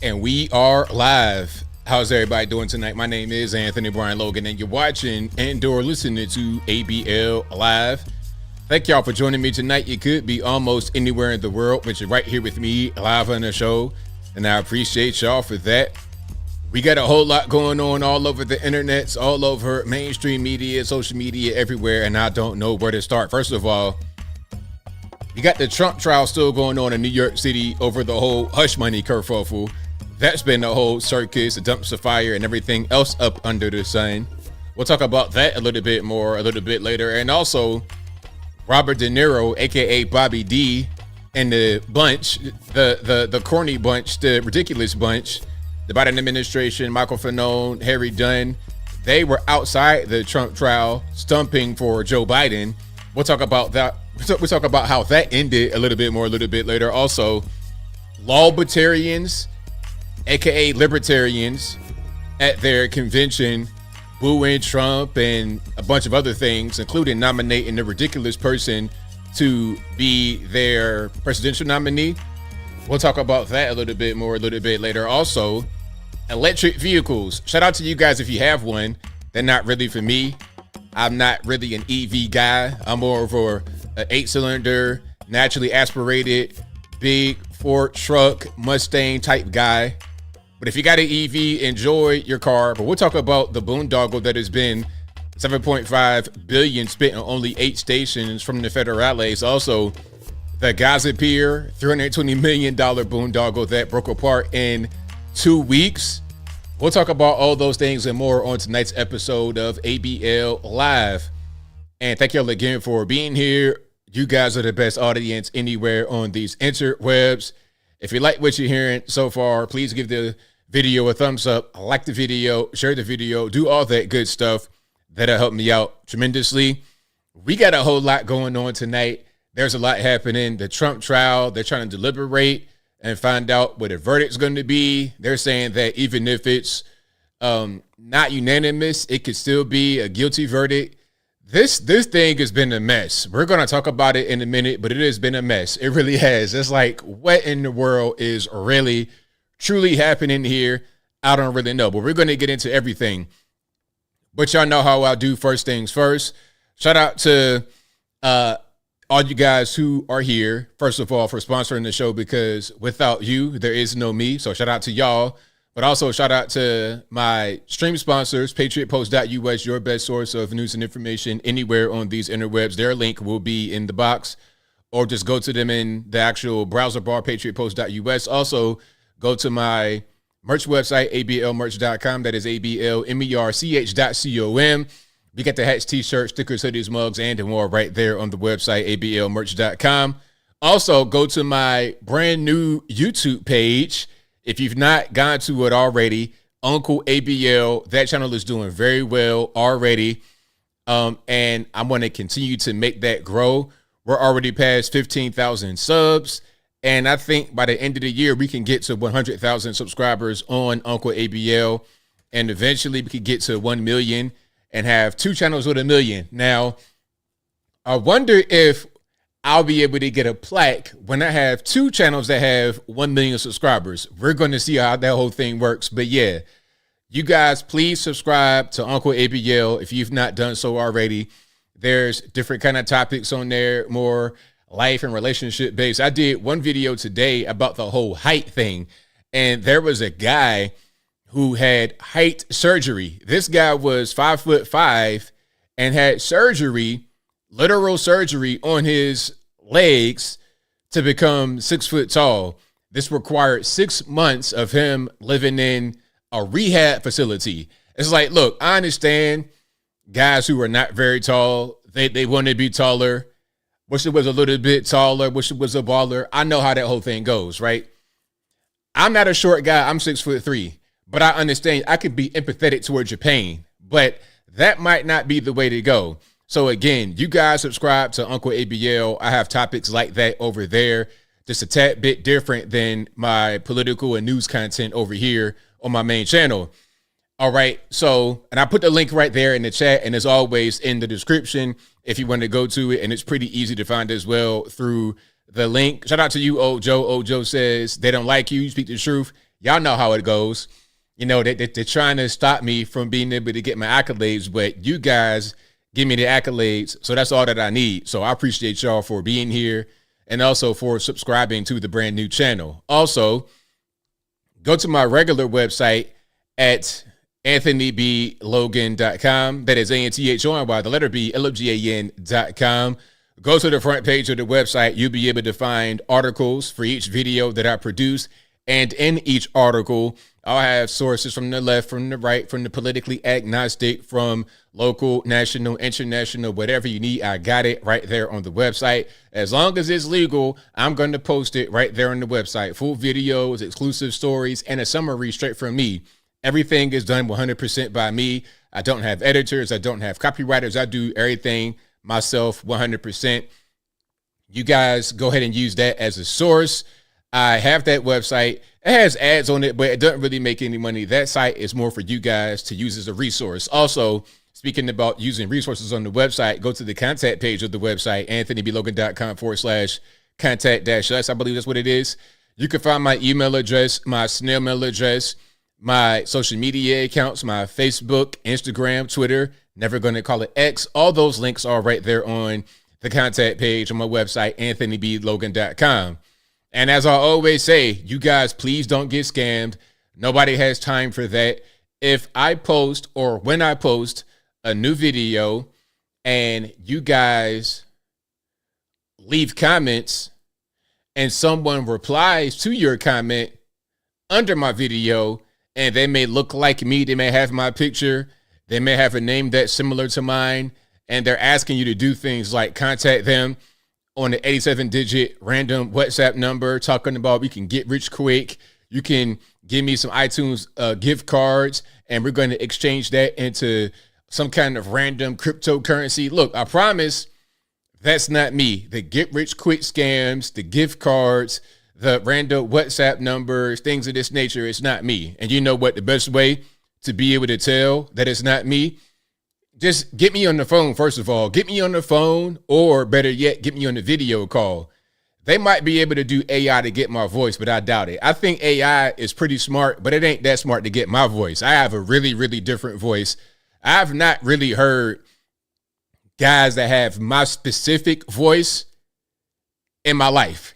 And we are live. How's everybody doing tonight? My name is Anthony Brian Logan, and you're watching and/or listening to ABL Live. Thank y'all for joining me tonight. You could be almost anywhere in the world, but you're right here with me live on the show, and I appreciate y'all for that. We got a whole lot going on all over the internets, all over mainstream media, social media, everywhere, and I don't know where to start. First of all, you got the Trump trial still going on in New York City over the whole hush money kerfuffle. That's been a whole circus, a dumpster fire, and everything else up under the sun. We'll talk about that a little bit more a little bit later. And also, Robert De Niro, aka Bobby D, and the bunch, the corny bunch, the ridiculous bunch, the Biden administration, Michael Fanone, Harry Dunn, they were outside the Trump trial stumping for Joe Biden. We'll talk about that. We'll talk about how that ended a little bit more a little bit later. Also, Libertarians, aka Libertarians, at their convention booing Trump and a bunch of other things, including nominating the ridiculous person to be their presidential nominee. We'll talk about that a little bit more a little bit later. Also, electric vehicles. Shout out to you guys if you have one. They're not really for me. I'm not really an EV guy. I'm more of an 8-cylinder, naturally aspirated, big Ford truck, Mustang type guy. But if you got an EV, enjoy your car. But we'll talk about the boondoggle that has been $7.5 billion spent on only 8 stations from the federales. Also, the Gaza Pier, $320 million boondoggle that broke apart in 2 weeks. We'll talk about all those things and more on tonight's episode of ABL Live. And thank y'all again for being here. You guys are the best audience anywhere on these interwebs. If you like what you're hearing so far, please give the video a thumbs up, like the video, share the video, do all that good stuff. That'll help me out tremendously. We got a whole lot going on tonight. There's a lot happening. The Trump trial, they're trying to deliberate and find out what the verdict's going to be. They're saying that even if it's not unanimous, it could still be a guilty verdict. This thing has been a mess. We're going to talk about it in a minute, but it has been a mess. It really has. It's like, what in the world is really, truly happening here? I don't really know, but we're going to get into everything. But y'all know how I do first things first. Shout out to all you guys who are here, first of all, for sponsoring the show, because without you, there is no me. So shout out to y'all. But also shout out to my stream sponsors, patriotpost.us, your best source of news and information anywhere on these interwebs. Their link will be in the box, or just go to them in the actual browser bar, patriotpost.us. Also, go to my merch website, ablmerch.com. That is ablmerch.com. We got the hats, t-shirts, stickers, hoodies, mugs, and more right there on the website, ablmerch.com. Also, go to my brand new YouTube page. If you've not gone to it already, Uncle ABL, that channel is doing very well already. And I'm going to continue to make that grow. We're already past 15,000 subs. And I think by the end of the year, we can get to 100,000 subscribers on Uncle ABL. And eventually we could get to 1 million and have 2 channels with 1 million. Now, I wonder if I'll be able to get a plaque when I have 2 channels that have 1 million subscribers. We're going to see how that whole thing works. But yeah, you guys, please subscribe to Uncle ABL if you've not done so already. There's different kind of topics on there, more life and relationship based. I did one video today about the whole height thing. And there was a guy who had height surgery. This guy was 5'5" and had surgery, literal surgery on his legs to become 6 foot tall. This required 6 months of him living in a rehab facility. It's like, look, I understand guys who are not very tall, they want to be taller. Wish it was a little bit taller, wish it was a baller. I know how that whole thing goes, right? I'm not a short guy, I'm 6'3", but I understand I could be empathetic towards your pain, but that might not be the way to go. So again, you guys subscribe to Uncle ABL. I have topics like that over there, just a tad bit different than my political and news content over here on my main channel. All right. So, and I put the link right there in the chat, and as always in the description, if you want to go to it, and it's pretty easy to find as well through the link. Shout out to you, Ojo. Ojo says they don't like you. You speak the truth. Y'all know how it goes. You know, they're trying to stop me from being able to get my accolades, but you guys give me the accolades. So that's all that I need. So I appreciate y'all for being here and also for subscribing to the brand new channel. Also, go to my regular website at anthonyblogan.com. That is ANTHONY, the letter B, LOGAN.com. Go to the front page of the website. You'll be able to find articles for each video that I produce. And in each article, I'll have sources from the left, from the right, from the politically agnostic, from local, national, international, whatever you need. I got it right there on the website. As long as it's legal, I'm going to post it right there on the website. Full videos, exclusive stories, and a summary straight from me. Everything is done 100% by me. I don't have editors. I don't have copywriters. I do everything myself 100%. You guys go ahead and use that as a source. I have that website. It has ads on it, but it doesn't really make any money. That site is more for you guys to use as a resource. Also, speaking about using resources on the website, go to the contact page of the website, anthonyblogan.com/contact-us. I believe that's what it is. You can find my email address, my snail mail address, my social media accounts, my Facebook, Instagram, Twitter, never going to call it X. All those links are right there on the contact page on my website, anthonyblogan.com. And as I always say, you guys, please don't get scammed. Nobody has time for that. If I post or when I post a new video and you guys leave comments and someone replies to your comment under my video, and they may look like me, they may have my picture, they may have a name that's similar to mine, and they're asking you to do things like contact them on the 87-digit random WhatsApp number, talking about we can get rich quick. You can give me some iTunes gift cards, and we're going to exchange that into some kind of random cryptocurrency. Look, I promise that's not me. The get rich quick scams, the gift cards, the random WhatsApp numbers, things of this nature, it's not me. And you know what? The best way to be able to tell that it's not me, just get me on the phone, first of all. Get me on the phone, or better yet, get me on the video call. They might be able to do AI to get my voice, but I doubt it. I think AI is pretty smart, but it ain't that smart to get my voice. I have a really, really different voice. I've not really heard guys that have my specific voice in my life.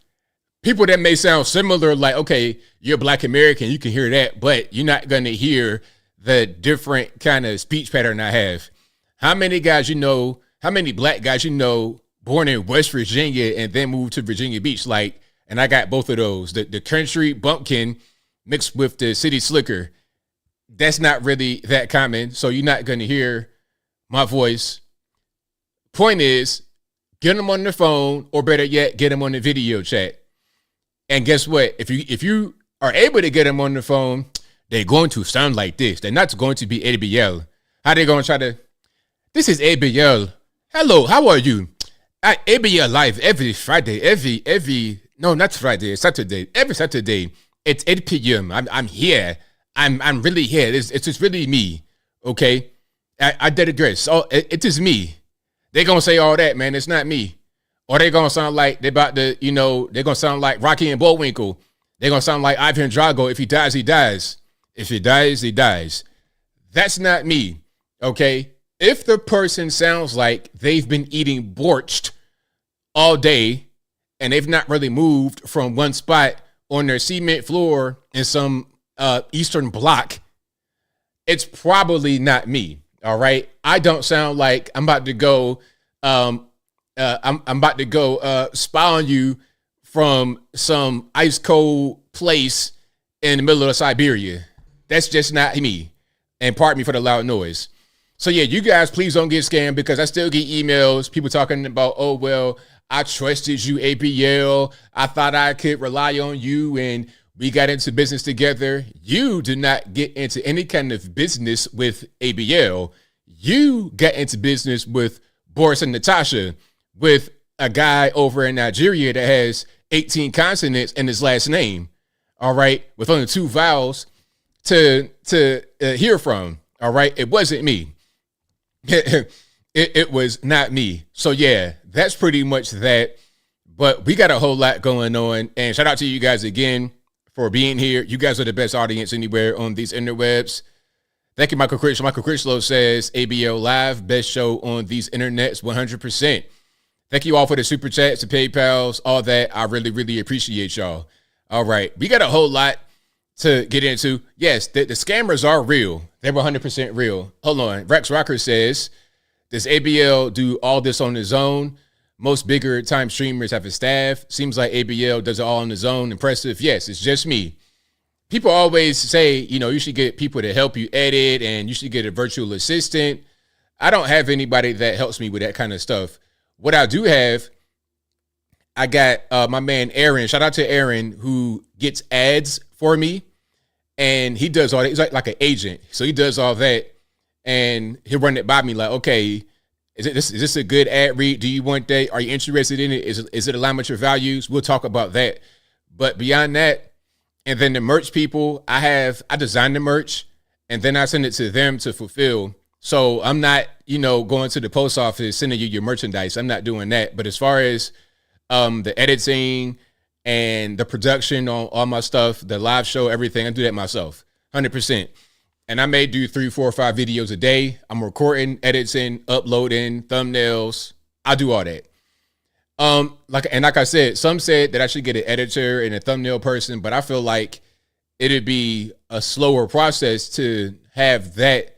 People that may sound similar, like, okay, you're Black American, you can hear that, but you're not going to hear the different kind of speech pattern I have. How many guys you know, how many black guys you know born in West Virginia and then moved to Virginia Beach? Like, and I got both of those, the country bumpkin mixed with the city slicker. That's not really that common, so you're not going to hear my voice. Point is, get them on the phone, or better yet, get them on the video chat. And guess what? If you are able to get them on the phone, they're going to sound like this. They're not going to be ABL. How they going to try to? This is ABL. Hello, how are you? At ABL live every Friday. No, not Friday. Saturday. Every Saturday. It's 8 p.m. I'm here. I'm really here. It's just really me. Okay. I did address. Oh, it is me. They gonna say all that, man. It's not me. Or they gonna sound like they about to, they're gonna sound like Rocky and Bullwinkle. They're gonna sound like Ivan Drago. If he dies, he dies. If he dies, he dies. That's not me. Okay. If the person sounds like they've been eating borscht all day and they've not really moved from one spot on their cement floor in some Eastern Bloc, it's probably not me. All right. I don't sound like I'm about to go. I'm about to go spy on you from some ice cold place in the middle of Siberia. That's just not me. And pardon me for the loud noise. So yeah, you guys, please don't get scammed, because I still get emails, people talking about, oh, well, I trusted you, ABL. I thought I could rely on you, and we got into business together. You did not get into any kind of business with ABL. You got into business with Boris and Natasha, with a guy over in Nigeria that has 18 consonants in his last name. All right. With only 2 vowels to hear from. All right. It wasn't me. It was not me. So yeah, that's pretty much that. But we got a whole lot going on. And shout out to you guys again for being here. You guys are the best audience anywhere on these interwebs. Thank you, Michael Critchlow. Michael Critchlow says, ABL Live, best show on these internets, 100%. Thank you all for the super chats, the PayPals, all that. I really, really appreciate y'all. All right. We got a whole lot to get into. Yes, the scammers are real. They're 100% real. Hold on. Rex Rocker says, does ABL do all this on his own? Most bigger time streamers have a staff. Seems like ABL does it all on his own. Impressive. Yes, it's just me. People always say, you should get people to help you edit and you should get a virtual assistant. I don't have anybody that helps me with that kind of stuff. What I do have, I got my man Aaron. Shout out to Aaron, who gets ads for me. And he does all that. He's like an agent. So he does all that. And he'll run it by me like, okay, is this a good ad read? Do you want that? Are you interested in it? Is it aligned with your values? We'll talk about that. But beyond that, and then the merch people, I design the merch and then I send it to them to fulfill. So I'm not, going to the post office, sending you your merchandise. I'm not doing that. But as far as the editing and the production on all my stuff, the live show, everything, I do that myself, 100%. And I may do 3, 4, 5 videos a day. I'm recording, editing, uploading, thumbnails. I do all that. Like I said, some said that I should get an editor and a thumbnail person, but I feel like it'd be a slower process to have that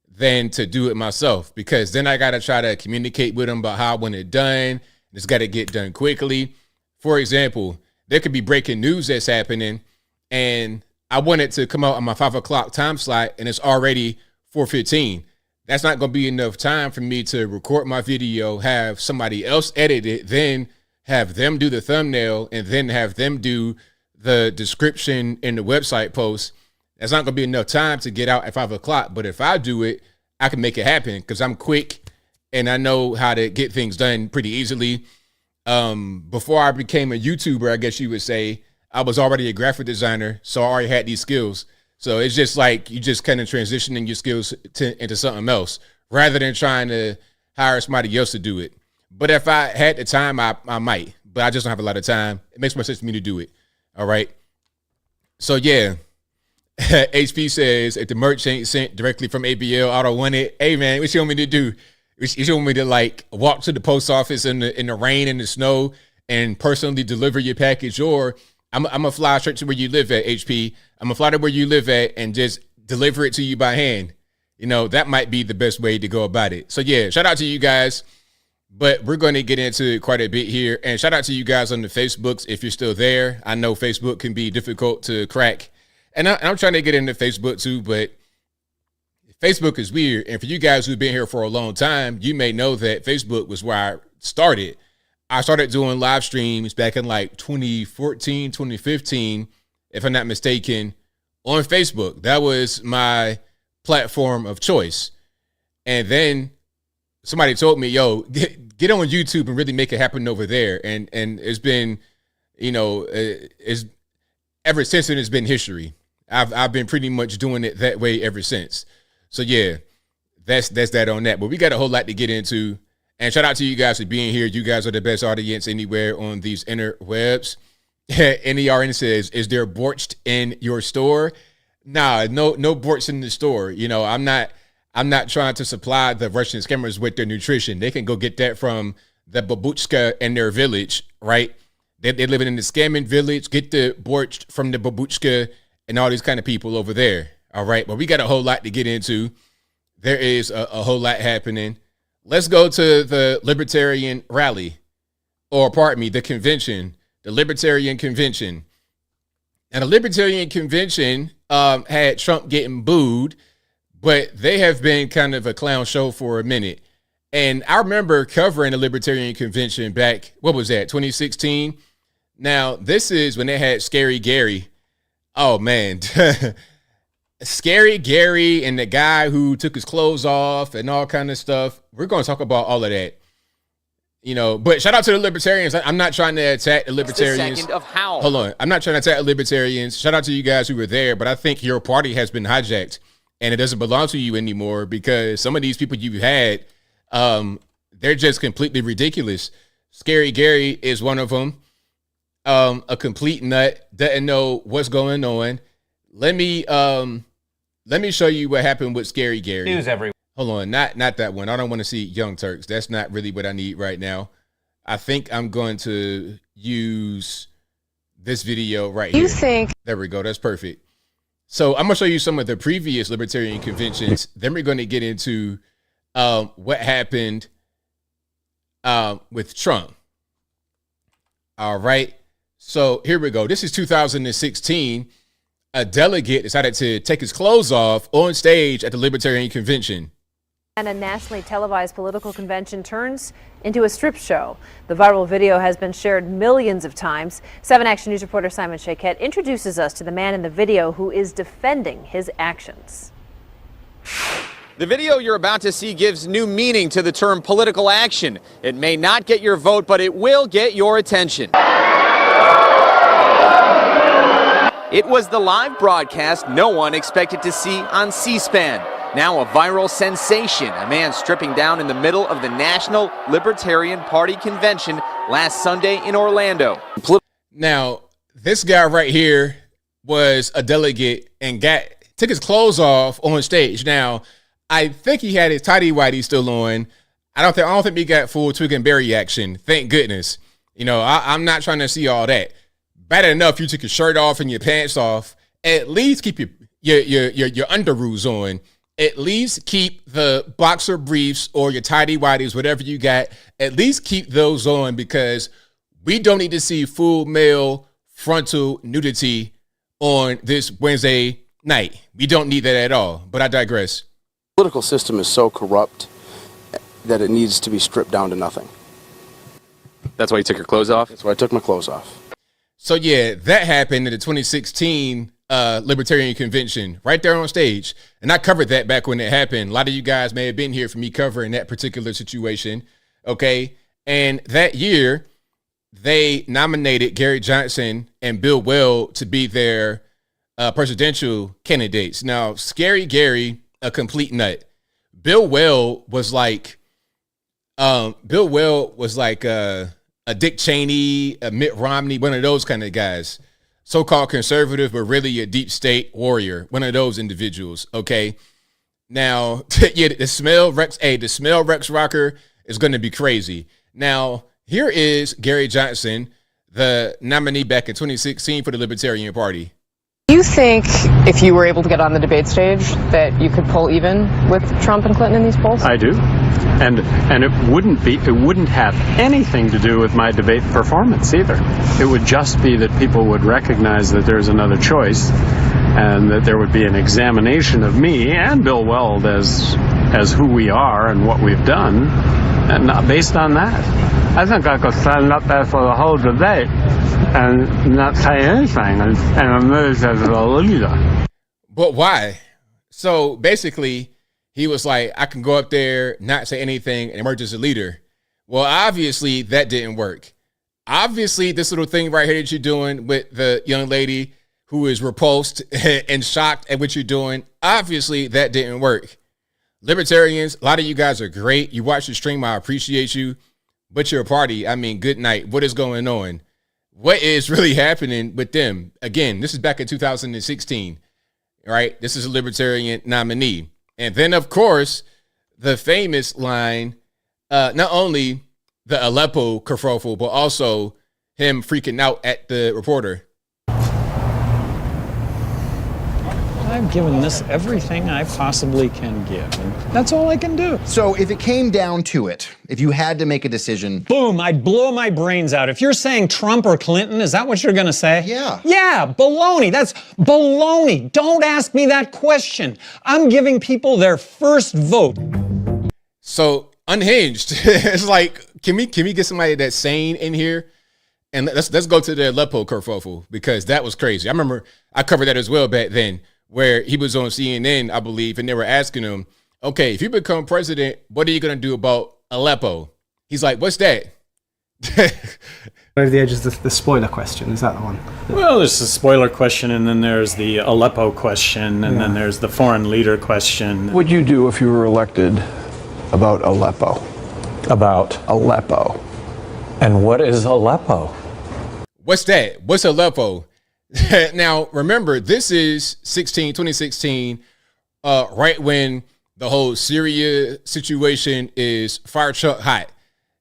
than to do it myself, because then I got to try to communicate with them about how I want it done. It's got to get done quickly. For example, there could be breaking news that's happening and I want it to come out on my 5 o'clock time slot and it's already 4:15. That's not going to be enough time for me to record my video, have somebody else edit it, then have them do the thumbnail, and then have them do the description in the website post. That's not going to be enough time to get out at 5 o'clock. But if I do it, I can make it happen because I'm quick and I know how to get things done pretty easily. Before I became a YouTuber, I guess you would say, I was already a graphic designer, so I already had these skills. So it's just like you just kind of transitioning your skills into something else rather than trying to hire somebody else to do it. But if I had the time, I might. But I just don't have a lot of time. It makes more sense for me to do it. All right. So, yeah. HP says, if the merch ain't sent directly from ABL, I don't want it. Hey, man, what you want me to do? You want me to, walk to the post office in the rain and the snow and personally deliver your package? Or I'm going to fly straight to where you live at, HP. I'm going to fly to where you live at and just deliver it to you by hand. That might be the best way to go about it. So, yeah, shout out to you guys. But we're going to get into quite a bit here. And shout out to you guys on the Facebooks if you're still there. I know Facebook can be difficult to crack. And I'm trying to get into Facebook too, but Facebook is weird. And for you guys who've been here for a long time, you may know that Facebook was where I started. I started doing live streams back in 2014, 2015, if I'm not mistaken, on Facebook. That was my platform of choice. And then somebody told me, yo, get on YouTube and really make it happen over there. And it's been, it's ever since then, it's been history. I've been pretty much doing it that way ever since. So yeah, that's that on that. But we got a whole lot to get into. And shout out to you guys for being here. You guys are the best audience anywhere on these interwebs. NERN says, is there borscht in your store? Nah, no borscht in the store. I'm not trying to supply the Russian scammers with their nutrition. They can go get that from the babushka in their village, right? They living in the scamming village. Get the borscht from the babushka and all these kind of people over there. All right. But we got a whole lot to get into. There is a whole lot happening. Let's go to the Libertarian rally, or pardon me, the convention, the Libertarian convention. And the Libertarian convention had Trump getting booed, but they have been kind of a clown show for a minute. And I remember covering the Libertarian convention back, what was that, 2016? Now, this is when they had Scary Gary. Oh, man. Scary Gary and the guy who took his clothes off and all kind of stuff. We're going to talk about all of that. But shout out to the Libertarians. I'm not trying to attack the Libertarians. Hold on. I'm not trying to attack the Libertarians. Shout out to you guys who were there, but I think your party has been hijacked and it doesn't belong to you anymore because some of these people you've had, they're just completely ridiculous. Scary Gary is one of them. A complete nut, doesn't know what's going on. Let me show you what happened with Scary Gary. News every. Hold on, not that one. I don't want to see Young Turks. That's not really what I need right now. I think I'm going to use this video right here. There we go. That's perfect. So I'm going to show you some of the previous Libertarian conventions. Then we're going to get into what happened with Trump. All right. So here we go. This is 2016. A delegate decided to take his clothes off on stage at the Libertarian convention. And a nationally televised political convention turns into a strip show. The viral video has been shared millions of times. 7 Action News reporter Simon Shaquette introduces us to the man in the video who is defending his actions. The video you're about to see gives new meaning to the term political action. It may not get your vote, but it will get your attention. It was the live broadcast no one expected to see on C-SPAN. Now a viral sensation, a man stripping down in the middle of the National Libertarian Party convention last Sunday in Orlando. Now, this guy right here was a delegate and took his clothes off on stage. Now, I think he had his tighty-whitey still on. I don't think he got full twig and berry action. Thank goodness. You know, I'm not trying to see all that. Bad enough you took your shirt off and your pants off. At least keep your underoos on. At least keep the boxer briefs or your tighty-whities, whatever you got. At least keep those on, because we don't need to see full male frontal nudity on this Wednesday night. We don't need that at all. But I digress. The political system is so corrupt that it needs to be stripped down to nothing. That's why you took your clothes off? That's why I took my clothes off. So yeah, that happened in the 2016 Libertarian convention right there on stage. And I covered that back when it happened. A lot of you guys may have been here for me covering that particular situation. Okay. And that year they nominated Gary Johnson and Bill Weld to be their presidential candidates. Now, Scary Gary, a complete nut. Bill Weld was like a Dick Cheney, a Mitt Romney, one of those kind of guys. So-called conservative, but really a deep state warrior. One of those individuals, okay? Now, yeah, the smell Rex rocker is going to be crazy. Now, here is Gary Johnson, the nominee back in 2016 for the Libertarian Party. Do you think if you were able to get on the debate stage that you could pull even with Trump and Clinton in these polls? I do. And it wouldn't have anything to do with my debate performance either. It would just be that people would recognize that there's another choice, and that there would be an examination of me and Bill Weld as who we are and what we've done, and not based on that. I think I could stand up there for the whole debate and not say anything and emerge as a leader. But why? So basically, he was like, I can go up there, not say anything, and emerge as a leader. Well, obviously, that didn't work. Obviously, this little thing right here that you're doing with the young lady who is repulsed and shocked at what you're doing, obviously, that didn't work. Libertarians, a lot of you guys are great. You watch the stream, I appreciate you. But your party, I mean, good night. What is going on? What is really happening with them? Again, this is back in 2016, right? This is a Libertarian nominee. And then, of course, the famous line, not only the Aleppo kerfuffle, but also him freaking out at the reporter. I've given this everything I possibly can give, and that's all I can do. So if it came down to it, if you had to make a decision... Boom, I'd blow my brains out. If you're saying Trump or Clinton, is that what you're gonna say? Yeah. Yeah, baloney, that's baloney. Don't ask me that question. I'm giving people their first vote. So, unhinged. It's like, can we get somebody that's sane in here? And let's go to the Aleppo kerfuffle, because that was crazy. I remember I covered that as well back then, where he was on CNN, I believe, and they were asking him, okay, if you become president, what are you going to do about Aleppo? He's like, what's that? Over the edge is the spoiler question. Is that the one? Well, there's the spoiler question, and then there's the Aleppo question, and then there's the foreign leader question. What would you do if you were elected about Aleppo? About Aleppo. And what is Aleppo? What's that? What's Aleppo? Now, remember, this is 2016, right when the whole Syria situation is fire truck hot.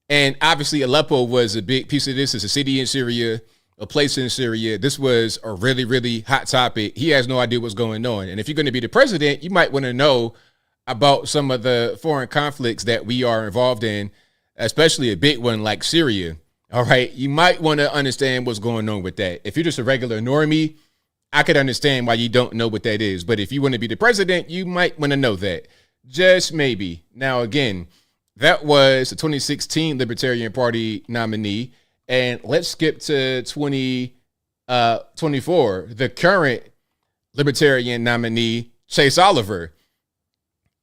And obviously, Aleppo was a big piece of this. It's a city in Syria, a place in Syria. This was a really, really hot topic. He has no idea what's going on. And if you're going to be the president, you might want to know about some of the foreign conflicts that we are involved in, especially a big one like Syria. All right. You might want to understand what's going on with that. If you're just a regular normie, I could understand why you don't know what that is. But if you want to be the president, you might want to know that. Just maybe. Now, again, that was the 2016 Libertarian Party nominee. And let's skip to 2024, the current Libertarian nominee, Chase Oliver.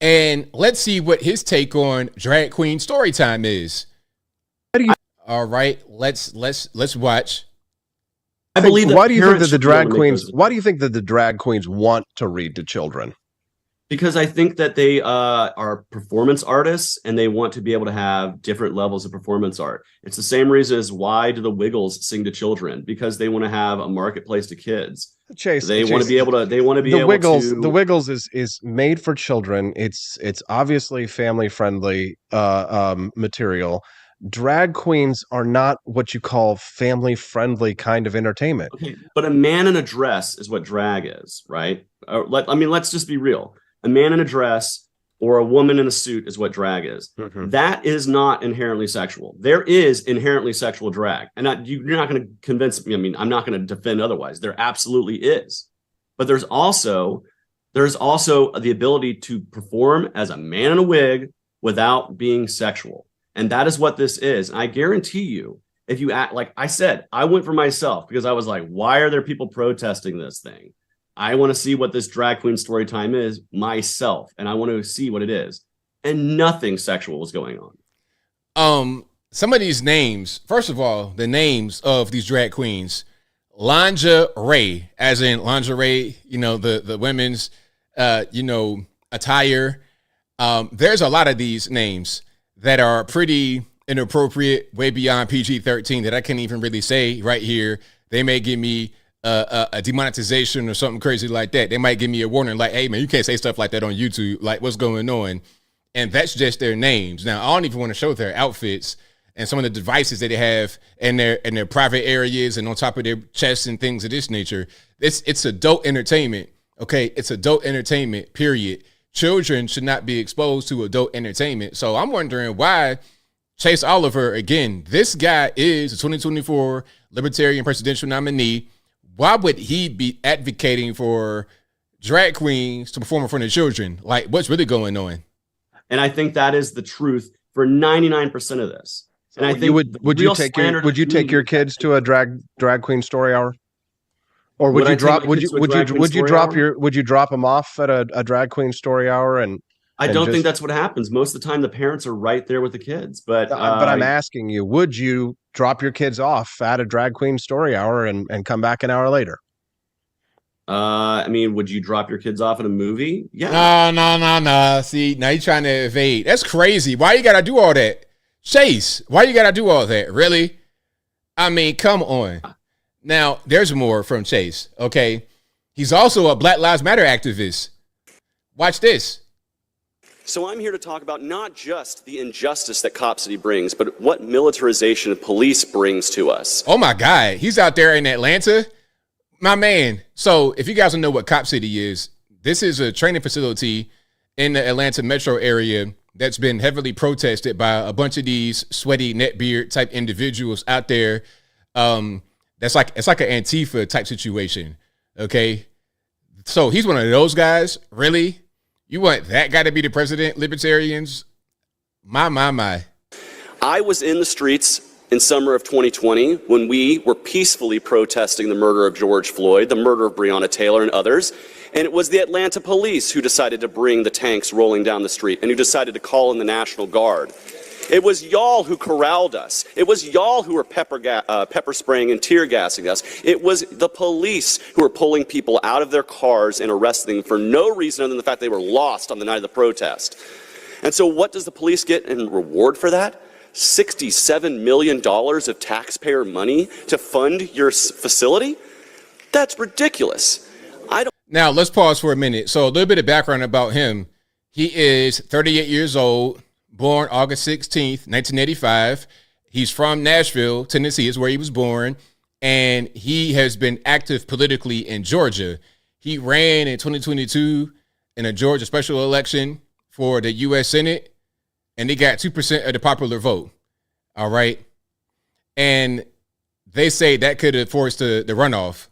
And let's see what his take on drag queen story time is. All right, let's watch. I believe. Why do you think that the drag queens? Why do you think that the drag queens want to read to children? Because I think that they are performance artists and they want to be able to have different levels of performance art. It's the same reason as why do the Wiggles sing to children? Because they want to have a marketplace to kids. Chase, they want to be able to. They want to be the able Wiggles, to. The Wiggles is made for children. It's obviously family friendly material. Drag queens are not what you call family friendly kind of entertainment. Okay, but a man in a dress is what drag is, right? Let's just be real. A man in a dress or a woman in a suit is what drag is. Mm-hmm. That is not inherently sexual. There is inherently sexual drag. And you're not going to convince me. I mean, I'm not going to defend otherwise. There absolutely is. But there's also the ability to perform as a man in a wig without being sexual. And that is what this is. And I guarantee you, if you act like I said, I went for myself because I was like, why are there people protesting this thing? I want to see what this drag queen story time is myself. And I want to see what it is. And nothing sexual was going on. Some of these names, first of all, the names of these drag queens, lingerie, as in lingerie, the women's, attire. There's a lot of these names that are pretty inappropriate, way beyond PG-13 that I can't even really say right here. They may give me a demonetization or something crazy like that. They might give me a warning like, hey, man, you can't say stuff like that on YouTube. Like, what's going on? And that's just their names. Now, I don't even want to show their outfits and some of the devices that they have in their private areas and on top of their chests and things of this nature. It's adult entertainment, okay? It's adult entertainment, period. Children should not be exposed to adult entertainment. So I'm wondering why Chase Oliver, again, this guy is a 2024 Libertarian presidential nominee. Why would he be advocating for drag queens to perform in front of children? Like, what's really going on? And I think that is the truth for 99% of this. And I think would you take your kids to a drag queen story hour? Or would you drop them off at a drag queen story hour? I don't think that's what happens. Most of the time, the parents are right there with the kids. But I'm asking you, would you drop your kids off at a drag queen story hour and come back an hour later? Would you drop your kids off at a movie? Yeah. No. See, now you're trying to evade. That's crazy. Why you gotta do all that? Chase, why you gotta do all that? Really? I mean, come on. Now, there's more from Chase, okay? He's also a Black Lives Matter activist. Watch this. So I'm here to talk about not just the injustice that Cop City brings, but what militarization of police brings to us. Oh, my God. He's out there in Atlanta. My man. So if you guys don't know what Cop City is, this is a training facility in the Atlanta metro area that's been heavily protested by a bunch of these sweaty neckbeard type individuals out there. It's like an Antifa type situation, okay? So he's one of those guys, really? You want that guy to be the president, Libertarians? My. I was in the streets in summer of 2020 when we were peacefully protesting the murder of George Floyd, the murder of Breonna Taylor and others, and it was the Atlanta police who decided to bring the tanks rolling down the street and who decided to call in the National Guard. It was y'all who corralled us. It was y'all who were pepper spraying and tear gassing us. It was the police who were pulling people out of their cars and arresting them for no reason other than the fact they were lost on the night of the protest. And so what does the police get in reward for that? $67 million of taxpayer money to fund your facility? That's ridiculous. Now, let's pause for a minute. So a little bit of background about him. He is 38 years old, born August 16th, 1985. He's from Nashville, Tennessee is where he was born, and he has been active politically in Georgia. He ran in 2022 in a Georgia special election for the U.S. Senate, and he got 2% of the popular vote. All right. And they say that could have forced the runoff.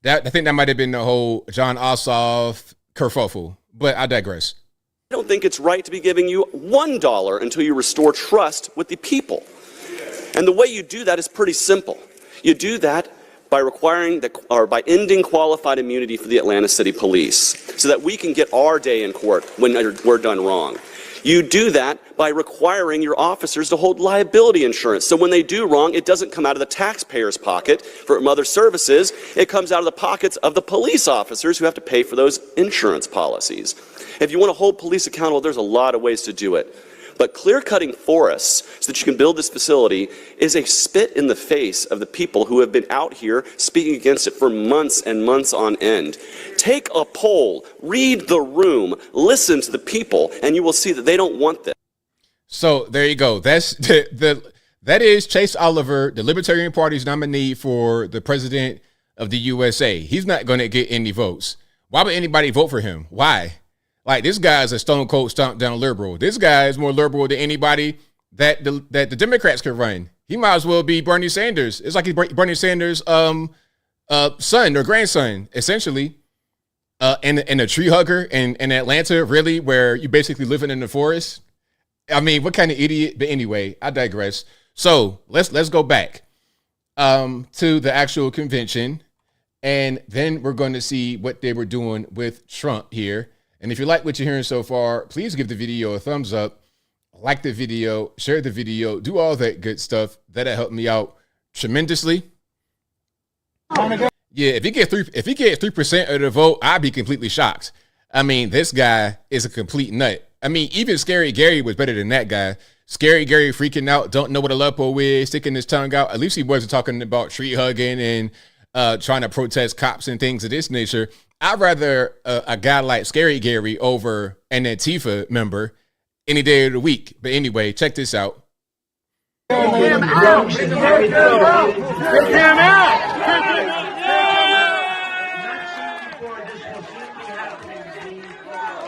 I think that might have been the whole John Ossoff kerfuffle, but I digress. I don't think it's right to be giving you $1 until you restore trust with the people. And the way you do that is pretty simple. You do that by by ending qualified immunity for the Atlanta City Police so that we can get our day in court when we're done wrong. You do that by requiring your officers to hold liability insurance. So when they do wrong, it doesn't come out of the taxpayer's pocket from other services. It comes out of the pockets of the police officers who have to pay for those insurance policies. If you want to hold police accountable, there's a lot of ways to do it. But clear-cutting forests so that you can build this facility is a spit in the face of the people who have been out here speaking against it for months and months on end. Take a poll, read the room, listen to the people, and you will see that they don't want this. So there you go. That's that is Chase Oliver, the Libertarian Party's nominee for the president of the USA. He's not going to get any votes. Why would anybody vote for him? Why? Like, this guy is a stone cold stomp down liberal. This guy is more liberal than anybody that the Democrats could run. He might as well be Bernie Sanders. It's like he's Bernie Sanders' son or grandson, essentially. And a tree hugger in Atlanta, really, where you basically living in the forest. I mean, what kind of idiot? But anyway, I digress. So let's go back to the actual convention, and then we're going to see what they were doing with Trump here. And if you like what you're hearing so far, please give the video a thumbs up, like the video, share the video, do all that good stuff. That'll help me out tremendously. Yeah, if he gets 3% of the vote, I'd be completely shocked. I mean, this guy is a complete nut. I mean, even Scary Gary was better than that guy. Scary Gary freaking out, don't know what Aleppo is, sticking his tongue out. At least he wasn't talking about tree hugging and trying to protest cops and things of this nature. I'd rather a guy like Scary Gary over an Antifa member any day of the week. But anyway, check this out. Get him out! Get him out!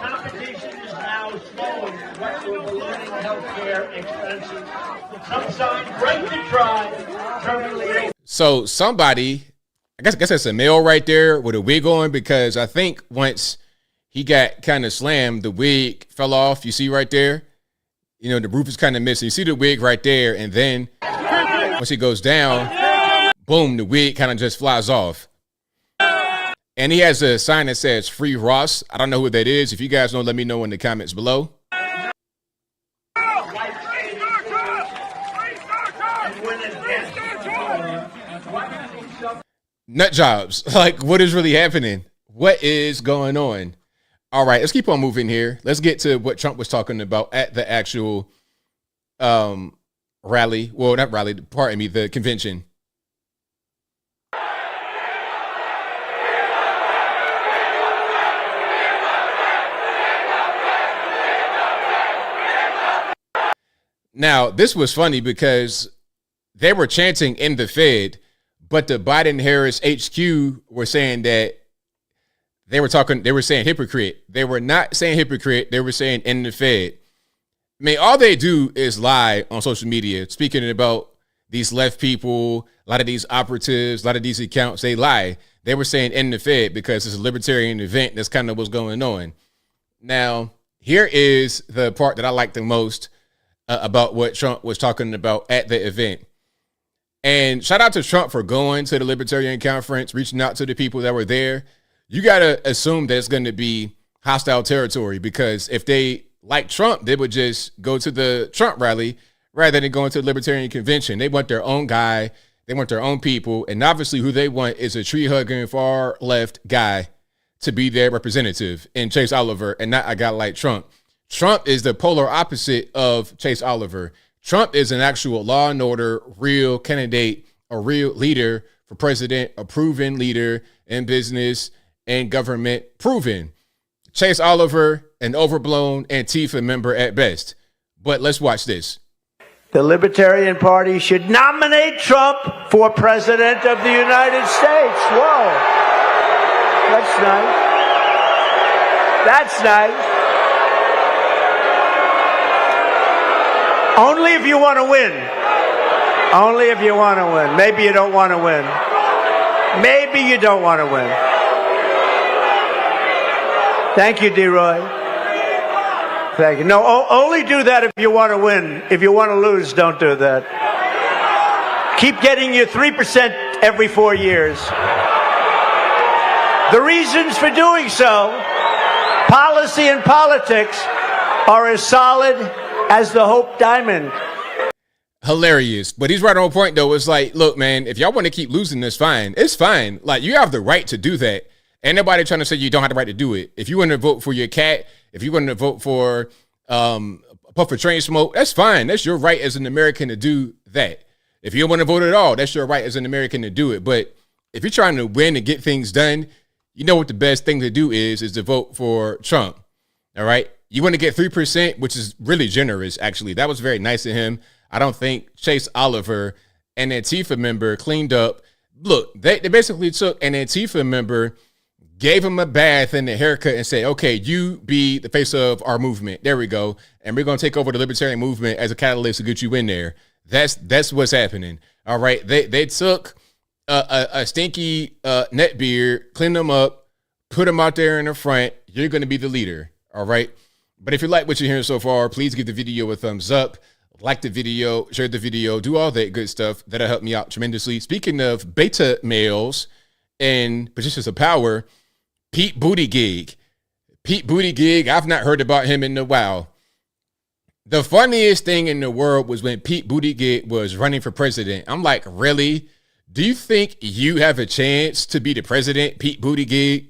Competition is now slowing healthcare expenses. The Trump sign, right to try. So somebody, I guess that's a male right there with a wig on, because I think once he got kind of slammed, the wig fell off. You see right there? You know, the roof is kind of missing. You see the wig right there, and then once he goes down, boom, the wig kind of just flies off. And he has a sign that says Free Ross. I don't know who that is. If you guys know, let me know in the comments below. Nut jobs. Like, what is really happening? What is going on? All right, let's keep on moving here. Let's get to what Trump was talking about at the actual rally. Well, not rally, pardon me, the convention. Now, this was funny because they were chanting in the Fed, but the Biden-Harris HQ were saying that they were saying hypocrite. They were not saying hypocrite. They were saying in the Fed. I mean, all they do is lie on social media, speaking about these left people, a lot of these operatives, a lot of these accounts, they lie. They were saying in the Fed because it's a libertarian event. That's kind of what's going on. Now, here is the part that I like the most about what Trump was talking about at the event. And shout out to Trump for going to the Libertarian conference, reaching out to the people that were there. You got to assume that it's going to be hostile territory, because if they like Trump, they would just go to the Trump rally rather than going to the Libertarian convention. They want their own guy. They want their own people. And obviously who they want is a tree hugging far left guy to be their representative in Chase Oliver, and not a guy like Trump. Trump is the polar opposite of Chase Oliver. Trump is an actual law and order, real candidate, a real leader for president, a proven leader in business and government, proven. Chase Oliver, an overblown Antifa member at best. But let's watch this. The Libertarian Party should nominate Trump for President of the United States. Whoa. That's nice. That's nice. Only if you want to win. Only if you want to win. Maybe you don't want to win. Maybe you don't want to win. Thank you, D-Roy. Thank you. No, only do that if you want to win. If you want to lose, don't do that. Keep getting your 3% every 4 years. The reasons for doing so, policy and politics, are as solid as the Hope Diamond. Hilarious. But he's right on point, though. It's like, look, man, if y'all want to keep losing this, fine. It's fine. Like, you have the right to do that. Ain't nobody trying to say you don't have the right to do it. If you want to vote for your cat, if you want to vote for puff of train smoke, that's fine. That's your right as an American to do that. If you don't want to vote at all, that's your right as an American to do it. But if you're trying to win and get things done, you know what the best thing to do is to vote for Trump. All right. You want to get 3%, which is really generous, actually. That was very nice of him. I don't think Chase Oliver, an Antifa member, cleaned up. Look, they basically took an Antifa member, gave him a bath and a haircut and said, okay, you be the face of our movement. There we go. And we're going to take over the Libertarian movement as a catalyst to get you in there. That's what's happening. All right. They took a stinky net beard, cleaned him up, put him out there in the front. You're going to be the leader. All right. But if you like what you're hearing so far, please give the video a thumbs up, like the video, share the video, do all that good stuff. That'll help me out tremendously. Speaking of beta males and positions of power, Pete Buttigieg. I've not heard about him in a while. The funniest thing in the world was when Pete Buttigieg was running for president. I'm like, really? Do you think you have a chance to be the president, Pete Buttigieg?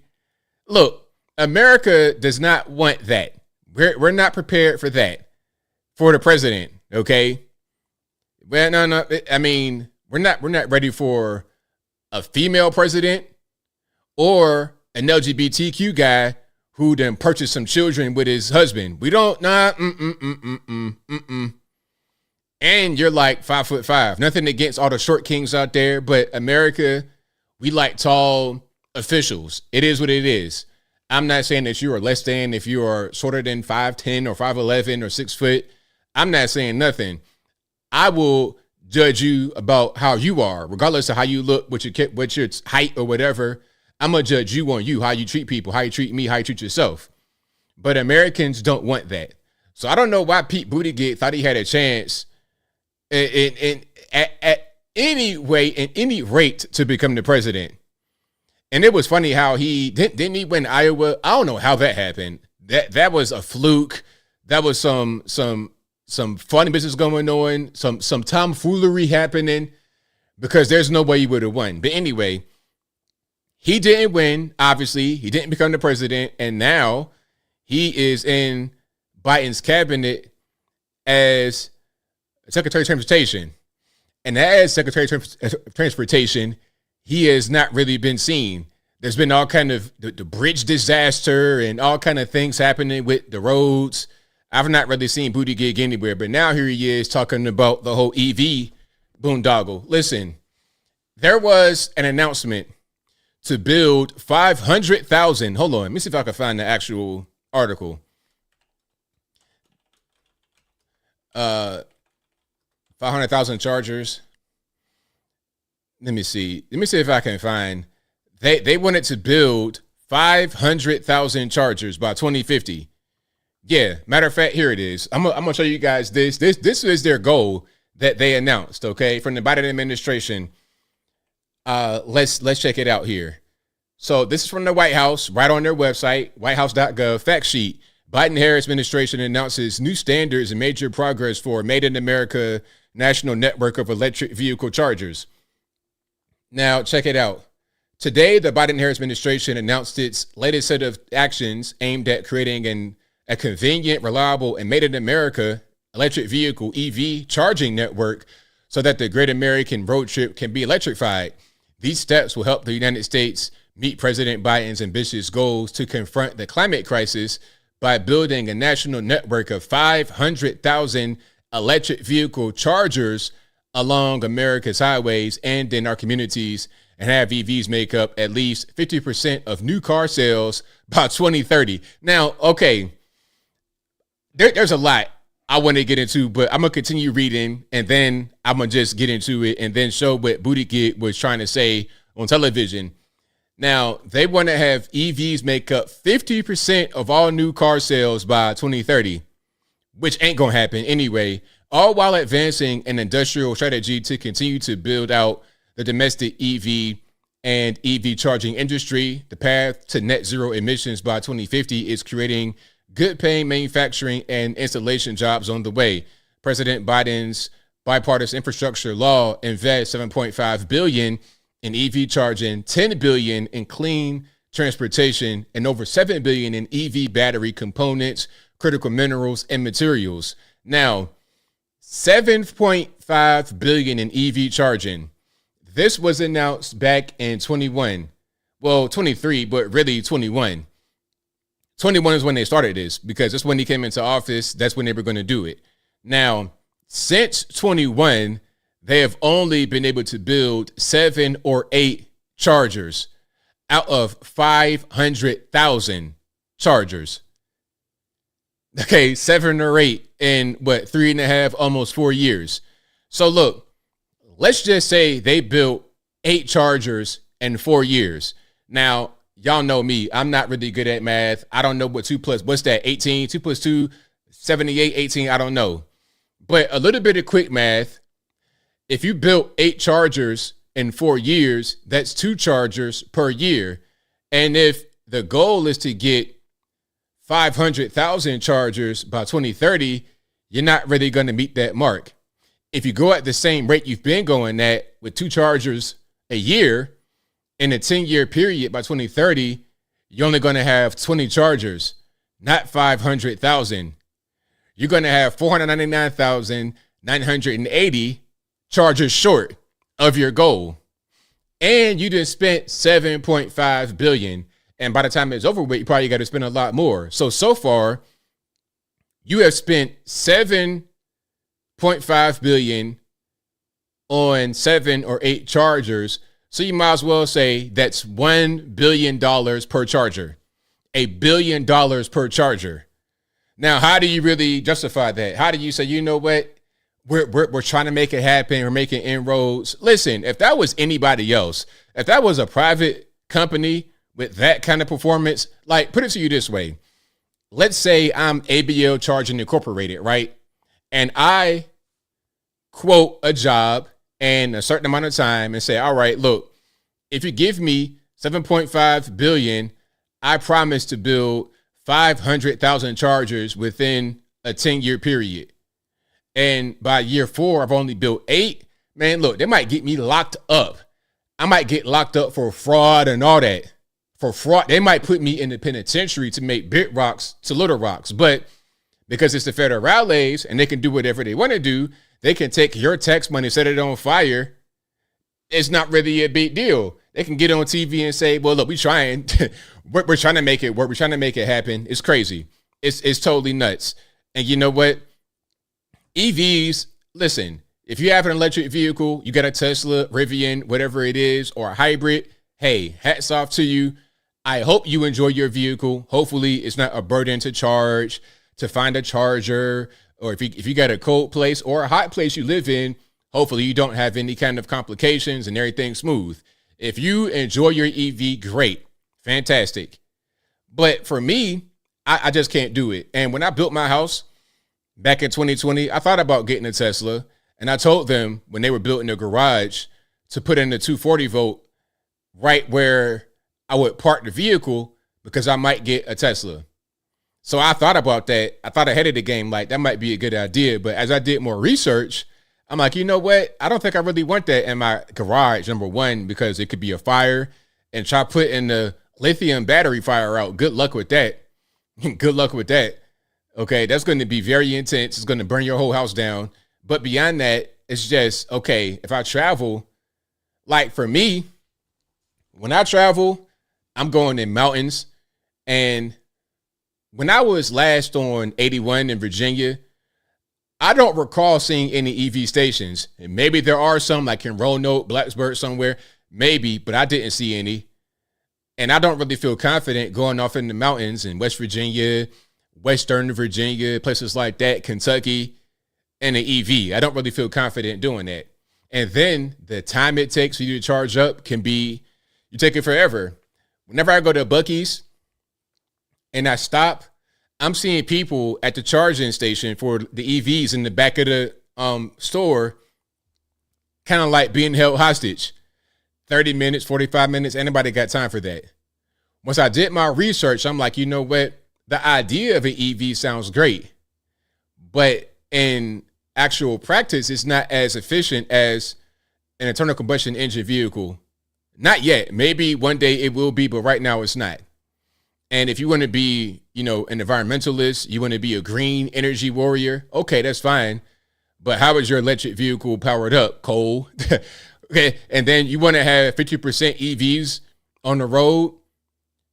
Look, America does not want that. We're not prepared for that, for the president, okay? Well, no. I mean, we're not ready for a female president or an LGBTQ guy who then purchased some children with his husband. We don't, And you're like 5'5". Nothing against all the short kings out there, but America, we like tall officials. It is what it is. I'm not saying that you are less than if you are shorter than 5'10" or 5'11" or 6 foot. I'm not saying nothing. I will judge you about how you are, regardless of how you look, what's your height or whatever. I'm going to judge you on you, how you treat people, how you treat me, how you treat yourself. But Americans don't want that. So I don't know why Pete Buttigieg thought he had a chance at any rate to become the president. And it was funny how he didn't he win Iowa? I don't know how that happened. That was a fluke. That was some funny business going on, some tomfoolery happening, because there's no way he would have won. But anyway, he didn't win. Obviously, he didn't become the president, and now he is in Biden's cabinet as Secretary of Transportation. And as Secretary of Transportation, he has not really been seen. There's been all kind of the bridge disaster and all kind of things happening with the roads. I've not really seen Buttigieg anywhere, but now here he is talking about the whole EV boondoggle. Listen, there was an announcement to build 500,000. Hold on, let me see if I can find the actual article. 500,000 chargers. Let me see if I can find. They wanted to build 500,000 chargers by 2050. Yeah, matter of fact, here it is. I'm gonna show you guys this. This is their goal that they announced. Okay, from the Biden administration. Let's check it out here. So this is from the White House, right on their website, whitehouse.gov. Fact sheet: Biden-Harris administration announces new standards and major progress for Made in America national network of electric vehicle chargers. Now, check it out. Today, the Biden-Harris administration announced its latest set of actions aimed at creating a convenient, reliable, and made in America electric vehicle EV charging network so that the Great American Road Trip can be electrified. These steps will help the United States meet President Biden's ambitious goals to confront the climate crisis by building a national network of 500,000 electric vehicle chargers along America's highways and in our communities, and have EVs make up at least 50% of new car sales by 2030. Now, okay, there's a lot I want to get into, but I'm going to continue reading, and then I'm going to just get into it and then show what Buttigieg was trying to say on television. Now, they want to have EVs make up 50% of all new car sales by 2030, which ain't going to happen anyway, all while advancing an industrial strategy to continue to build out the domestic EV and EV charging industry. The path to net zero emissions by 2050 is creating good paying manufacturing and installation jobs on the way. President Biden's bipartisan infrastructure law invests $7.5 billion in EV charging, $10 billion in clean transportation, and over $7 billion in EV battery components, critical minerals, and materials. Now, $7.5 billion in EV charging. This was announced back in 21. Well, 23, but really 21. 21 is when they started this, because that's when he came into office. That's when they were going to do it. Now, since 21, they have only been able to build 7 or 8 chargers out of 500,000 chargers. Okay, 7 or 8 in 3.5, almost 4 years. So look, let's just say they built 8 chargers in 4 years. Now, y'all know me. I'm not really good at math. I don't know what's that, 18? 2 plus 2, 78, 18, I don't know. But a little bit of quick math. If you built 8 chargers in 4 years, that's 2 chargers per year. And if the goal is to get 500,000 chargers by 2030, you're not really going to meet that mark. If you go at the same rate you've been going at with 2 chargers a year in a 10-year period by 2030, you're only going to have 20 chargers, not 500,000. You're going to have 499,980 chargers short of your goal. And you just spent $7.5 billion. And by the time it's over with, you probably got to spend a lot more. So far, you have spent $7.5 billion on 7 or 8 chargers. So you might as well say that's $1 billion per charger. $1 billion per charger. Now, how do you really justify that? How do you say, you know what? We're trying to make it happen. We're making inroads. Listen, if that was anybody else, if that was a private company with that kind of performance, like, put it to you this way. Let's say I'm ABL Charging Incorporated, right? And I quote a job in a certain amount of time and say, all right, look, if you give me $7.5 billion, I promise to build 500,000 chargers within a 10-year period. And by year 4, I've only built 8. Man, look, they might get me locked up. I might get locked up for fraud and all that. For fraud, they might put me in the penitentiary to make big rocks to little rocks. But because it's the federales and they can do whatever they want to do, they can take your tax money, set it on fire. It's not really a big deal. They can get on TV and say, well, look, we're trying to make it work. We're trying to make it happen. It's crazy. It's totally nuts. And you know what? EVs, listen, if you have an electric vehicle, you got a Tesla, Rivian, whatever it is, or a hybrid, hey, hats off to you. I hope you enjoy your vehicle. Hopefully it's not a burden to charge, to find a charger, or if you got a cold place or a hot place you live in, hopefully you don't have any kind of complications and everything's smooth. If you enjoy your EV, great, fantastic. But for me, I just can't do it. And when I built my house back in 2020, I thought about getting a Tesla, and I told them when they were built in the garage to put in the 240 volt right where I would park the vehicle because I might get a Tesla. So I thought about that. I thought ahead of the game, like that might be a good idea. But as I did more research, I'm like, you know what? I don't think I really want that in my garage, number one, because it could be a fire, and try putting the lithium battery fire out. Good luck with that. Good luck with that. Okay, that's going to be very intense. It's going to burn your whole house down. But beyond that, it's just, okay, if I travel, like for me, when I travel, I'm going in mountains. And when I was last on 81 in Virginia, I don't recall seeing any EV stations. And maybe there are some, like in Roanoke, Blacksburg, somewhere, maybe, but I didn't see any. And I don't really feel confident going off in the mountains in West Virginia, Western Virginia, places like that, Kentucky, and an EV. I don't really feel confident doing that. And then the time it takes for you to charge up can be, you take it forever. Whenever I go to Buc-ee's and I stop, I'm seeing people at the charging station for the EVs in the back of the store, kind of like being held hostage. 30 minutes, 45 minutes, anybody got time for that? Once I did my research, I'm like, you know what? The idea of an EV sounds great, but in actual practice, it's not as efficient as an internal combustion engine vehicle. Not yet. Maybe one day it will be, but right now it's not. And if you want to be, you know, an environmentalist, you want to be a green energy warrior, okay, that's fine. But how is your electric vehicle powered up? Coal. Okay. And then you want to have 50% EVs on the road.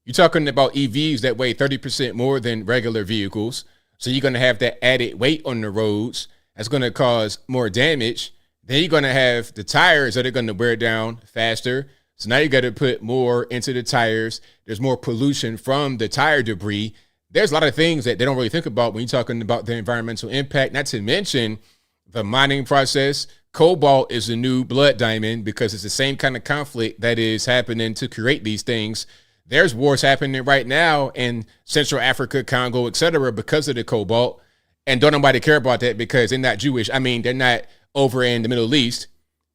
You're talking about EVs that weigh 30% more than regular vehicles. So you're going to have that added weight on the roads. That's going to cause more damage. Then you're going to have the tires that are going to wear down faster. So now you got to put more into the tires. There's more pollution from the tire debris. There's a lot of things that they don't really think about when you're talking about the environmental impact, not to mention the mining process. Cobalt is the new blood diamond because it's the same kind of conflict that is happening to create these things. There's wars happening right now in Central Africa, Congo, etc., because of the cobalt. And don't nobody care about that because they're not Jewish. I mean, they're not over in the Middle East.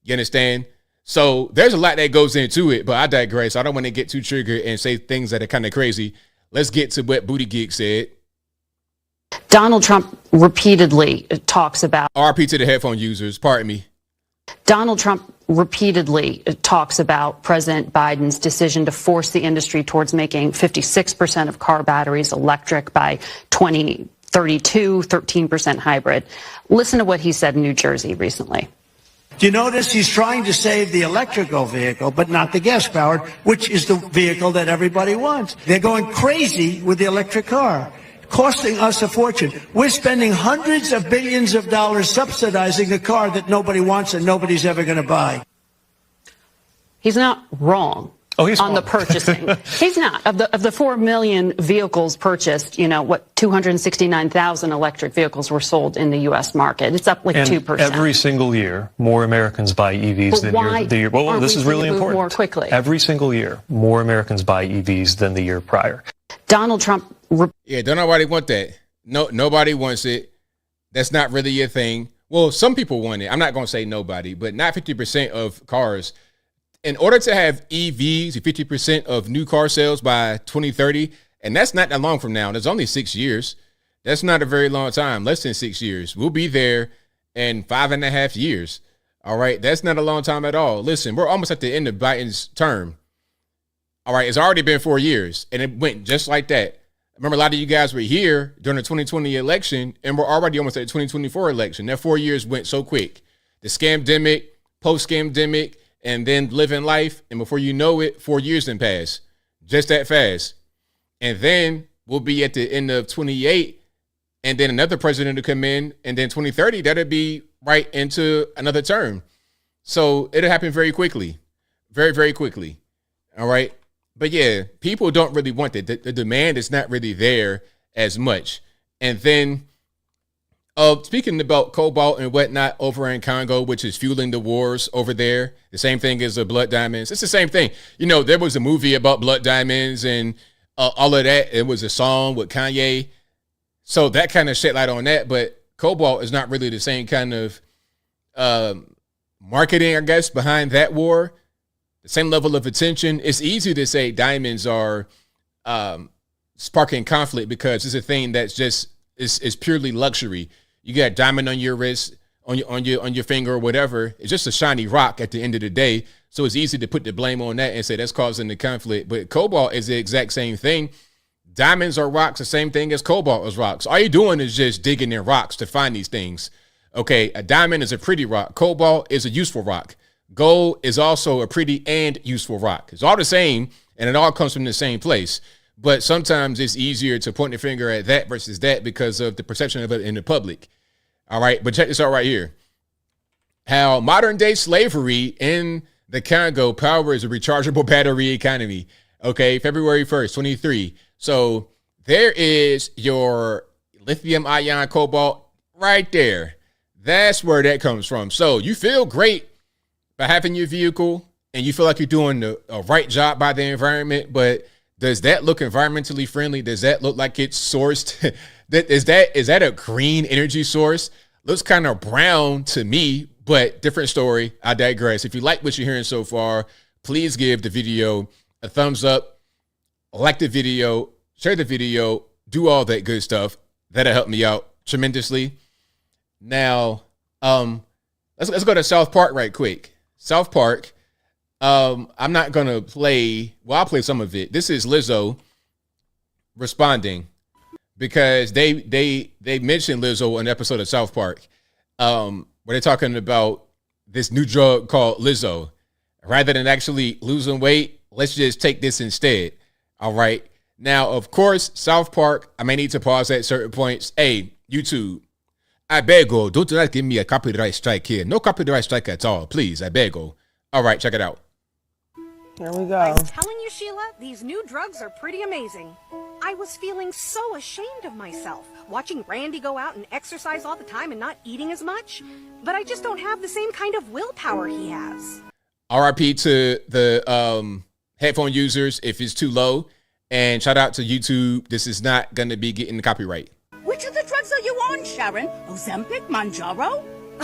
You understand? So there's a lot that goes into it, but I digress. I don't want to get too triggered and say things that are kind of crazy. Let's get to what Buttigieg said. Donald Trump repeatedly talks about... RP to the headphone users, pardon me. Donald Trump repeatedly talks about President Biden's decision to force the industry towards making 56% of car batteries electric by 2032, 13% hybrid. Listen to what he said in New Jersey recently. Do you notice he's trying to save the electrical vehicle, but not the gas-powered, which is the vehicle that everybody wants. They're going crazy with the electric car, costing us a fortune. We're spending hundreds of billions of dollars subsidizing a car that nobody wants and nobody's ever going to buy. He's not wrong. Oh, he's on the purchasing. He's not. Of the 4 million vehicles purchased, 269,000 electric vehicles were sold in the U.S. market. It's up like 2%. Every single year, more Americans buy EVs than the year. Well, this is really important. More quickly. Every single year, more Americans buy EVs than the year prior. Donald Trump. Yeah, don't nobody want that. No, nobody wants it. That's not really a thing. Well, some people want it. I'm not going to say nobody, but not 50% of cars. In order to have EVs, 50% of new car sales by 2030, and that's not that long from now. There's only 6 years. That's not a very long time, less than 6 years. We'll be there in 5.5 years. All right, that's not a long time at all. Listen, we're almost at the end of Biden's term. All right, it's already been 4 years, and it went just like that. Remember, a lot of you guys were here during the 2020 election, and we're already almost at the 2024 election. That 4 years went so quick. The scamdemic, post-scamdemic, and then living life, and before you know it, 4 years then pass. Just that fast. And then we'll be at the end of 28, and then another president will come in, and then 2030, that'll be right into another term. So it'll happen very quickly. Very, very quickly. All right? But yeah, people don't really want it. The demand is not really there as much. And then, speaking about cobalt and whatnot over in Congo, which is fueling the wars over there, the same thing as the blood diamonds. It's the same thing. There was a movie about blood diamonds and all of that. It was a song with Kanye. So that kind of shed light on that. But cobalt is not really the same kind of marketing, I guess, behind that war. The same level of attention. It's easy to say diamonds are sparking conflict because it's a thing that's just is purely luxury. You got a diamond on your wrist, on your finger or whatever. It's just a shiny rock at the end of the day. So it's easy to put the blame on that and say that's causing the conflict. But cobalt is the exact same thing. Diamonds are rocks, the same thing as cobalt is rocks. All you're doing is just digging in rocks to find these things. Okay, a diamond is a pretty rock. Cobalt is a useful rock. Gold is also a pretty and useful rock. It's all the same, and it all comes from the same place. But sometimes it's easier to point the finger at that versus that because of the perception of it in the public. All right, but check this out right here. How modern day slavery in the Congo powers a rechargeable battery economy. Okay, February 1st, 23. So there is your lithium ion cobalt right there. That's where that comes from. So you feel great by having your vehicle and you feel like you're doing a right job by the environment, but does that look environmentally friendly? Does that look like it's sourced? Is that a green energy source? Looks kind of brown to me, but different story. I digress. If you like what you're hearing so far, please give the video a thumbs up, like the video, share the video, do all that good stuff. That'll help me out tremendously. Now, let's go to South Park right quick. South Park. I'm not gonna play. Well, I'll play some of it. This is Lizzo responding because they mentioned Lizzo in an episode of South Park, where they're talking about this new drug called Lizzo. Rather than actually losing weight, let's just take this instead. All right. Now, of course, South Park. I may need to pause at certain points. Hey, YouTube. I beg you, don't not give me a copyright strike here. No copyright strike at all, please. I beg you. All right, check it out. Here we go. I'm telling you, Sheila, these new drugs are pretty amazing. I was feeling so ashamed of myself, watching Randy go out and exercise all the time and not eating as much. But I just don't have the same kind of willpower he has. RIP to the headphone users if it's too low. And shout out to YouTube. This is not going to be getting the copyright. Which of the drugs are you on, Sharon? Ozempic, Mounjaro?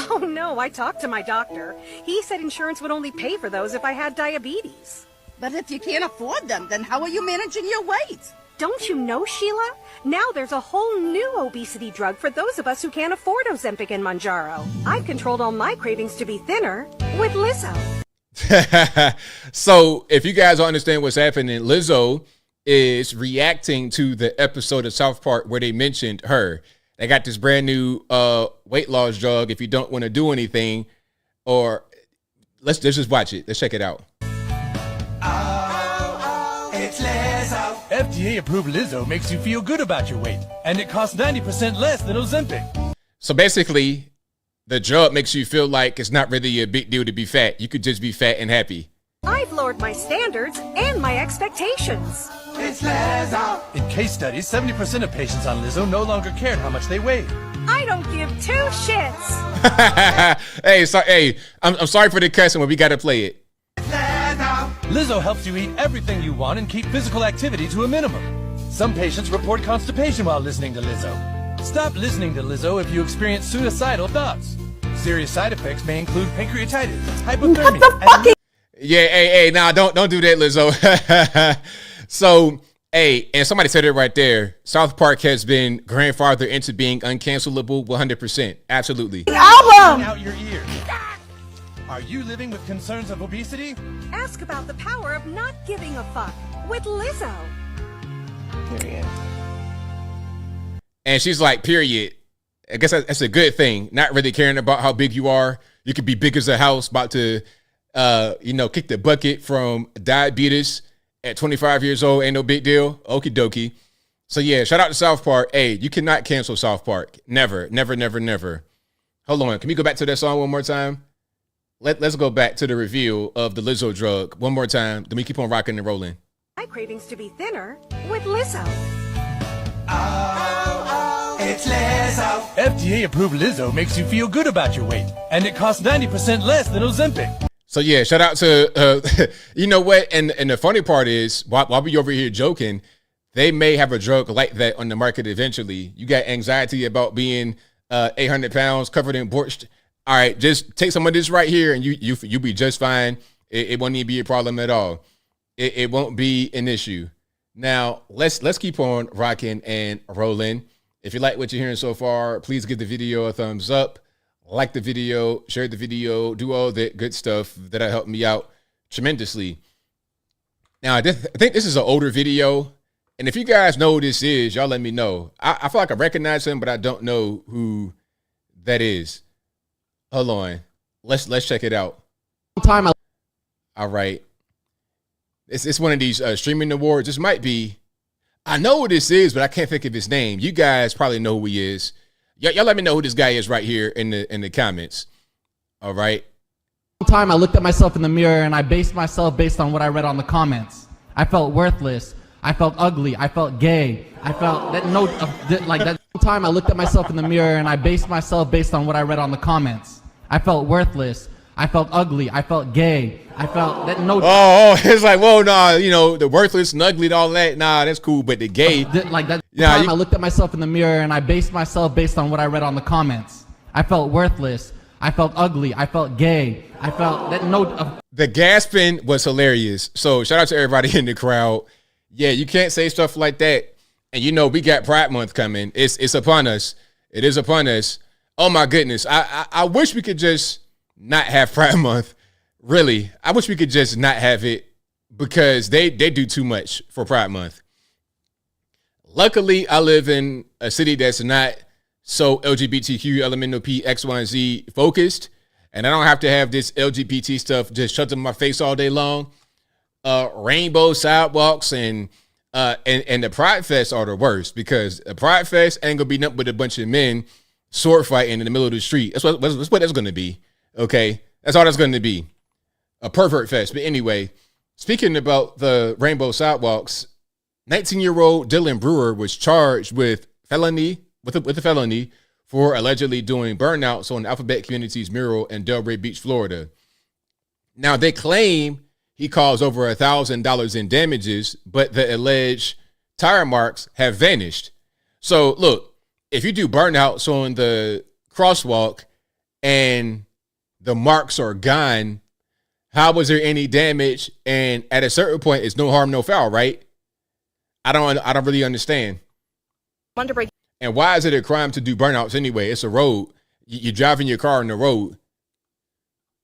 Oh, no, I talked to my doctor. He said insurance would only pay for those if I had diabetes. But if you can't afford them, then how are you managing your weight? Don't you know, Sheila? Now there's a whole new obesity drug for those of us who can't afford Ozempic and Mounjaro. I've controlled all my cravings to be thinner with Lizzo. So if you guys don't understand what's happening, Lizzo is reacting to the episode of South Park where they mentioned her. They got this brand new weight loss drug if you don't want to do anything. Or let's just watch it. Let's check it out. It's Lizzo. FDA-approved Lizzo makes you feel good about your weight, and it costs 90% less than Ozempic. So basically, the drug makes you feel like it's not really a big deal to be fat. You could just be fat and happy. I've lowered my standards and my expectations. It's Lizzo. In case studies, 70% of patients on Lizzo no longer cared how much they weighed. I don't give two shits. Hey, I'm sorry for the cussing, but we got to play it. Lizzo helps you eat everything you want and keep physical activity to a minimum. Some patients report constipation while listening to Lizzo. Stop listening to Lizzo if you experience suicidal thoughts. Serious side effects may include pancreatitis, hypothermia, Hey, nah, don't do that, Lizzo. So, hey, and somebody said it right there. South Park has been grandfathered into being uncancelable 100%. Absolutely. Album! Out your ears. Are you living with concerns of obesity? Ask about the power of not giving a fuck with Lizzo. Period. And she's like, period. I guess that's a good thing. Not really caring about how big you are. You could be big as a house, about to, kick the bucket from diabetes at 25 years old. Ain't no big deal. Okie dokie. So yeah, shout out to South Park. Hey, you cannot cancel South Park. Never, never, never, never. Hold on. Can we go back to that song one more time? Let's go back to the review of the Lizzo drug one more time. Then we keep on rocking and rolling. My cravings to be thinner with Lizzo. It's Lizzo. FDA-approved Lizzo makes you feel good about your weight, and it costs 90% less than Ozempic. So yeah, shout out to, you know what? And the funny part is, while we over here joking, they may have a drug like that on the market eventually. You got anxiety about being 800 pounds covered in borscht. All right, just take some of this right here and you'll be just fine. It won't even be a problem at all. It won't be an issue. Now, let's keep on rocking and rolling. If you like what you're hearing so far, please give the video a thumbs up. Like the video, share the video, do all that good stuff that'll help me out tremendously. Now, I think this is an older video. And if you guys know who this is, y'all let me know. I feel like I recognize him, but I don't know who that is. Hold on. Let's check it out. All right. It's one of these streaming awards. This might be. I know who this is, but I can't think of his name. You guys probably know who he is. Y'all let me know who this guy is right here in the comments. All right. Time I looked at myself in the mirror and I based myself based on what I read on the comments. I felt worthless. I felt ugly. I felt gay. I felt that that time I looked at myself in the mirror and I based myself based on what I read on the comments. I felt worthless. I felt ugly. I felt gay. I felt that it's like, whoa, nah, the worthless and ugly and all that. Nah, that's cool. But the gay. I looked at myself in the mirror and I based myself based on what I read on the comments. I felt worthless. I felt ugly. I felt gay. I felt that The gasping was hilarious. So shout out to everybody in the crowd. Yeah, you can't say stuff like that. And we got Pride Month coming. It's upon us. It is upon us. Oh my goodness. I wish we could just not have Pride Month. Really. I wish we could just not have it because they do too much for Pride Month. Luckily, I live in a city that's not so LGBTQ, elemental P, X, Y, and Z focused. And I don't have to have this LGBT stuff just shoved in my face all day long. Rainbow sidewalks and the Pride Fest are the worst because a Pride Fest ain't gonna be nothing but a bunch of men sword fighting in the middle of the street. That's what that's gonna be. Okay, that's all that's gonna be. A pervert fest. But anyway, speaking about the rainbow sidewalks, 19-year-old Dylan Brewer was charged with a felony for allegedly doing burnouts on Alphabet Community's mural in Delray Beach, Florida. Now they claim he caused over $1,000 in damages, but the alleged tire marks have vanished. So look, if you do burnouts on the crosswalk and the marks are gone, how was there any damage? And at a certain point, it's no harm, no foul, right? I don't really understand. And why is it a crime to do burnouts anyway? It's a road. You're driving your car on the road.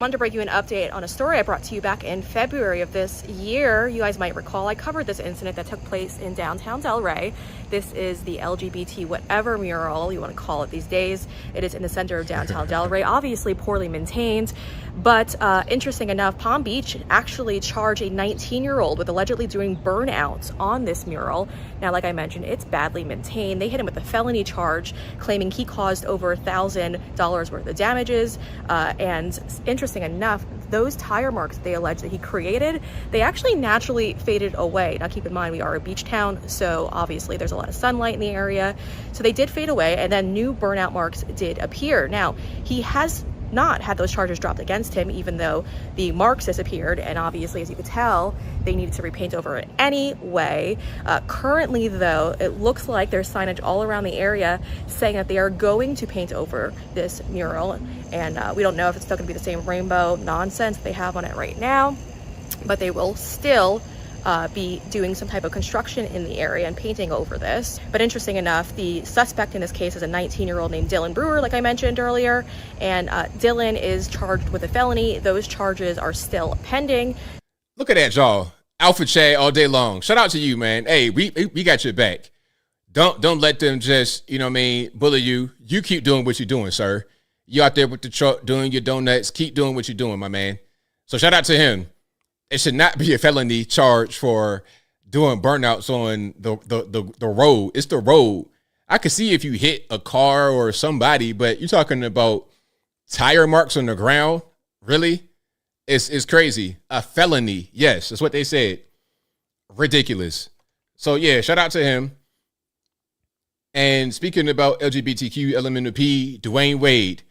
I wanted to bring you an update on a story I brought to you back in February of this year. You guys might recall I covered this incident that took place in downtown Delray. This is the LGBT whatever mural you want to call it these days. It is in the center of downtown Delray, obviously poorly maintained. But interesting enough, Palm Beach actually charged a 19-year-old with allegedly doing burnouts on this mural. Now, like I mentioned, it's badly maintained. They hit him with a felony charge, claiming he caused over $1,000 worth of damages. And interesting enough, those tire marks they allege that he created, they actually naturally faded away. Now, keep in mind, we are a beach town, so obviously there's a lot of sunlight in the area. So they did fade away, and then new burnout marks did appear. Now, he has not had those charges dropped against him, even though the marks disappeared, and obviously, as you could tell, they needed to repaint over it anyway. Currently, though, it looks like there's signage all around the area saying that they are going to paint over this mural, and we don't know if it's still going to be the same rainbow nonsense they have on it right now, but they will still be doing some type of construction in the area and painting over this. But interesting enough, the suspect in this case is a 19-year-old named Dylan Brewer, like I mentioned earlier, and Dylan is charged with a felony. Those charges are still pending. Look at that, y'all. Alpha Chad all day long. Shout out to you, man. Hey, we got your back. Don't let them just, bully you. You keep doing what you're doing, sir. You out there with the truck doing your donuts. Keep doing what you're doing, my man. So shout out to him. It should not be a felony charge for doing burnouts on the road. It's the road. I could see if you hit a car or somebody, but you're talking about tire marks on the ground. Really? It's crazy. A felony. Yes, that's what they said. Ridiculous. So yeah, shout out to him. And speaking about LGBTQ, elemental P, Dwayne Wade,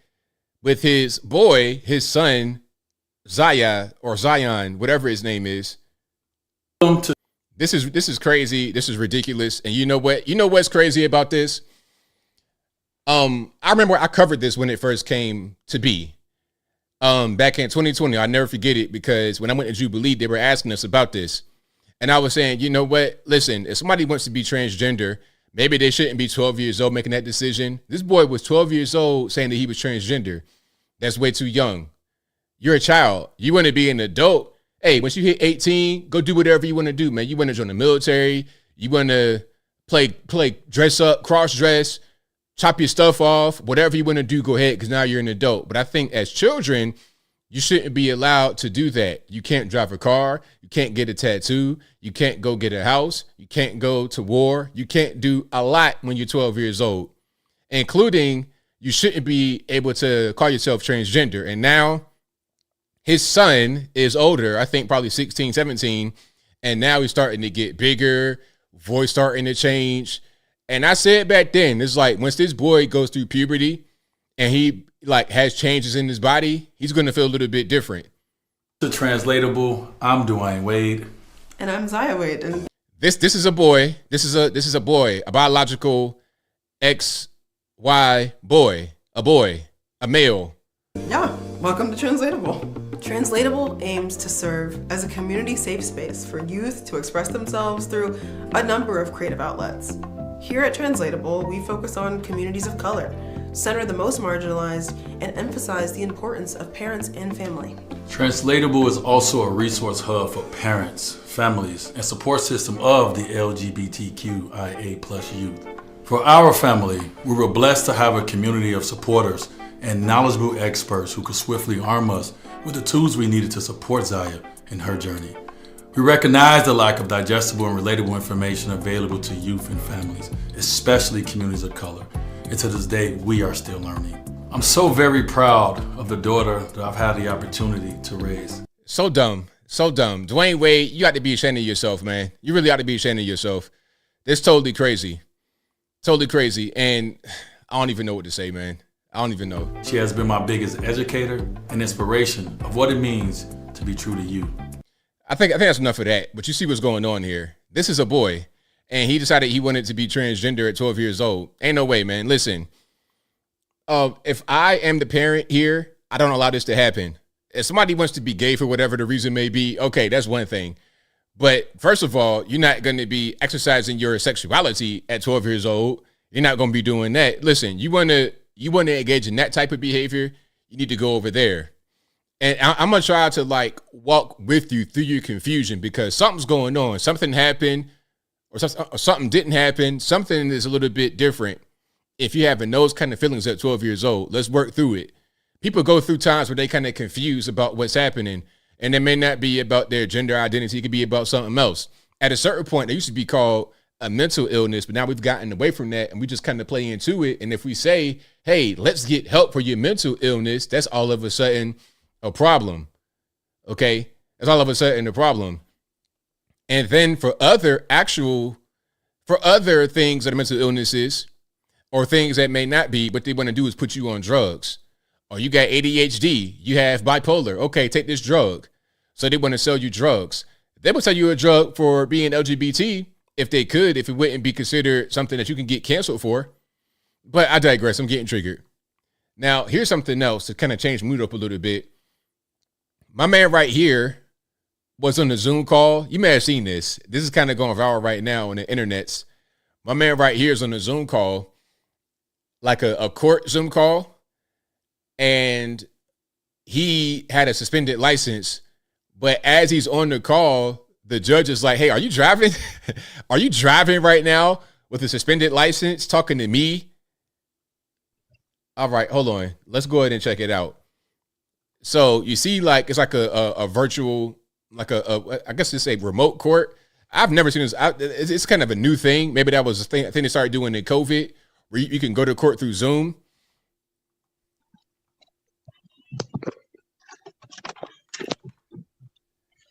with his boy, his son, Zion, whatever his name is. This is crazy. This is ridiculous. And you know what? You know what's crazy about this? I remember I covered this when it first came to be. Back in 2020, I'll never forget it because when I went to Jubilee, they were asking us about this. And I was saying, you know what? Listen, if somebody wants to be transgender, maybe they shouldn't be 12 years old making that decision. This boy was 12 years old saying that he was transgender. That's way too young. You're a child. You want to be an adult. Hey, once you hit 18, go do whatever you want to do, man. You want to join the military. You want to play dress up, cross dress, chop your stuff off, whatever you want to do, go ahead, because now you're an adult. But I think as children, you shouldn't be allowed to do that. You can't drive a car. You can't get a tattoo. You can't go get a house. You can't go to war. You can't do a lot when you're 12 years old, including you shouldn't be able to call yourself transgender. And now his son is older, I think probably 16, 17, and now he's starting to get bigger, voice starting to change. And I said back then, it's like once this boy goes through puberty and he like has changes in his body, he's going to feel a little bit different. The translatable, I'm Dwayne Wade. And I'm Zaya Wade. And this is a boy. This is a boy, a biological XY boy, a male. Yeah, welcome to Translatable. Translatable aims to serve as a community safe space for youth to express themselves through a number of creative outlets. Here at Translatable, we focus on communities of color, center the most marginalized, and emphasize the importance of parents and family. Translatable is also a resource hub for parents, families, and support system of the LGBTQIA+ youth. For our family, we were blessed to have a community of supporters and knowledgeable experts who could swiftly arm us with the tools we needed to support Zaya in her journey. We recognize the lack of digestible and relatable information available to youth and families, especially communities of color. And to this day, we are still learning. I'm so very proud of the daughter that I've had the opportunity to raise. So dumb. Dwayne Wade, you ought to be ashamed of yourself, man. You really ought to be ashamed of yourself. It's totally crazy. And I don't even know what to say, man. I don't even know. She has been my biggest educator and inspiration of what it means to be true to you. I think that's enough of that. But you see what's going on here. This is a boy, and he decided he wanted to be transgender at 12 years old. Ain't no way, man. Listen, if I am the parent here, I don't allow this to happen. If somebody wants to be gay for whatever the reason may be, okay, that's one thing. But first of all, you're not going to be exercising your sexuality at 12 years old. You're not going to be doing that. Listen, you want to engage in that type of behavior, you need to go over there. And I'm going to try to like walk with you through your confusion because something's going on. Something happened or something didn't happen. Something is a little bit different. If you're having those kind of feelings at 12 years old, let's work through it. People go through times where they kind of confused about what's happening. And it may not be about their gender identity. It could be about something else. At a certain point, they used to be called a mental illness, but now we've gotten away from that and we just kind of play into it. And if we say, hey, let's get help for your mental illness, that's all of a sudden a problem. Okay? That's all of a sudden a problem. And then for other things that are mental illnesses or things that may not be, what they want to do is put you on drugs. Or you got ADHD, you have bipolar. Okay, take this drug. So they want to sell you drugs. They would sell you a drug for being LGBT if they could, if it wouldn't be considered something that you can get canceled for. But I digress. I'm getting triggered. Now, here's something else to kind of change mood up a little bit. My man right here was on the Zoom call. You may have seen this. This is kind of going viral right now on the internets. My man right here is on the Zoom call, like a court Zoom call. And he had a suspended license. But as he's on the call, the judge is like, hey, are you driving? Are you driving right now with a suspended license talking to me? All right, hold on. Let's go ahead and check it out. So you see, like, it's like a virtual, like I guess it's a remote court. I've never seen this. It's kind of a new thing. Maybe that was a thing they started doing in COVID, where you can go to court through Zoom.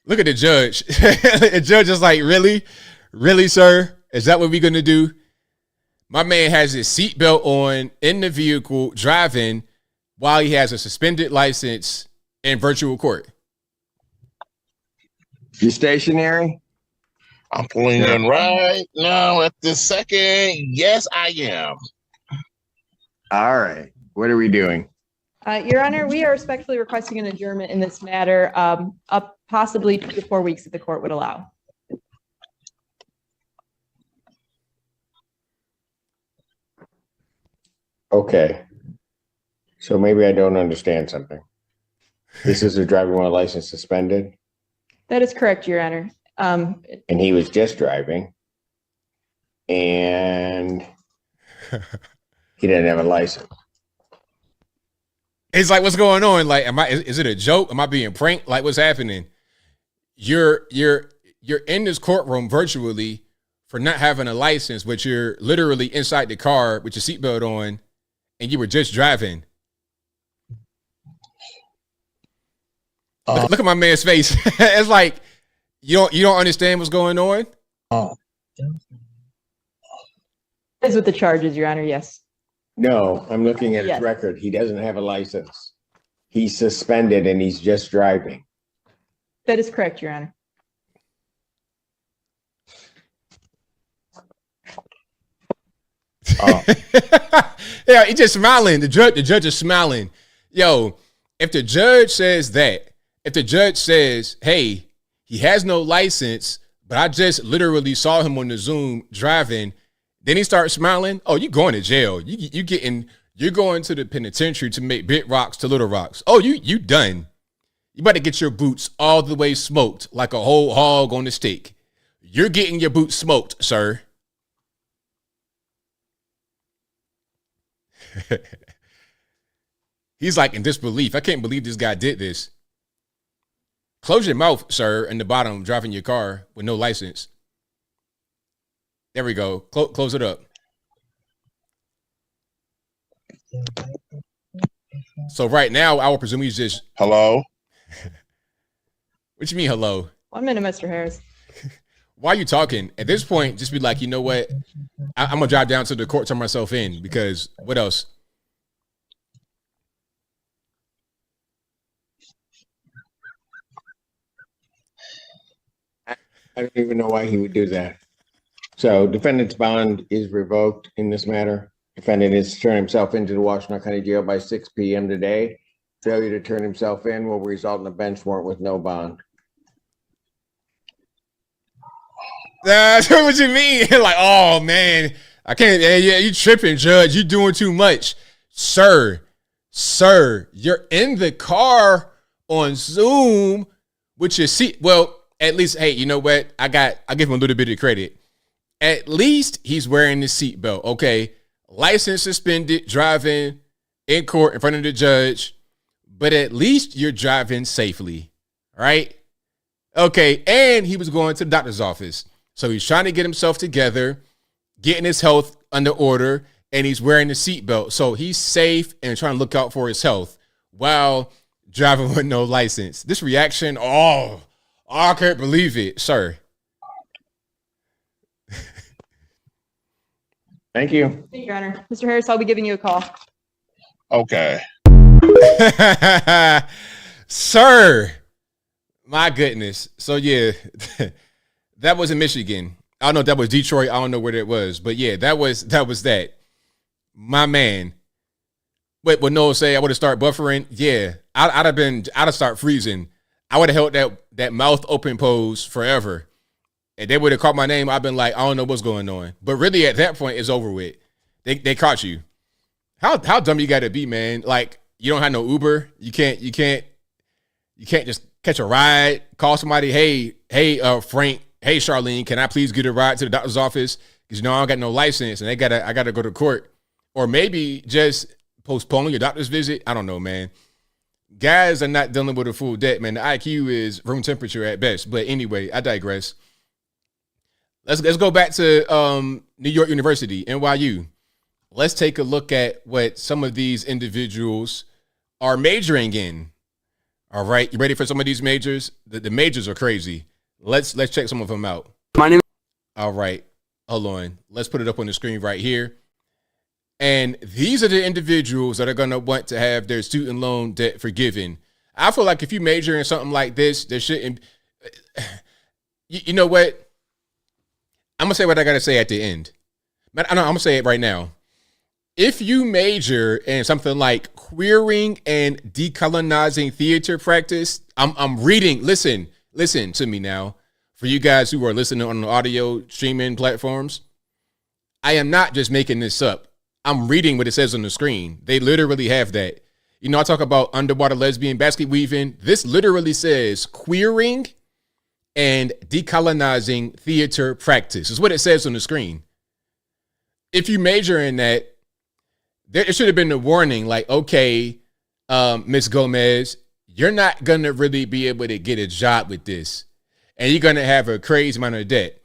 Look at the judge. The judge is like, really? Really, sir? Is that what we're going to do? My man has his seatbelt on in the vehicle driving while he has a suspended license in virtual court. You stationary? I'm pulling in right now at this second. Yes, I am. All right. What are we doing? Your Honor, we are respectfully requesting an adjournment in this matter, up possibly 2 to 4 weeks if the court would allow. Okay. So maybe I don't understand something. This is a driving while license suspended? That is correct, Your Honor. And he was just driving. and he didn't have a license. It's like, what's going on? Like, is it a joke? Am I being pranked? Like, what's happening? You're in this courtroom virtually for not having a license, but you're literally inside the car with your seatbelt on, and you were just driving. Look at my man's face. It's like you don't understand what's going on. Is with the charges, Your Honor. Yes. No, I'm looking at Yes. his record. He doesn't have a license. He's suspended and he's just driving. That is correct, Your Honor. Yeah, he's just smiling. The judge is smiling. Yo, if the judge says that, if the judge says, hey, he has no license, but I just literally saw him on the Zoom driving, then he starts smiling. Oh, you're going to jail. You're going to the penitentiary to make big rocks to little rocks. Oh, you done. You better get your boots all the way smoked like a whole hog on the steak. You're getting your boots smoked, sir. He's like in disbelief. I can't believe this guy did this. Close your mouth, sir, in the bottom, driving your car with no license. There we go. Close it up. So right now, I would presume he's just... Hello? What you mean, hello? 1 minute, Mr. Harris. Why are you talking? At this point, just be like, you know what? I'm going to drive down to the court, turn myself in, because what else? I don't even know why he would do that. So defendant's bond is revoked in this matter. Defendant is to turn himself into the Washington County Jail by 6 p.m. today. Failure to turn himself in will result in a bench warrant with no bond. That's what you mean. Like, oh, man, I can't. Yeah, you tripping, Judge. You doing too much. Sir, you're in the car on Zoom with your seat. Well, at least, hey, you know what? I give him a little bit of credit. At least he's wearing the seatbelt. Okay. License suspended, driving in court in front of the judge. But at least you're driving safely. Right? Okay. And he was going to the doctor's office. So he's trying to get himself together, getting his health under order, and he's wearing the seatbelt. So he's safe and trying to look out for his health while driving with no license. This reaction, I can't believe it, sir. Thank you. Thank you, Your Honor. Mr. Harris, I'll be giving you a call. Okay. Sir, my goodness. So yeah, that was in Michigan. I don't know if that was Detroit. I don't know where that was, but yeah, that was that. My man. Wait, what Noah say? I would have started buffering. Yeah, I'd have started freezing. I would have held that mouth open pose forever. And they would have caught my name. I've been like, I don't know what's going on. But really at that point, it's over with. They caught you. How dumb you gotta be, man. Like, you don't have no Uber. You can't just catch a ride, call somebody, hey, Frank, hey, Charlene, can I please get a ride to the doctor's office? Because I don't got no license and I gotta go to court. Or maybe just postpone your doctor's visit. I don't know, man. Guys are not dealing with a full debt, man. The IQ is room temperature at best. But anyway, I digress. Let's go back to New York University, NYU. Let's take a look at what some of these individuals are majoring in. All right, you ready for some of these majors? The majors are crazy. Let's check some of them out. All right, hold on. Let's put it up on the screen right here. And these are the individuals that are going to want to have their student loan debt forgiven. I feel like if you major in something like this, there shouldn't. You know what? I'm going to say what I got to say at the end. But I'm going to say it right now. If you major in something like queering and decolonizing theater practice, I'm reading. Listen to me now. For you guys who are listening on the audio streaming platforms, I am not just making this up. I'm reading what it says on the screen. They literally have that. You know, I talk about underwater lesbian basket weaving. This literally says queering and decolonizing theater practice. Is what it says on the screen. if you major in that, there should have been a warning like, okay, Miss Gomez, you're not going to really be able to get a job with this. And you're going to have a crazy amount of debt.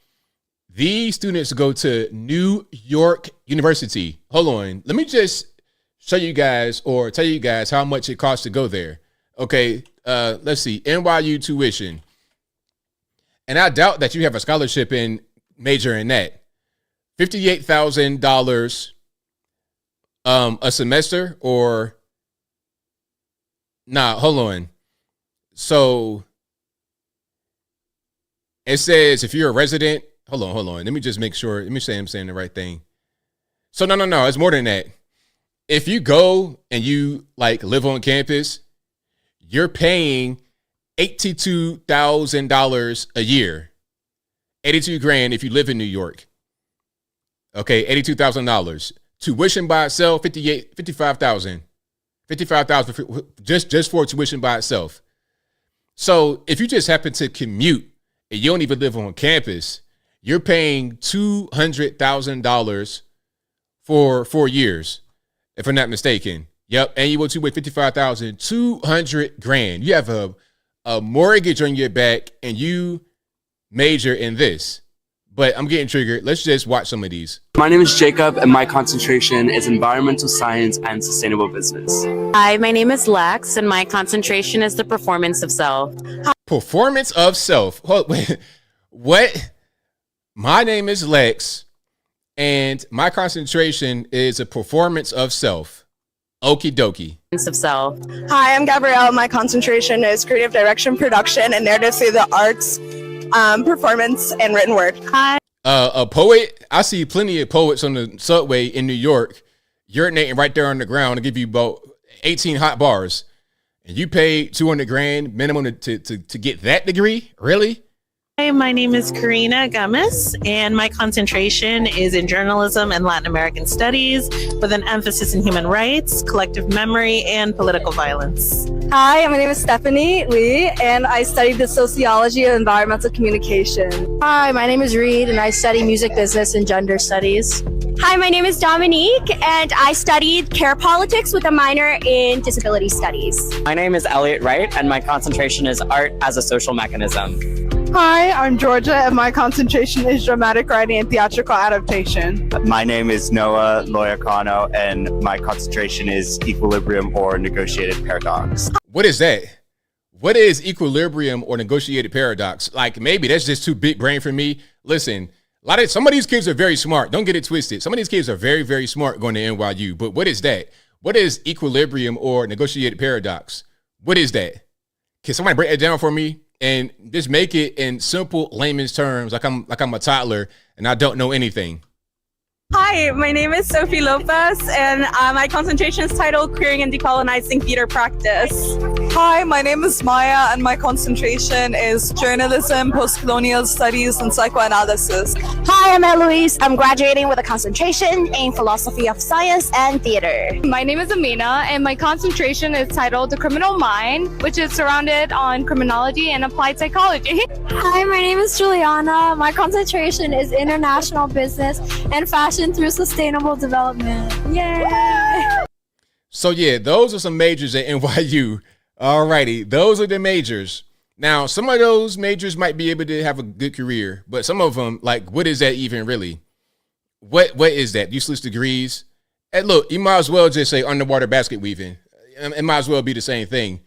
These students go to New York University. Hold on. Let me just show you guys or tell you guys how much it costs to go there. Okay, let's see. NYU tuition. And I doubt that you have a scholarship in major in that. $58,000 a semester or hold on. So it says if you're a resident, hold on. Let me just make sure. Let me say I'm saying the right thing. So no, it's more than that. If you go and you like live on campus, you're paying $82,000 a year. 82 grand if you live in New York. Okay, $82,000. Tuition by itself, $55,000. $55,000 just for tuition by itself. So if you just happen to commute and you don't even live on campus, you're paying $200,000 for 4 years, if I'm not mistaken. Yep, and you will to with $55,000, $200 grand. You have a mortgage on your back, and you major in this. But I'm getting triggered. Let's just watch some of these. My name is Jacob, and my concentration is environmental science and sustainable business. Hi, my name is Lex, and my concentration is the performance of self. Performance of self. Hold, wait, what? My name is Lex, and my concentration is a performance of self. Okie dokie. Of self. Hi, I'm Gabrielle. My concentration is creative direction, production, and narrative through the arts, performance, and written word. Hi. A poet. I see plenty of poets on the subway in New York urinating right there on the ground to give you about 18 hot bars. And you pay 200 grand minimum to get that degree? Really? Hi, my name is Karina Gomez, and my concentration is in journalism and Latin American studies with an emphasis in human rights, collective memory, and political violence. Hi, my name is Stephanie Lee, and I studied the sociology of environmental communication. Hi, my name is Reed, and I study music business and gender studies. Hi, my name is Dominique, and I studied care politics with a minor in disability studies. My name is Elliot Wright, and my concentration is art as a social mechanism. Hi, I'm Georgia, and my concentration is dramatic writing and theatrical adaptation. My name is Noah Loyacano, and my concentration is equilibrium or negotiated paradox. What is that? What is equilibrium or negotiated paradox? Like, maybe that's just too big brain for me. Listen, some of these kids are very smart. Don't get it twisted. Some of these kids are very, very smart going to NYU. But what is that? What is equilibrium or negotiated paradox? What is that? Can somebody break it down for me? And just make it in simple layman's terms, like I'm a toddler and I don't know anything. Hi, my name is Sophie Lopez, and my concentration is titled Queering and Decolonizing Theater Practice. Hi, my name is Maya, and my concentration is journalism, post-colonial studies, and psychoanalysis. Hi, I'm Eloise. I'm graduating with a concentration in philosophy of science and theater. My name is Amina, and my concentration is titled The Criminal Mind, which is surrounded on criminology and applied psychology. Hi, my name is Juliana. My concentration is international business and fashion through sustainable development. Yay! So yeah, those are some majors at NYU. Alrighty, those are the majors. Now, some of those majors might be able to have a good career, but some of them, like, what is that even really? What is that? Useless degrees? And look, you might as well just say underwater basket weaving. It might as well be the same thing.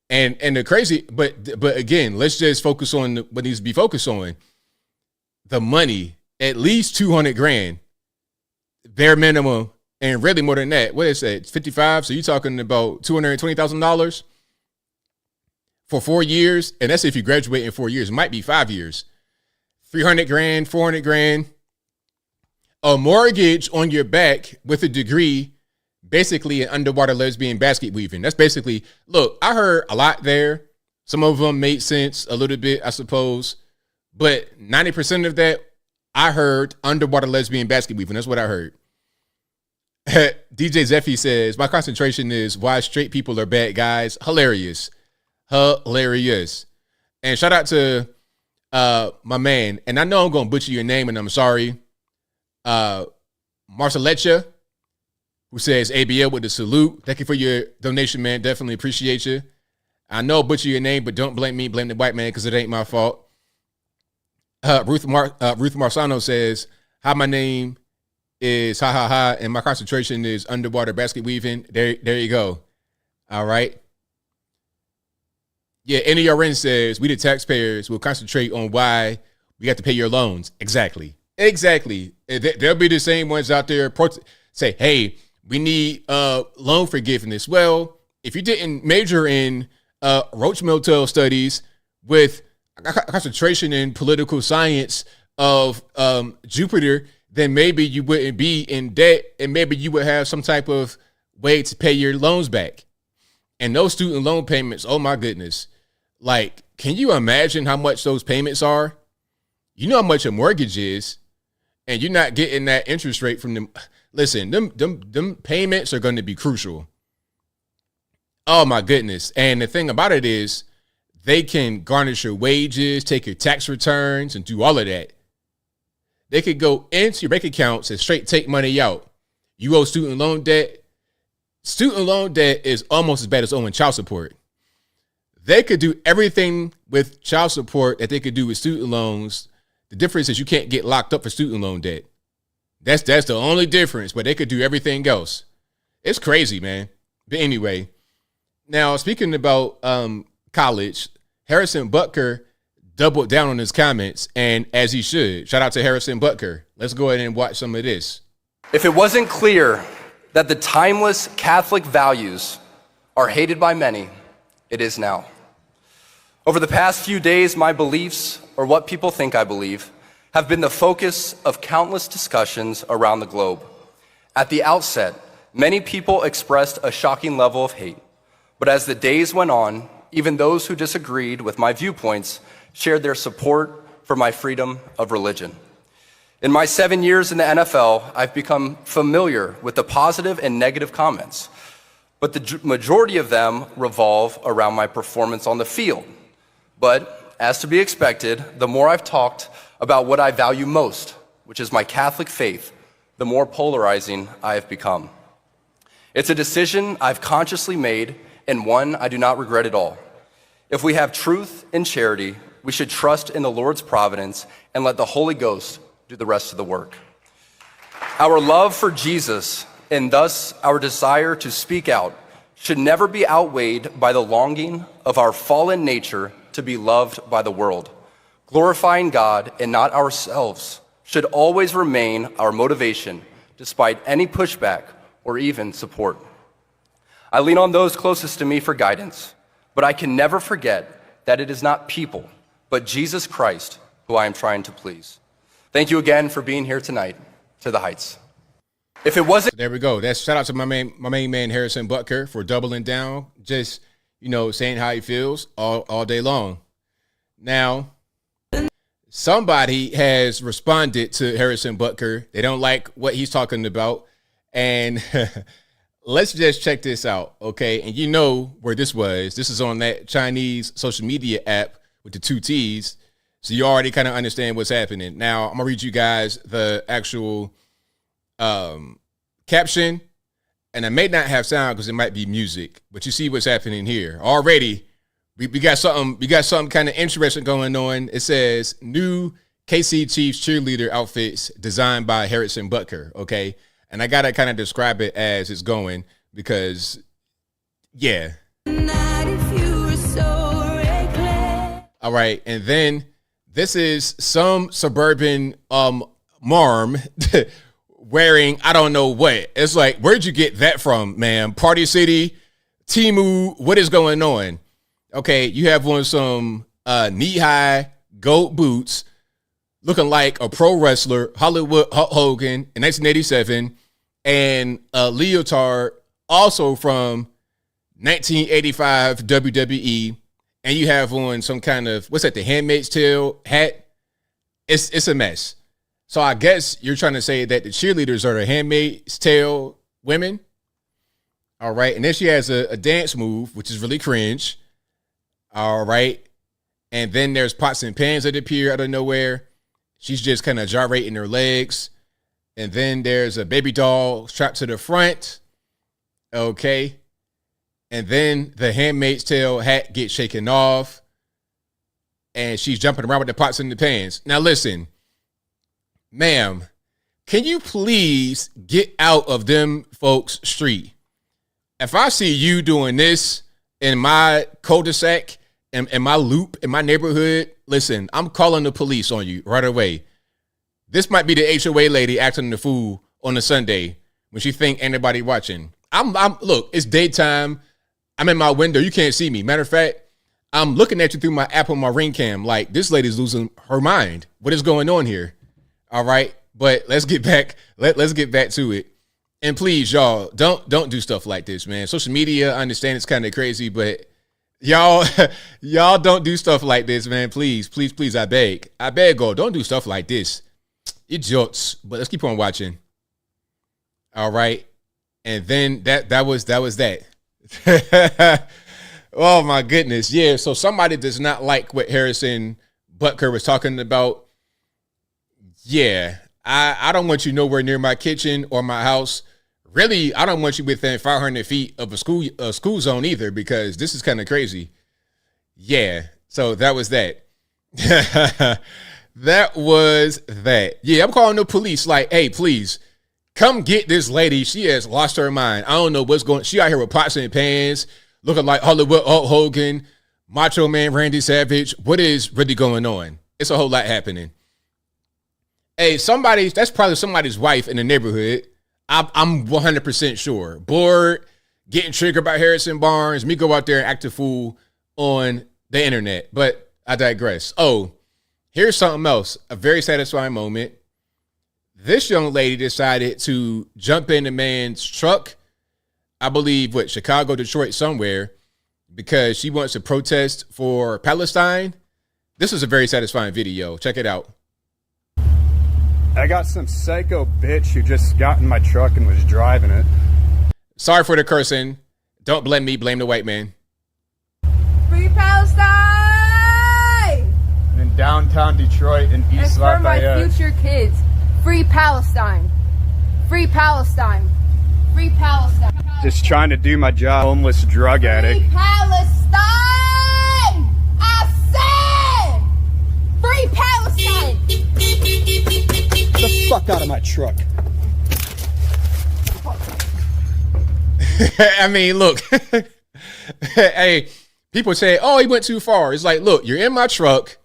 And the crazy, but again, let's just focus on what needs to be focused on. The money, at least 200 grand. Bare minimum, and really more than that. What is that? It's 55. So you're talking about $220,000 for 4 years, and that's if you graduate in 4 years. It might be 5 years. 300 grand, 400 grand. A mortgage on your back with a degree, basically in underwater lesbian basket weaving. That's basically. Look, I heard a lot there. Some of them made sense a little bit, I suppose, but 90% of that. I heard underwater lesbian basket weaving. That's what I heard. DJ Zeffy says, my concentration is why straight people are bad guys. Hilarious. Hilarious. And shout out to my man. And I know I'm going to butcher your name, and I'm sorry. Marcelecha, who says ABL with a salute. Thank you for your donation, man. Definitely appreciate you. I know I butcher your name, but don't blame me. Blame the white man because it ain't my fault. Ruth Marsano says, hi, my name is ha ha ha, and my concentration is underwater basket weaving. There you go. All right. Yeah, NERN says, we the taxpayers will concentrate on why we have to pay your loans. Exactly. There'll be the same ones out there say, hey, we need loan forgiveness. Well, if you didn't major in Roach-Motel studies with concentration in political science of Jupiter, then maybe you wouldn't be in debt and maybe you would have some type of way to pay your loans back. And those student loan payments, oh my goodness. Like, can you imagine how much those payments are? You know how much a mortgage is, and you're not getting that interest rate from them. Listen, them payments are going to be crucial. Oh my goodness. And the thing about it is they can garnish your wages, take your tax returns, and do all of that. They could go into your bank accounts and straight take money out. You owe student loan debt. Student loan debt is almost as bad as owing child support. They could do everything with child support that they could do with student loans. The difference is you can't get locked up for student loan debt. That's the only difference, but they could do everything else. It's crazy, man. But anyway, now speaking about college, Harrison Butker doubled down on his comments, and as he should. Shout out to Harrison Butker. Let's go ahead and watch some of this. If it wasn't clear that the timeless Catholic values are hated by many, it is now. Over the past few days, my beliefs, or what people think I believe, have been the focus of countless discussions around the globe. At the outset, many people expressed a shocking level of hate, but as the days went on, even those who disagreed with my viewpoints shared their support for my freedom of religion. In my 7 years in the NFL, I've become familiar with the positive and negative comments, but the majority of them revolve around my performance on the field. But as to be expected, the more I've talked about what I value most, which is my Catholic faith, the more polarizing I have become. It's a decision I've consciously made and one I do not regret at all. If we have truth and charity, we should trust in the Lord's providence and let the Holy Ghost do the rest of the work. Our love for Jesus and thus our desire to speak out should never be outweighed by the longing of our fallen nature to be loved by the world. Glorifying God and not ourselves should always remain our motivation despite any pushback or even support. I lean on those closest to me for guidance, but I can never forget that it is not people, but Jesus Christ who I am trying to please. Thank you again for being here tonight. To the heights. If it wasn't... There we go. That's shout out to my main man, Harrison Butker, for doubling down, just, saying how he feels all day long. Now, somebody has responded to Harrison Butker. They don't like what he's talking about. And let's just check this out, okay? And you know where this was. This is on that Chinese social media app with the 2 T's. So you already kind of understand what's happening. Now, I'm going to read you guys the actual caption. And I may not have sound because it might be music. But you see what's happening here. Already, we got something kind of interesting going on. It says, new KC Chiefs cheerleader outfits designed by Harrison Butker, okay? And I got to kind of describe it as it's going because, yeah. All right, and then this is some suburban marm wearing I don't know what. It's like, where'd you get that from, man? Party City, Temu, what is going on? Okay, you have on some knee-high gold boots looking like a pro wrestler, Hollywood Hulk Hogan in 1987, and a leotard also from 1985 WWE. And you have on some kind of, what's that, the Handmaid's Tale hat? It's a mess. So I guess you're trying to say that the cheerleaders are the Handmaid's Tale women. All right. And then she has a dance move, which is really cringe. All right. And then there's pots and pans that appear out of nowhere. She's just kind of gyrating her legs. And then there's a baby doll strapped to the front. Okay. And then the Handmaid's Tale hat gets shaken off. And she's jumping around with the pots and the pans. Now listen, ma'am, can you please get out of them folks' street? If I see you doing this in my cul-de-sac, in my loop, in my neighborhood, listen, I'm calling the police on you right away. This might be the HOA lady acting the fool on a Sunday when she think ain't nobody watching. Look, it's daytime. I'm in my window. You can't see me. Matter of fact, I'm looking at you through my app on my Ring Cam. Like, this lady's losing her mind. What is going on here? All right. But let's get back. Let's get back to it. And please, y'all, don't do stuff like this, man. Social media, I understand it's kind of crazy, but y'all don't do stuff like this, man. Please, I beg, y'all, don't do stuff like this. You jokes. But let's keep on watching. All right. And then that was that. Oh my goodness. Yeah. So somebody does not like what Harrison Butker was talking about. Yeah. I don't want you nowhere near my kitchen or my house. Really, I don't want you within 500 feet of a school zone either, because this is kind of crazy. Yeah. So that was that. That was that. Yeah, I'm calling the police like, hey, please come get this lady. She has lost her mind. I don't know what's going on. She out here with pots and pans, looking like Hollywood Hulk Hogan, Macho Man Randy Savage. What is really going on? It's a whole lot happening. Hey, that's probably somebody's wife in the neighborhood. I'm 100% sure. Bored, getting triggered by Harrison Barnes. Me go out there and act a fool on the internet. But I digress. Oh, here's something else. A very satisfying moment. This young lady decided to jump in the man's truck. I believe, Chicago, Detroit, somewhere, because she wants to protest for Palestine. This is a very satisfying video. Check it out. I got some psycho bitch who just got in my truck and was driving it. Sorry for the cursing. Don't blame me. Blame the white man. Free Palestine! In downtown Detroit and East Lafayette. And for my future kids. Free Palestine. Free Palestine. Free Palestine. Just trying to do my job. Homeless drug addict. Free Palestine! I said! Free Palestine! Get the fuck out of my truck. I mean, look. Hey, people say, oh, he went too far. It's like, look, you're in my truck.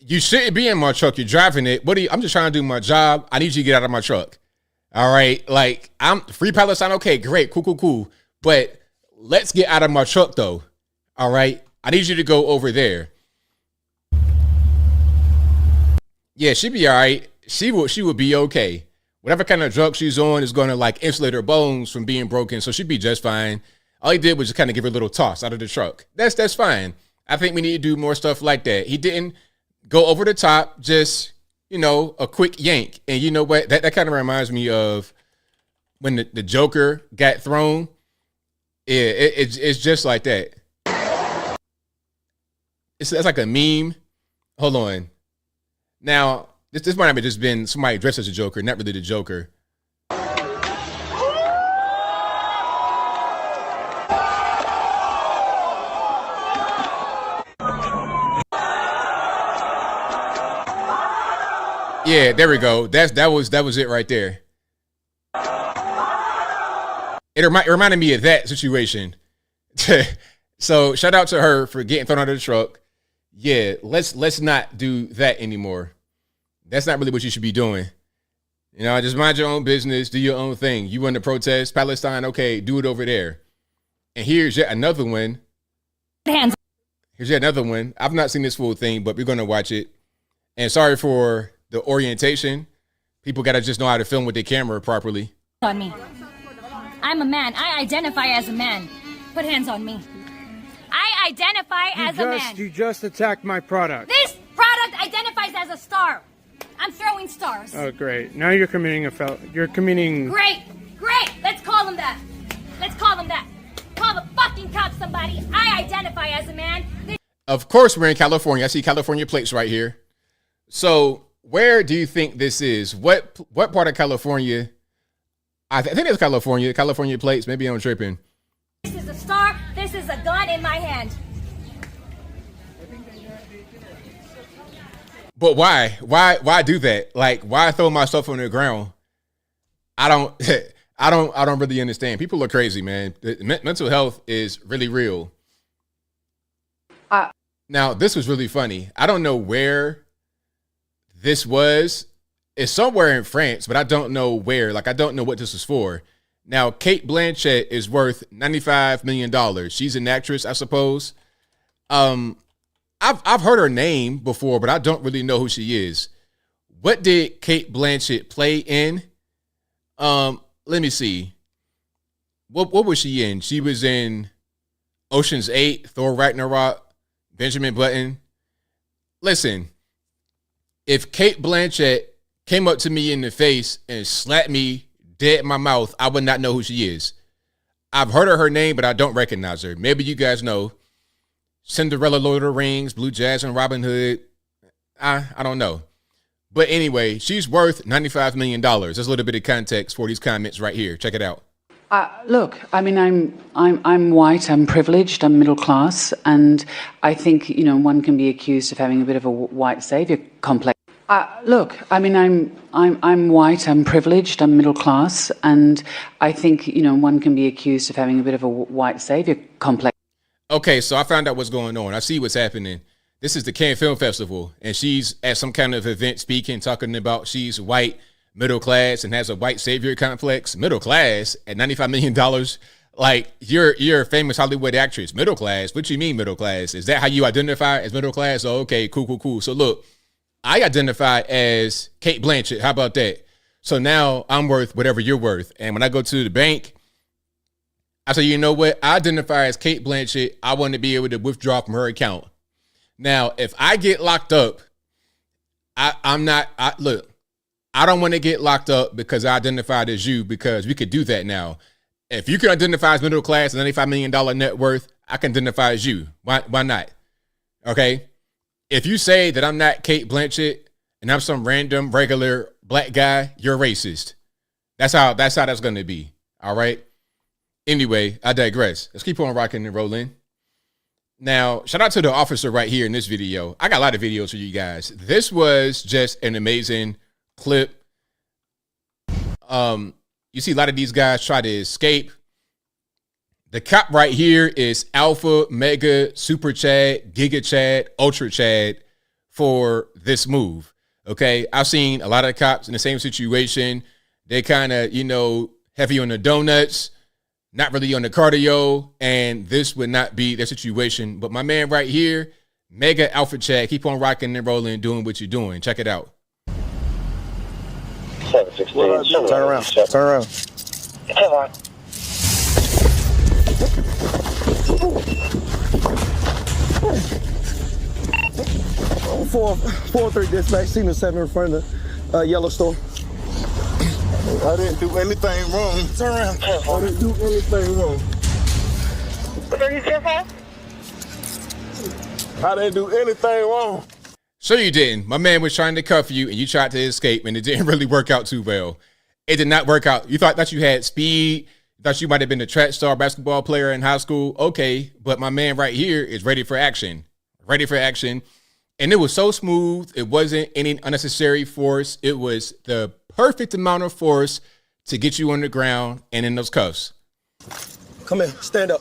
You shouldn't be in my truck. You're driving it. I'm just trying to do my job. I need you to get out of my truck. All right. Like, I'm Free Palestine. Okay, great. Cool. But let's get out of my truck, though. All right. I need you to go over there. Yeah, she'd be all right. She would be okay. Whatever kind of drug she's on is going to like insulate her bones from being broken. So she'd be just fine. All he did was just kind of give her a little toss out of the truck. That's fine. I think we need to do more stuff like that. He didn't go over the top, just, a quick yank. And you know what? That kind of reminds me of when the Joker got thrown. Yeah, it's just like that. That's like a meme. Hold on. Now, this might have just been somebody dressed as a Joker, not really the Joker. Yeah, there we go. That was it right there. It reminded me of that situation. So shout out to her for getting thrown out of the truck. Yeah, let's not do that anymore. That's not really what you should be doing. Just mind your own business, do your own thing. You want to protest Palestine? Okay, do it over there. And here's yet another one. Here's yet another one. I've not seen this full thing, but we're going to watch it. And sorry for the orientation. People got to just know how to film with their camera properly. On me. I'm a man. I identify as a man. Put hands on me. I identify as a man. You just attacked my product. This product identifies as a star. I'm throwing stars. Oh, great. Now you're committing You're committing... Great. Let's call him that. Call the fucking cops, somebody. I identify as a man. Of course, we're in California. I see California plates right here. So where do you think this is? What part of California? I think it's California. California plates. Maybe I'm tripping. This is a star. This is a gun in my hand. But why? Why do that? Like, why throw myself on the ground? I don't really understand. People are crazy, man. Mental health is really real. Now, this was really funny. I don't know where this was. It's somewhere in France, but I don't know where. Like, I don't know what this was for. Now, Cate Blanchett is worth $95 million. She's an actress, I suppose. I've heard her name before, but I don't really know who she is. What did Cate Blanchett play in? Let me see. What was she in? She was in Ocean's 8, Thor Ragnarok, Benjamin Button. Listen, if Cate Blanchett came up to me in the face and slapped me dead in my mouth, I would not know who she is. I've heard of her name, but I don't recognize her. Maybe you guys know. Cinderella, Lord of the Rings, Blue Jasmine, Robin Hood. I don't know. But anyway, she's worth $95 million. There's a little bit of context for these comments right here. Check it out. Look, I mean, I'm white, I'm privileged, I'm middle class, and I think, you know, one can be accused of having a bit of a white savior complex. Look, I mean, I'm white, I'm privileged, I'm middle class, and I think, you know, one can be accused of having a bit of a white savior complex. Okay, so I found out what's going on. I see what's happening. This is the Cannes Film Festival, and she's at some kind of event speaking, talking about she's white, middle class, and has a white savior complex. Middle class at $95 million. Like, you're a famous Hollywood actress. Middle class? What you mean middle class? Is that how you identify as middle class? Oh, okay, cool. So look, I identify as Cate Blanchett. How about that? So now I'm worth whatever you're worth. And when I go to the bank, I say, you know what? I identify as Cate Blanchett. I want to be able to withdraw from her account. Now, if I get locked up, I don't want to get locked up because I identified as you, because we could do that now. If you can identify as middle class and $95 million net worth, I can identify as you. Why not? Okay. If you say that I'm not Cate Blanchett and I'm some random regular black guy, you're racist. That's how that's going to be. All right. Anyway, I digress. Let's keep on rocking and rolling. Now, shout out to the officer right here in this video. I got a lot of videos for you guys. This was just an amazing clip. You see a lot of these guys try to escape. The cop right here is Alpha, Mega, Super Chad, Giga Chad, Ultra Chad for this move. Okay, I've seen a lot of cops in the same situation. They kind of, you know, heavy on the donuts, not really on the cardio, and this would not be their situation. But my man right here, Mega Alpha Chad, keep on rocking and rolling and doing what you're doing. Check it out. 716. Turn around. Come on. 403 dispatch, signal 7 in front of the Yellowstone. I didn't do anything wrong. Turn around. I didn't do anything wrong. What are you here for? I didn't do anything wrong. So you didn't. My man was trying to cuff you and you tried to escape, and it didn't really work out too well. It did not work out. You thought that you had speed. You thought you might have been a track star basketball player in high school. Okay, but my man right here is ready for action. Ready for action. And it was so smooth. It wasn't any unnecessary force. It was the perfect amount of force to get you on the ground and in those cuffs. Come here. Stand up.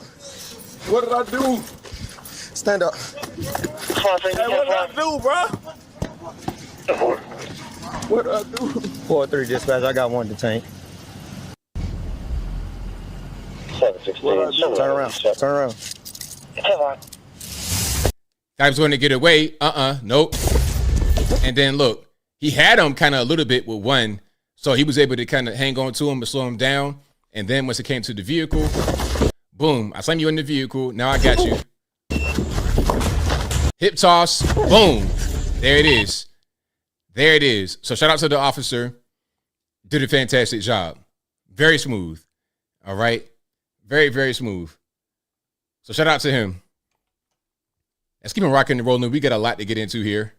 What did I do? Stand up. Hey, what did I do, bro? What did I do? 403 dispatch. I got one detained. 716. Turn around. Turn around. Come on. Guy was going to get away. Nope. And then look, he had him kind of a little bit with one, so he was able to kind of hang on to him and slow him down. And then once it came to the vehicle, boom, I slam you in the vehicle. Now I got you. Hip toss, boom. There it is. There it is. So shout out to the officer. Did a fantastic job. Very smooth. All right. Very, very smooth. So shout out to him. Let's keep on rocking and rolling. We got a lot to get into here.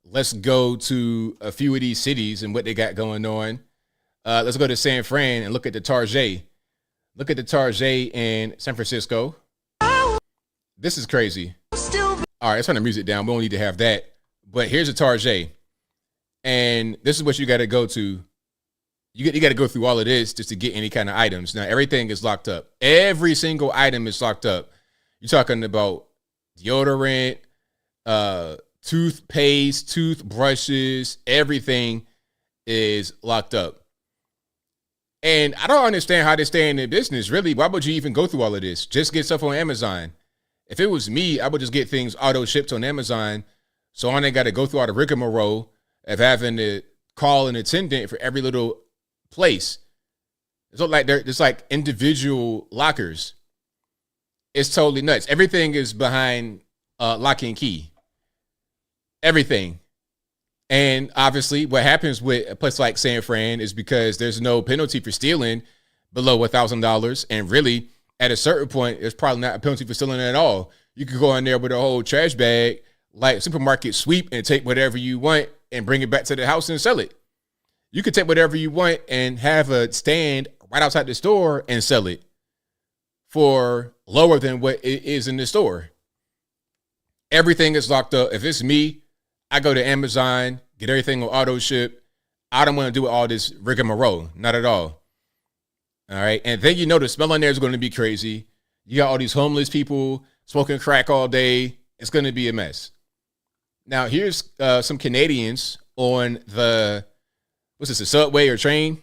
let's go to a few of these cities and what they got going on. Let's go to San Fran and look at the Target. Look at the Target in San Francisco. This is crazy. All right, let's turn the music down. We don't need to have that. But here's a Target. And this is what you got to go to. You got to go through all of this just to get any kind of items. Now, everything is locked up. Every single item is locked up. You're talking about deodorant, toothpaste, toothbrushes, everything is locked up. And I don't understand how they stay in their business, really. Why would you even go through all of this? Just get stuff on Amazon. If it was me, I would just get things auto shipped on Amazon. So I ain't got to go through all the rigmarole of having to call an attendant for every little place. It's like there's like individual lockers. It's totally nuts. Everything is behind lock and key. Everything. And obviously what happens with a place like San Fran is because there's no penalty for stealing below $1,000. And really, at a certain point, there's probably not a penalty for stealing at all. You could go in there with a whole trash bag, like supermarket sweep, and take whatever you want and bring it back to the house and sell it. You could take whatever you want and have a stand right outside the store and sell it for lower than what it is in the store. Everything is locked up. If it's me, I go to Amazon, get everything on auto ship. I don't want to do all this rigmarole. Not at all. All right. And then, the smell in there is going to be crazy. You got all these homeless people smoking crack all day. It's going to be a mess. Now, here's some Canadians on the, what's this, a subway or train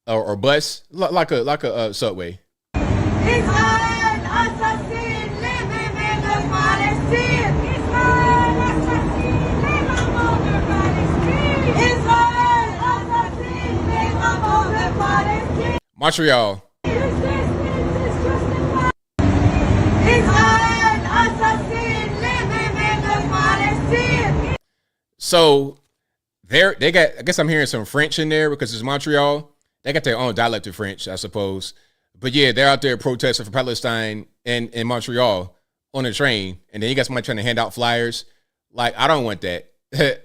or bus? Like a subway. Montreal. So they got, I guess I'm hearing some French in there because it's Montreal. They got their own dialect of French, I suppose. But yeah, they're out there protesting for Palestine in Montreal on a train. And then you got somebody trying to hand out flyers. Like, I don't want that.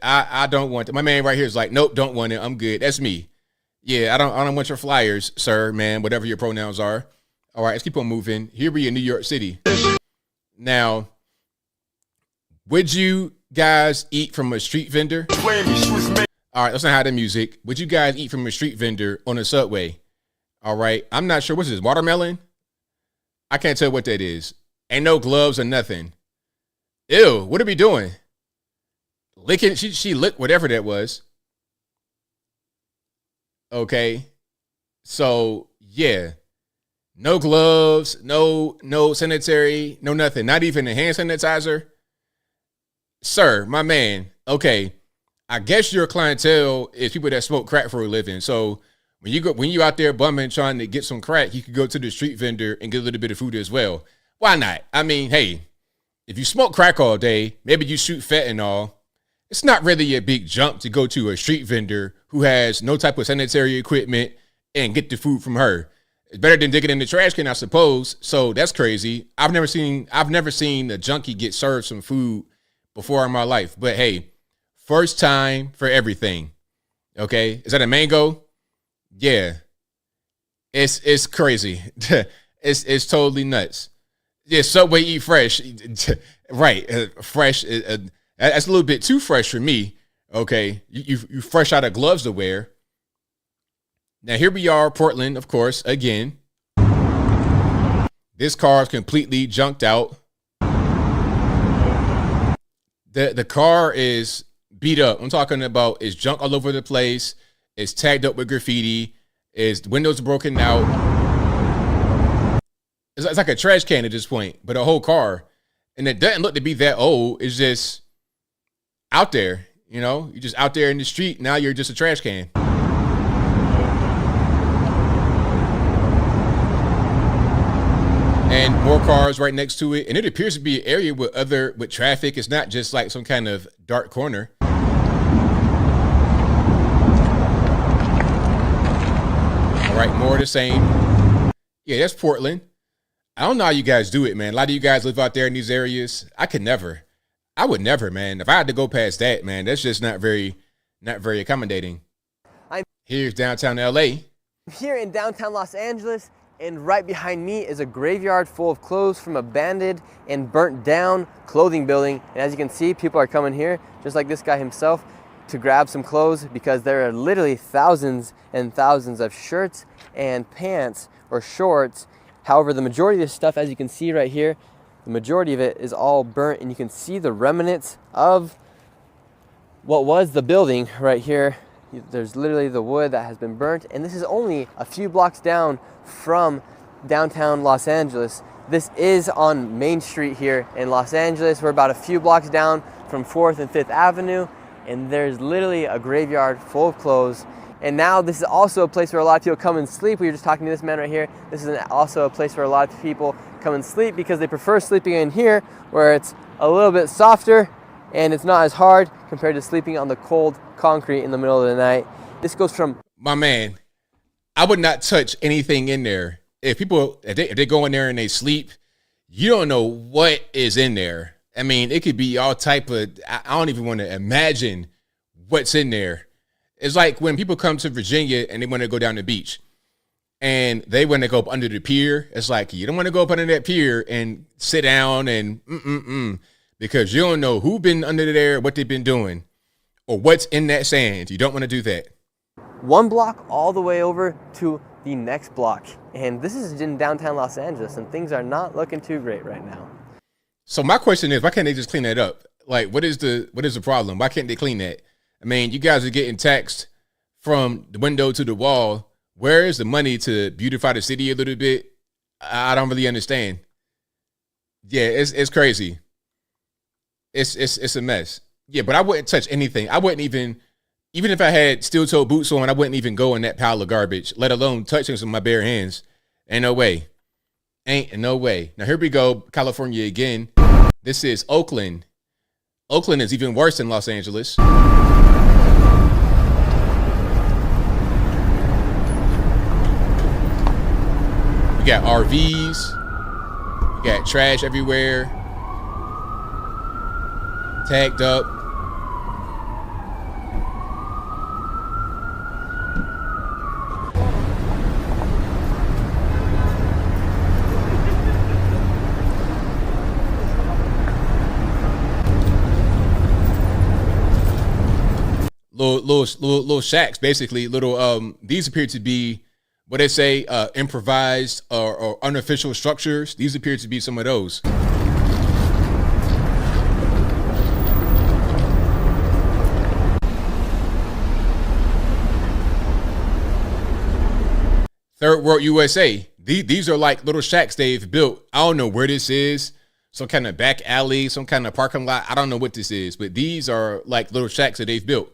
I don't want that. My man right here is like, nope, don't want it. I'm good. That's me. Yeah, I don't want your flyers, sir, man, whatever your pronouns are. All right, let's keep on moving. Here we in New York City. Now, would you guys eat from a street vendor? All right, let's not have the music. Would you guys eat from a street vendor on a subway? All right, I'm not sure. What's this, watermelon? I can't tell what that is. Ain't no gloves or nothing. Ew, what are we doing? Licking, she licked whatever that was. Okay, so yeah, no gloves, no sanitary, no nothing, not even a hand sanitizer. Sir, my man, okay, I guess your clientele is people that smoke crack for a living. So when you out there bumming trying to get some crack, you could go to the street vendor and get a little bit of food as well. Why not? I mean, hey, if you smoke crack all day, maybe you shoot fentanyl. It's not really a big jump to go to a street vendor who has no type of sanitary equipment and get the food from her. It's better than digging in the trash can, I suppose. So that's crazy. I've never seen a junkie get served some food before in my life. But hey, first time for everything. Okay, is that a mango? Yeah, it's crazy. it's totally nuts. Yeah, Subway eat fresh, right? Fresh. That's a little bit too fresh for me. Okay, you fresh out of gloves to wear. Now here we are, Portland, of course, again. This car is completely junked out. The car is beat up. I'm talking about it's junk all over the place. It's tagged up with graffiti. Its windows broken out. It's like a trash can at this point, but a whole car. And it doesn't look to be that old. It's just out there, you're just out there in the street. Now you're just a trash can. And more cars right next to it. And it appears to be an area with traffic. It's not just like some kind of dark corner. All right, more of the same. Yeah, that's Portland. I don't know how you guys do it, man. A lot of you guys live out there in these areas. I could never. I would never, man. If I had to go past that, man, that's just not very accommodating. Here's downtown LA. Here in downtown Los Angeles, and right behind me is a graveyard full of clothes from abandoned and burnt down clothing building. And as you can see, people are coming here, just like this guy himself, to grab some clothes because there are literally thousands and thousands of shirts and pants or shorts. However, the majority of this stuff, as you can see right here, the majority of it is all burnt, and you can see the remnants of what was the building right here. There's literally the wood that has been burnt, and this is only a few blocks down from downtown Los Angeles. This is on Main Street here in Los Angeles. We're about a few blocks down from 4th and 5th Avenue, and there's literally a graveyard full of clothes. And now this is also a place where a lot of people come and sleep. We were just talking to this man right here. This is also a place where a lot of people come and sleep because they prefer sleeping in here where it's a little bit softer and it's not as hard compared to sleeping on the cold concrete in the middle of the night. This goes from... My man, I would not touch anything in there. If they go in there and they sleep, you don't know what is in there. I mean, it could be all type of... I don't even want to imagine what's in there. It's like when people come to Virginia and they want to go down the beach and they want to go up under the pier. It's like, you don't want to go up under that pier and sit down and because you don't know who been under there, what they've been doing, or what's in that sand. You don't want to do that. One block all the way over to the next block. And this is in downtown Los Angeles, and things are not looking too great right now. So my question is, why can't they just clean that up? Like, what is the problem? Why can't they clean that? I mean, you guys are getting taxed from the window to the wall. Where is the money to beautify the city a little bit? I don't really understand. Yeah, it's crazy. It's a mess. Yeah, but I wouldn't touch anything. I wouldn't even if I had steel-toe boots on, I wouldn't even go in that pile of garbage, let alone touching with my bare hands. Ain't no way. Ain't no way. Now here we go, California again. This is Oakland. Oakland is even worse than Los Angeles. You got RVs, you got trash everywhere, tagged up. Little shacks, basically. These appear to be what they say, improvised or unofficial structures. These appear to be some of those. Third World USA. These are like little shacks they've built. I don't know where this is. Some kind of back alley, some kind of parking lot. I don't know what this is, but these are like little shacks that they've built.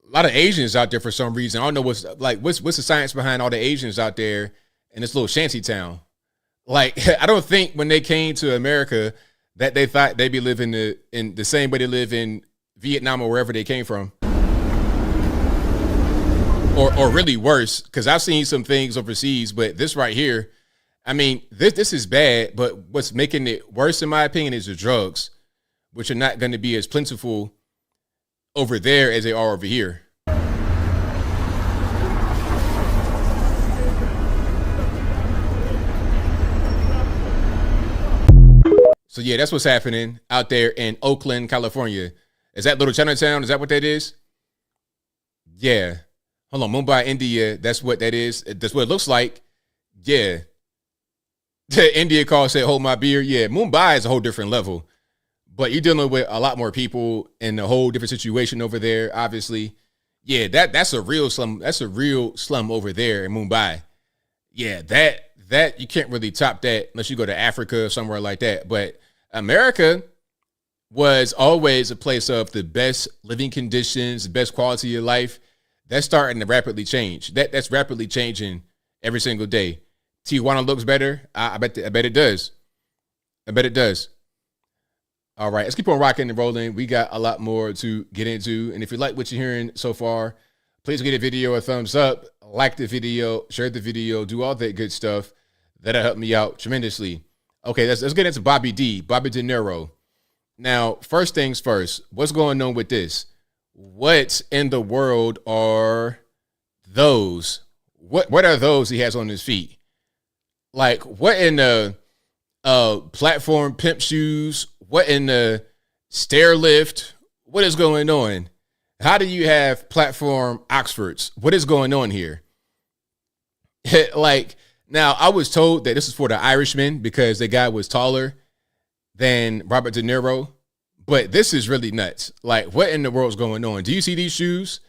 A lot of Asians out there for some reason. I don't know what's the science behind all the Asians out there in this little shanty town. Like, I don't think when they came to America that they thought they'd be living in the same way they live in Vietnam or wherever they came from. Or really worse, because I've seen some things overseas, but this right here, I mean, this is bad, but what's making it worse, in my opinion, is the drugs, which are not going to be as plentiful over there as they are over here. So yeah, that's what's happening out there in Oakland, California. Is that little Chinatown? Is that what that is? Yeah. Hold on, Mumbai, India. That's what that is. That's what it looks like. Yeah. The India call said, hold my beer. Yeah, Mumbai is a whole different level. But you're dealing with a lot more people in a whole different situation over there, obviously. Yeah, that's a real slum. That's a real slum over there in Mumbai. Yeah, that you can't really top that unless you go to Africa or somewhere like that. But America was always a place of the best living conditions, the best quality of life. That's starting to rapidly change. That's rapidly changing every single day. Tijuana looks better. I bet it does. I bet it does. All right, let's keep on rocking and rolling. We got a lot more to get into. And if you like what you're hearing so far, please give the video a thumbs up, like the video, share the video, do all that good stuff. That'll help me out tremendously. Okay, let's get into Bobby De Niro. Now, first things first, what's going on with this? What in the world are those? What are those he has on his feet? Like, what in the platform pimp shoes? What in the stair lift? What is going on? How do you have platform Oxfords? What is going on here? Like, now I was told that this is for the Irishman because the guy was taller than Robert De Niro, but this is really nuts. Like, what in the world's going on? Do you see these shoes?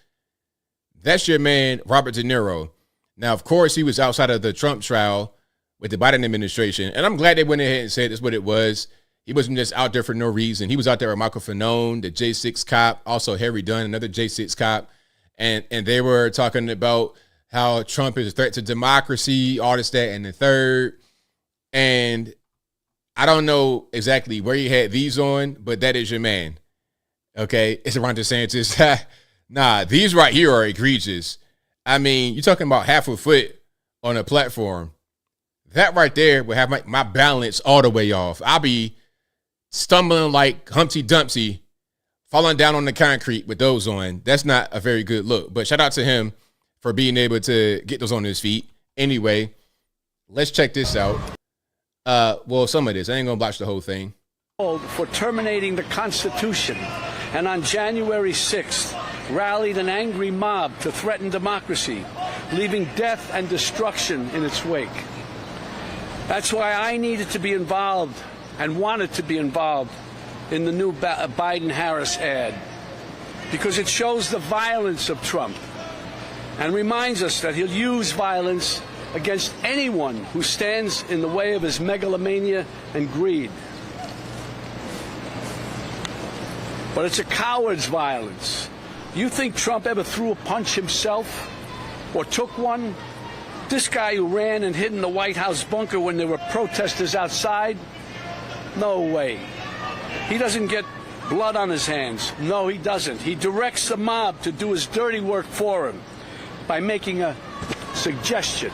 That's your man, Robert De Niro. Now, of course, he was outside of the Trump trial with the Biden administration, and I'm glad they went ahead and said that's what it was. He wasn't just out there for no reason. He was out there with Michael Fanone, the J6 cop, also Harry Dunn, another J6 cop, and they were talking about how Trump is a threat to democracy, all this, that, and the third. And I don't know exactly where he had these on, but that is your man. Okay, it's Ron DeSantis. Nah, these right here are egregious. I mean, you're talking about half a foot on a platform. That right there would have my balance all the way off. I'll be stumbling like Humpty Dumpty, falling down on the concrete with those on. That's not a very good look. But shout out to him for being able to get those on his feet. Anyway, let's check this out. Well, some of this. I ain't gonna watch the whole thing. For terminating the Constitution, and on January 6th, rallied an angry mob to threaten democracy, leaving death and destruction in its wake. That's why I needed to be involved and wanted to be involved in the new Biden-Harris ad, because it shows the violence of Trump and reminds us that he'll use violence against anyone who stands in the way of his megalomania and greed. But it's a coward's violence. You think Trump ever threw a punch himself or took one? This guy who ran and hid in the White House bunker when there were protesters outside? No way. He doesn't get blood on his hands. No, he doesn't. He directs the mob to do his dirty work for him by making a suggestion,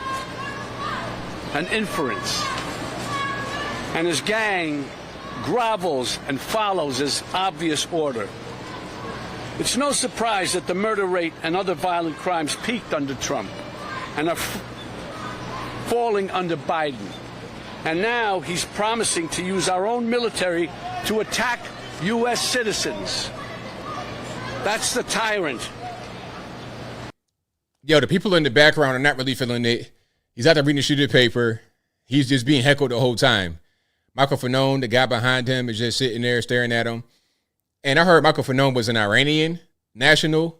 an inference. And his gang grovels and follows his obvious order. It's no surprise that the murder rate and other violent crimes peaked under Trump and are falling under Biden. And now he's promising to use our own military to attack U.S. citizens. That's the tyrant. Yo, the people in the background are not really feeling it. He's out there reading a sheet of paper. He's just being heckled the whole time. Michael Fanone, the guy behind him, is just sitting there staring at him. And I heard Michael Fanone was an Iranian national.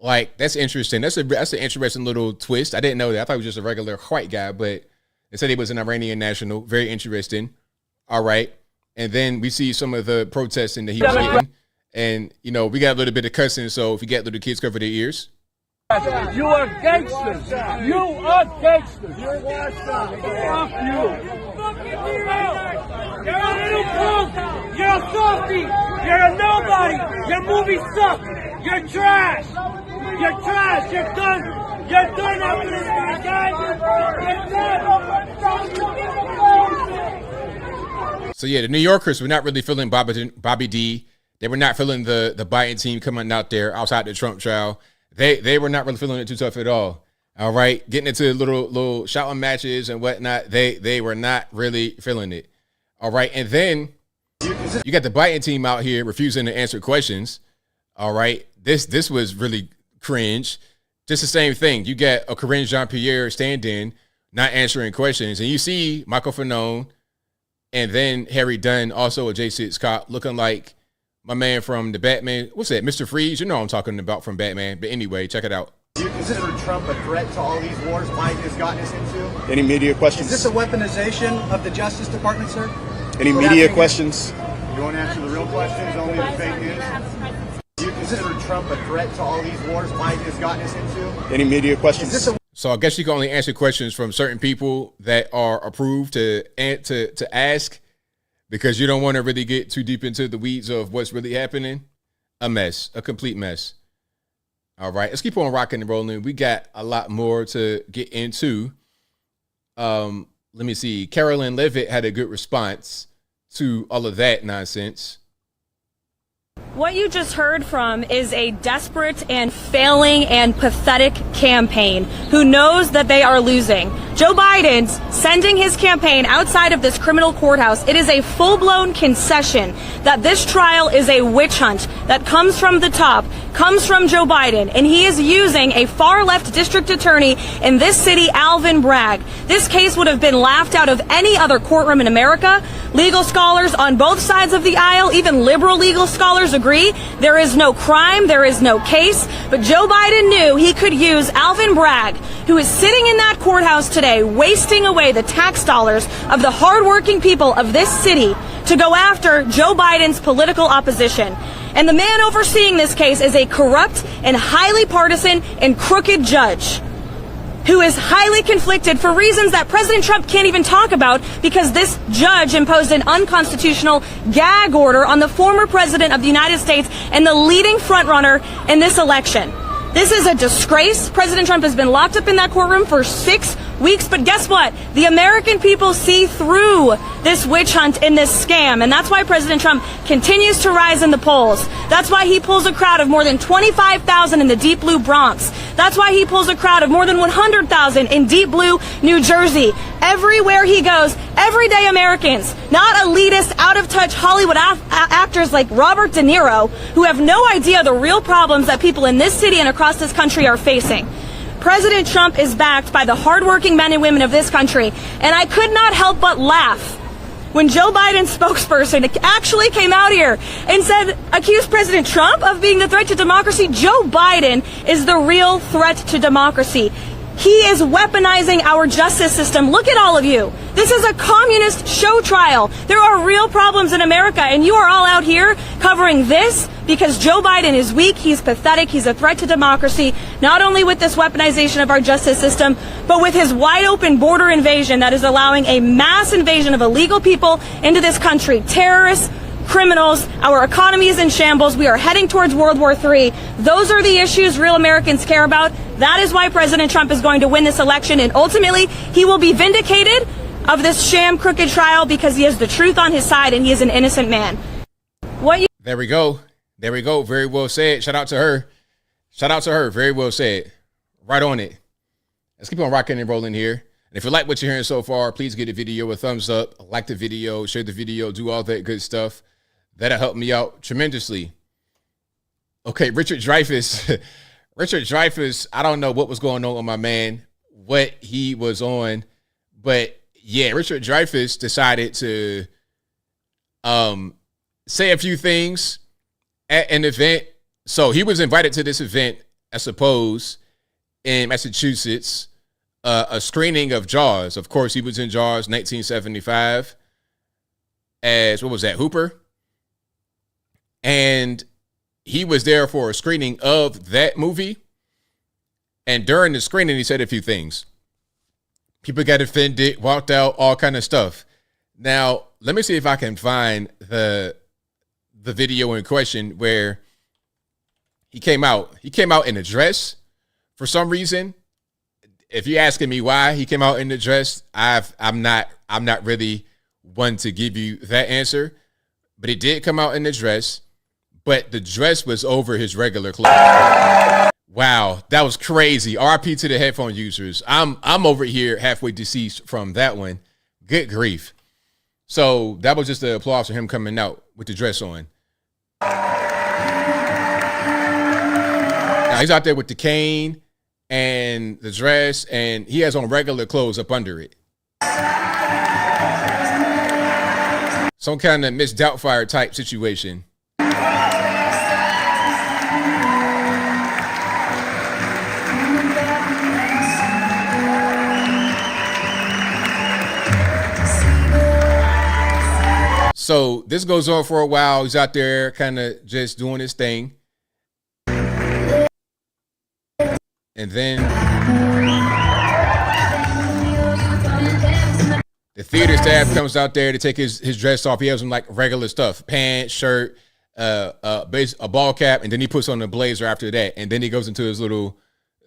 Like, that's interesting. That's an interesting little twist. I didn't know that. I thought he was just a regular white guy, but they said he was an Iranian national. Very interesting. All right. And then we see some of the protesting that he was getting. And, you know, we got a little bit of cussing, so if you got little kids, cover their ears. You are gangsters. You are gangsters. You're washed up. Fuck you. You're a little punk. You're a softy. You're a nobody. Your movies suck. You're trash. You're trash. You're done. You're done after this guy. You're done. So yeah, the New Yorkers were not really feeling Bobby D. They were not feeling the Biden team coming out there outside the Trump trial. They were not really feeling it too tough at all. All right, getting into little shouting matches and whatnot. They were not really feeling it. All right, and then you got the Biden team out here refusing to answer questions. All right, this was really cringe. Just the same thing. You got a Corinne Jean-Pierre stand-in not answering questions, and you see Michael Fanone and then Harry Dunn, also a J6 cop, looking like my man from the Batman. What's that, Mr. Freeze? You know what I'm talking about from Batman. But anyway, check it out. Do you consider Trump a threat to all these wars Biden has gotten us into? Any media questions? Is this a weaponization of the Justice Department, sir? Any media questions? You want to answer the real questions, only the fake news? Do you Is President Trump a threat to all these wars Biden has gotten us into? Any media questions? So I guess you can only answer questions from certain people that are approved to ask, because you don't want to really get too deep into the weeds of what's really happening. A mess, a complete mess. All right, let's keep on rocking and rolling. We got a lot more to get into. Let me see. Carolyn Levitt had a good response to all of that nonsense. What you just heard from is a desperate and failing and pathetic campaign who knows that they are losing. Joe Biden's sending his campaign outside of this criminal courthouse. It is a full-blown concession that this trial is a witch hunt that comes from the top, comes from Joe Biden, and he is using a far-left district attorney in this city, Alvin Bragg. This case would have been laughed out of any other courtroom in America. Legal scholars on both sides of the aisle, even liberal legal scholars, agree there is no crime, there is no case, but Joe Biden knew he could use Alvin Bragg, who is sitting in that courthouse today, wasting away the tax dollars of the hardworking people of this city to go after Joe Biden's political opposition. And the man overseeing this case is a corrupt and highly partisan and crooked judge who is highly conflicted for reasons that President Trump can't even talk about, because this judge imposed an unconstitutional gag order on the former president of the United States and the leading frontrunner in this election. This is a disgrace. President Trump has been locked up in that courtroom for 6 weeks, but guess what? The American people see through this witch hunt and this scam, and that's why President Trump continues to rise in the polls. That's why he pulls a crowd of more than 25,000 in the deep blue Bronx. That's why he pulls a crowd of more than 100,000 in deep blue New Jersey. Everywhere he goes, everyday Americans, not elitist, out-of-touch Hollywood actors like Robert De Niro, who have no idea the real problems that people in this city and across this country are facing. President Trump is backed by the hardworking men and women of this country, and I could not help but laugh when Joe Biden's spokesperson actually came out here and accused President Trump of being the threat to democracy. Joe Biden is the real threat to democracy. He is weaponizing our justice system. Look at all of you. This is a communist show trial. There are real problems in America, and you are all out here covering this because Joe Biden is weak, he's pathetic, he's a threat to democracy, not only with this weaponization of our justice system, but with his wide open border invasion that is allowing a mass invasion of illegal people into this country. Terrorists, criminals, our economy is in shambles, we are heading towards World War III. Those are the issues real Americans care about. That is why President Trump is going to win this election, and ultimately he will be vindicated of this sham crooked trial because he has the truth on his side and he is an innocent man. There we go. There we go. Very well said. Shout out to her. Shout out to her. Very well said. Right on it. Let's keep on rocking and rolling here. And if you like what you're hearing so far, please give the video a thumbs up, like the video, share the video, do all that good stuff. That'll help me out tremendously. Okay, Richard Dreyfuss. Richard Dreyfuss, I don't know what was going on with my man, what he was on, but yeah, Richard Dreyfuss decided to say a few things at an event. So he was invited to this event, I suppose, in Massachusetts, a screening of Jaws. Of course, he was in Jaws 1975 as, what was that, Hooper? And he was there for a screening of that movie. And during the screening, he said a few things. People got offended, walked out, all kind of stuff. Now, let me see if I can find the video in question where he came out. He came out in a dress for some reason. If you're asking me why he came out in the dress, I'm not really one to give you that answer. But he did come out in the dress. But the dress was over his regular clothes. Wow, that was crazy. RIP to the headphone users. I'm over here halfway deceased from that one. Good grief. So that was just the applause for him coming out with the dress on. Now he's out there with the cane and the dress, and he has on regular clothes up under it. Some kind of Miss Doubtfire type situation. So this goes on for a while. He's out there kind of just doing his thing. And then the theater staff comes out there to take his dress off. He has some like regular stuff, pants, shirt, a ball cap, and then he puts on a blazer after that. And then he goes into his little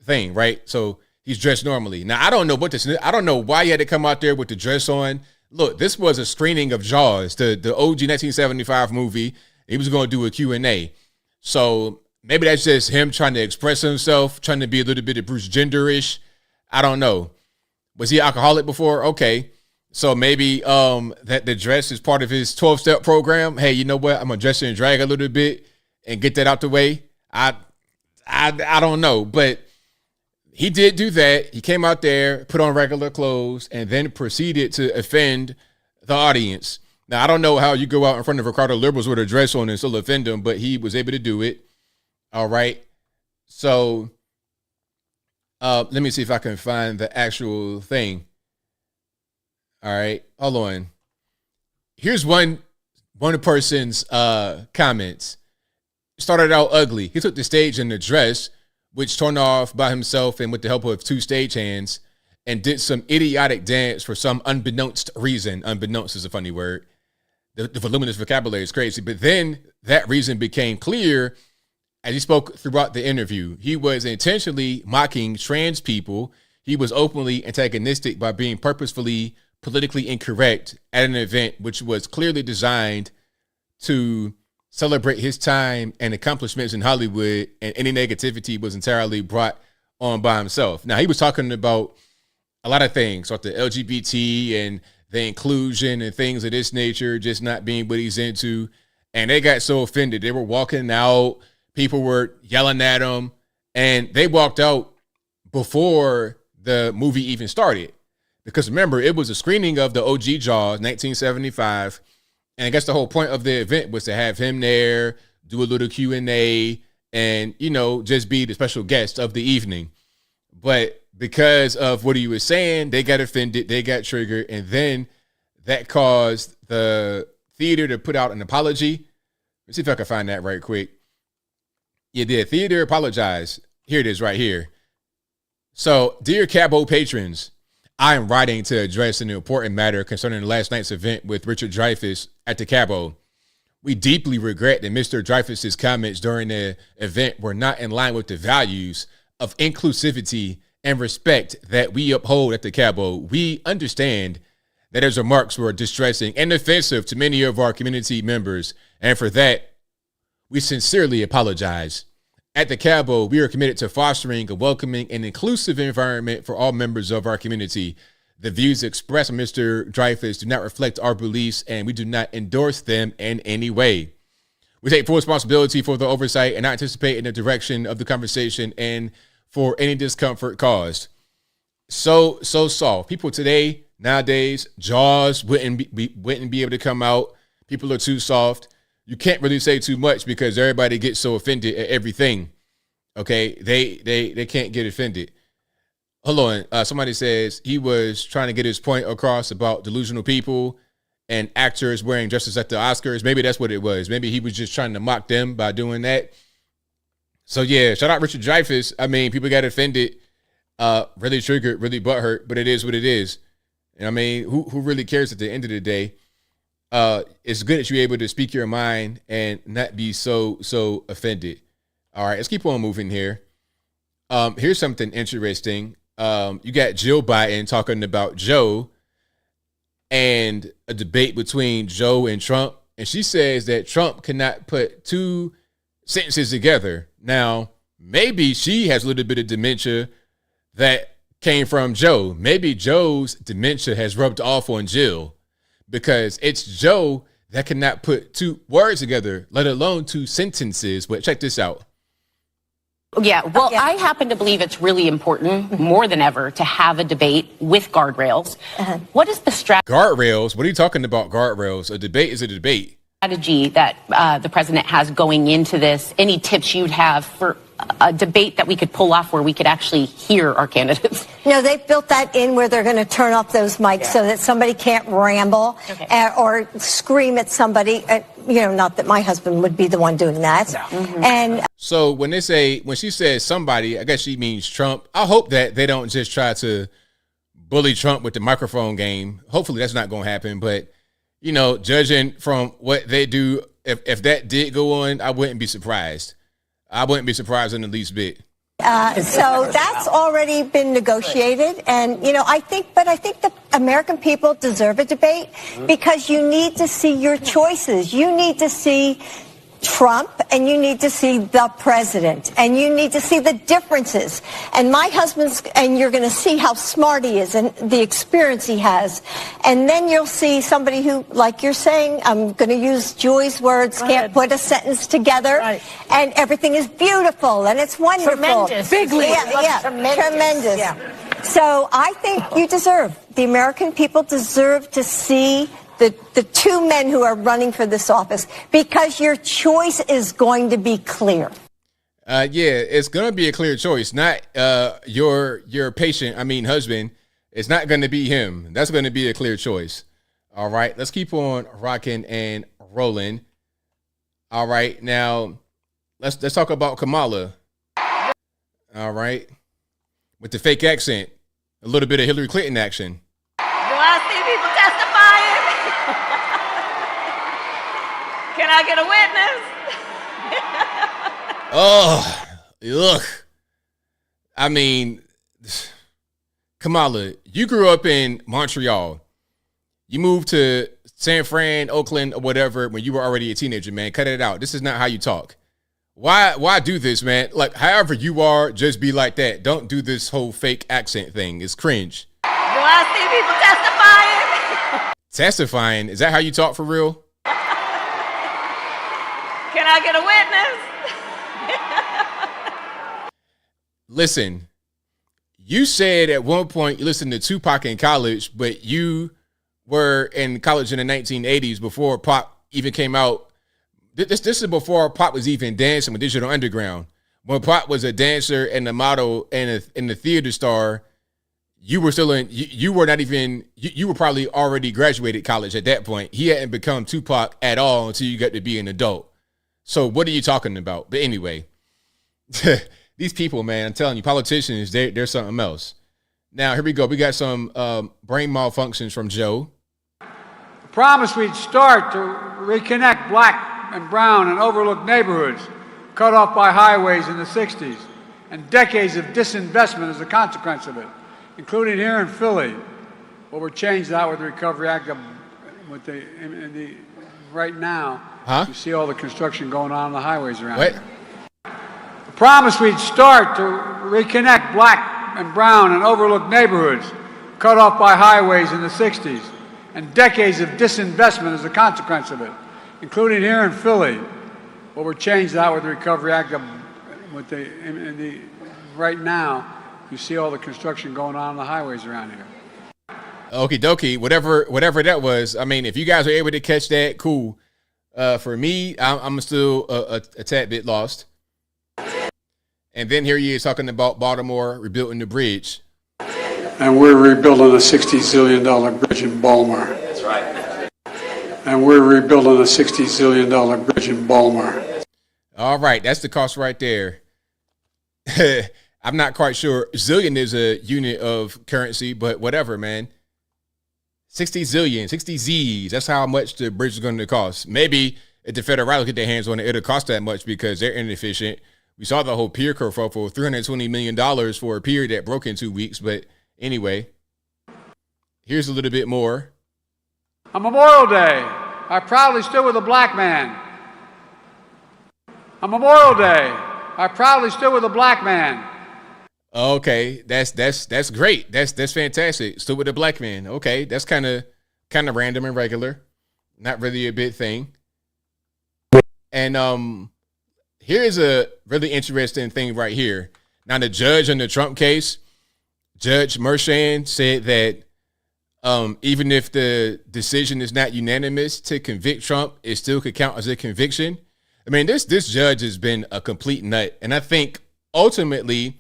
thing, right? So he's dressed normally. Now, I don't know why he had to come out there with the dress on. Look, this was a screening of Jaws, the OG 1975 movie. He was going to do a Q&A. So maybe that's just him trying to express himself, trying to be a little bit of Bruce Gender-ish. I don't know. Was he alcoholic before? Okay. So maybe that the dress is part of his 12-step program. Hey, you know what? I'm going to dress and drag a little bit and get that out the way. I don't know. But he did do that. He came out there, put on regular clothes, and then proceeded to offend the audience. Now, I don't know how you go out in front of a crowd of liberals with a dress on and still offend them, but he was able to do it. All right. So let me see if I can find the actual thing. All right. Hold on. Here's one person's comments. Started out ugly. He took the stage in the dress, which turned off by himself and with the help of 2 stagehands, and did some idiotic dance for some unbeknownst reason. Unbeknownst is a funny word. The voluminous vocabulary is crazy. But then that reason became clear as he spoke throughout the interview. He was intentionally mocking trans people. He was openly antagonistic by being purposefully politically incorrect at an event which was clearly designed to celebrate his time and accomplishments in Hollywood, and any negativity was entirely brought on by himself. Now, he was talking about a lot of things, like the LGBT and the inclusion and things of this nature, just not being what he's into. And they got so offended. They were walking out. People were yelling at them. And they walked out before the movie even started. Because remember, it was a screening of the OG Jaws, 1975. And I guess the whole point of the event was to have him there, do a little Q&A, and, you know, just be the special guest of the evening. But because of what he was saying, they got offended, they got triggered, and then that caused the theater to put out an apology. Let's see if I can find that right quick. Yeah, the theater apologized. Here it is right here. So, dear Cabo patrons, I am writing to address an important matter concerning last night's event with Richard Dreyfuss at the Cabo. We deeply regret that Mr. Dreyfuss's comments during the event were not in line with the values of inclusivity and respect that we uphold at the Cabo. We understand that his remarks were distressing and offensive to many of our community members, and for that, we sincerely apologize. At the Cabo, we are committed to fostering a welcoming and inclusive environment for all members of our community. The views expressed by Mr. Dreyfuss do not reflect our beliefs, and we do not endorse them in any way. We take full responsibility for the oversight and not anticipate in the direction of the conversation and for any discomfort caused. So soft. People today, nowadays, Jaws wouldn't be able to come out. People are too soft. You can't really say too much because everybody gets so offended at everything. Okay, they can't get offended. Hold on. Somebody says he was trying to get his point across about delusional people and actors wearing dresses at the Oscars. Maybe that's what it was. Maybe he was just trying to mock them by doing that. So yeah, shout out Richard Dreyfuss. I mean, people got offended, really triggered, really butthurt, but it is what it is. And I mean, who really cares at the end of the day? It's good that you're able to speak your mind and not be so offended. All right, let's keep on moving here. Here's something interesting. You got Jill Biden talking about Joe and a debate between Joe and Trump. And she says that Trump cannot put 2 sentences together. Now, maybe she has a little bit of dementia that came from Joe. Maybe Joe's dementia has rubbed off on Jill, because it's Joe that cannot put 2 words together, let alone 2 sentences. But check this out. Yeah, well, I happen to believe it's really important, more than ever, to have a debate with guardrails. What is the Guardrails? What are you talking about, guardrails? A debate is a debate. Strategy that the president has going into this? Any tips you'd have for a debate that we could pull off where we could actually hear our candidates. No, they've built that in where they're going to turn off those mics so that somebody can't ramble or scream at somebody. Not that my husband would be the one doing that. No. And so when she says somebody, I guess she means Trump. I hope that they don't just try to bully Trump with the microphone game. Hopefully that's not going to happen. But, judging from what they do, if that did go on, I wouldn't be surprised. I wouldn't be surprised in the least bit. So that's already been negotiated. And, I think the American people deserve a debate because you need to see your choices. You need to see Trump and you need to see the president and you need to see the differences. And my husband's, and you're going to see how smart he is and the experience he has. And then you'll see somebody who, like you're saying, I'm going to use Joy's words, can't put a sentence together. Right. And everything is beautiful and it's wonderful. Tremendous. Big league. Yeah, tremendous. Yeah. So I think the American people deserve to see the two men who are running for this office, because your choice is going to be clear. It's going to be a clear choice. Not your patient, husband. It's not going to be him. That's going to be a clear choice. All right, let's keep on rocking and rolling. All right, now let's talk about Kamala. All right, with the fake accent, a little bit of Hillary Clinton action. Do I see people testifying? Can I get a witness? Kamala, you grew up in Montreal. You moved to San Fran, Oakland, or whatever when you were already a teenager, man. Cut it out. This is not how you talk. Why do this, man? Like, however you are, just be like that. Don't do this whole fake accent thing. It's cringe. Do I see people testifying? Testifying? Is that how you talk for real? Can I get a witness? Listen, you said at one point you listened to Tupac in college, but you were in college in the 1980s before Pop even came out. This is before Pop was even dancing with Digital Underground. When Pop was a dancer and a model and the theater star, you were still you were probably already graduated college at that point. He hadn't become Tupac at all until you got to be an adult. So what are you talking about? But anyway, these people, man, I'm telling you, politicians, they're something else. Now, here we go. We got some brain malfunctions from Joe. I promised we'd start to reconnect black and brown and overlooked neighborhoods cut off by highways in the 60s and decades of disinvestment as a consequence of it, including here in Philly. Well, we're changed that with the Recovery Act right now. Huh? You see all the construction going on the highways around here. I promised we'd start to reconnect black and brown and overlooked neighborhoods cut off by highways in the 60s and decades of disinvestment as a consequence of it, including here in Philly. Well, we're changed that with the Recovery Act right now. You see all the construction going on the highways around here. Okie dokie, whatever that was. I mean, if you guys are able to catch that, cool. For me, I'm still a tad bit lost. And then here he is talking about Baltimore rebuilding the bridge. And we're rebuilding a $60 zillion bridge in Baltimore. That's right. And we're rebuilding a $60 zillion bridge in Baltimore. All right, that's the cost right there. I'm not quite sure. Zillion is a unit of currency, but whatever, man. 60 zillion, 60 Z's. That's how much the bridge is going to cost. Maybe if the federal rally get their hands on it, it'll cost that much because they're inefficient. We saw the whole pier kerfuffle for $320 million for a pier that broke in 2 weeks. But anyway, here's a little bit more. On Memorial Day, I proudly stood with a black man. On Memorial Day, I proudly stood with a black man. Okay, that's great. That's fantastic. Still with a black man. Okay, that's kind of random and regular. Not really a big thing. And here's a really interesting thing right here. Now, the judge in the Trump case, Judge Merchan, said that even if the decision is not unanimous to convict Trump, it still could count as a conviction. I mean, this judge has been a complete nut, and I think ultimately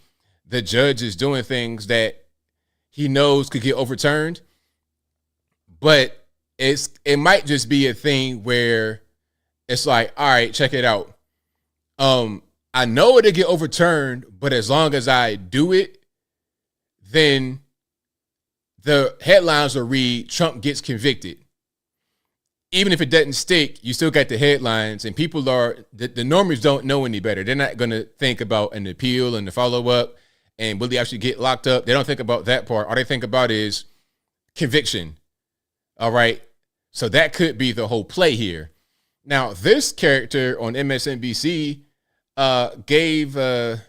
the judge is doing things that he knows could get overturned, but it might just be a thing where it's like, all right, check it out. I know it'll get overturned, but as long as I do it, then the headlines will read Trump gets convicted. Even if it doesn't stick, you still got the headlines, and people the normies don't know any better. They're not going to think about an appeal and the follow-up and will he actually get locked up. They don't think about that part. All they think about is conviction. All right. So that could be the whole play here. Now, this character on MSNBC gave a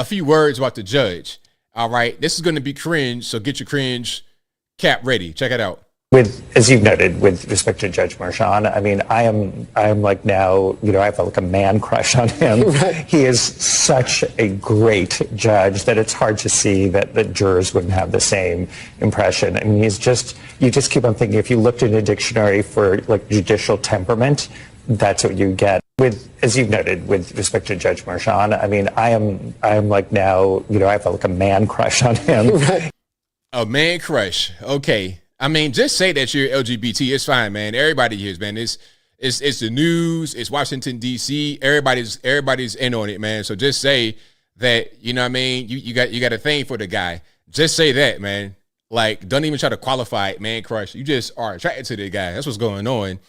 few words about the judge. All right. This is going to be cringe, so get your cringe cap ready. Check it out. With, as you've noted, with respect to Judge Marchand, I mean, I am like now, you know, I have like a man crush on him. He is such a great judge that it's hard to see that the jurors wouldn't have the same impression. I mean, you just keep on thinking, if you looked in a dictionary for like judicial temperament, that's what you get. With, as you've noted, with respect to Judge Marchand, I mean, I am like now, you know, I have like a man crush on him. A man crush. Okay. I mean, just say that you're LGBT. It's fine, man. Everybody is, man. It's the news. It's Washington, D.C. Everybody's in on it, man. So just say that, you know what I mean? You got a thing for the guy. Just say that, man. Like, don't even try to qualify it, man crush. You just are attracted to the guy. That's what's going on.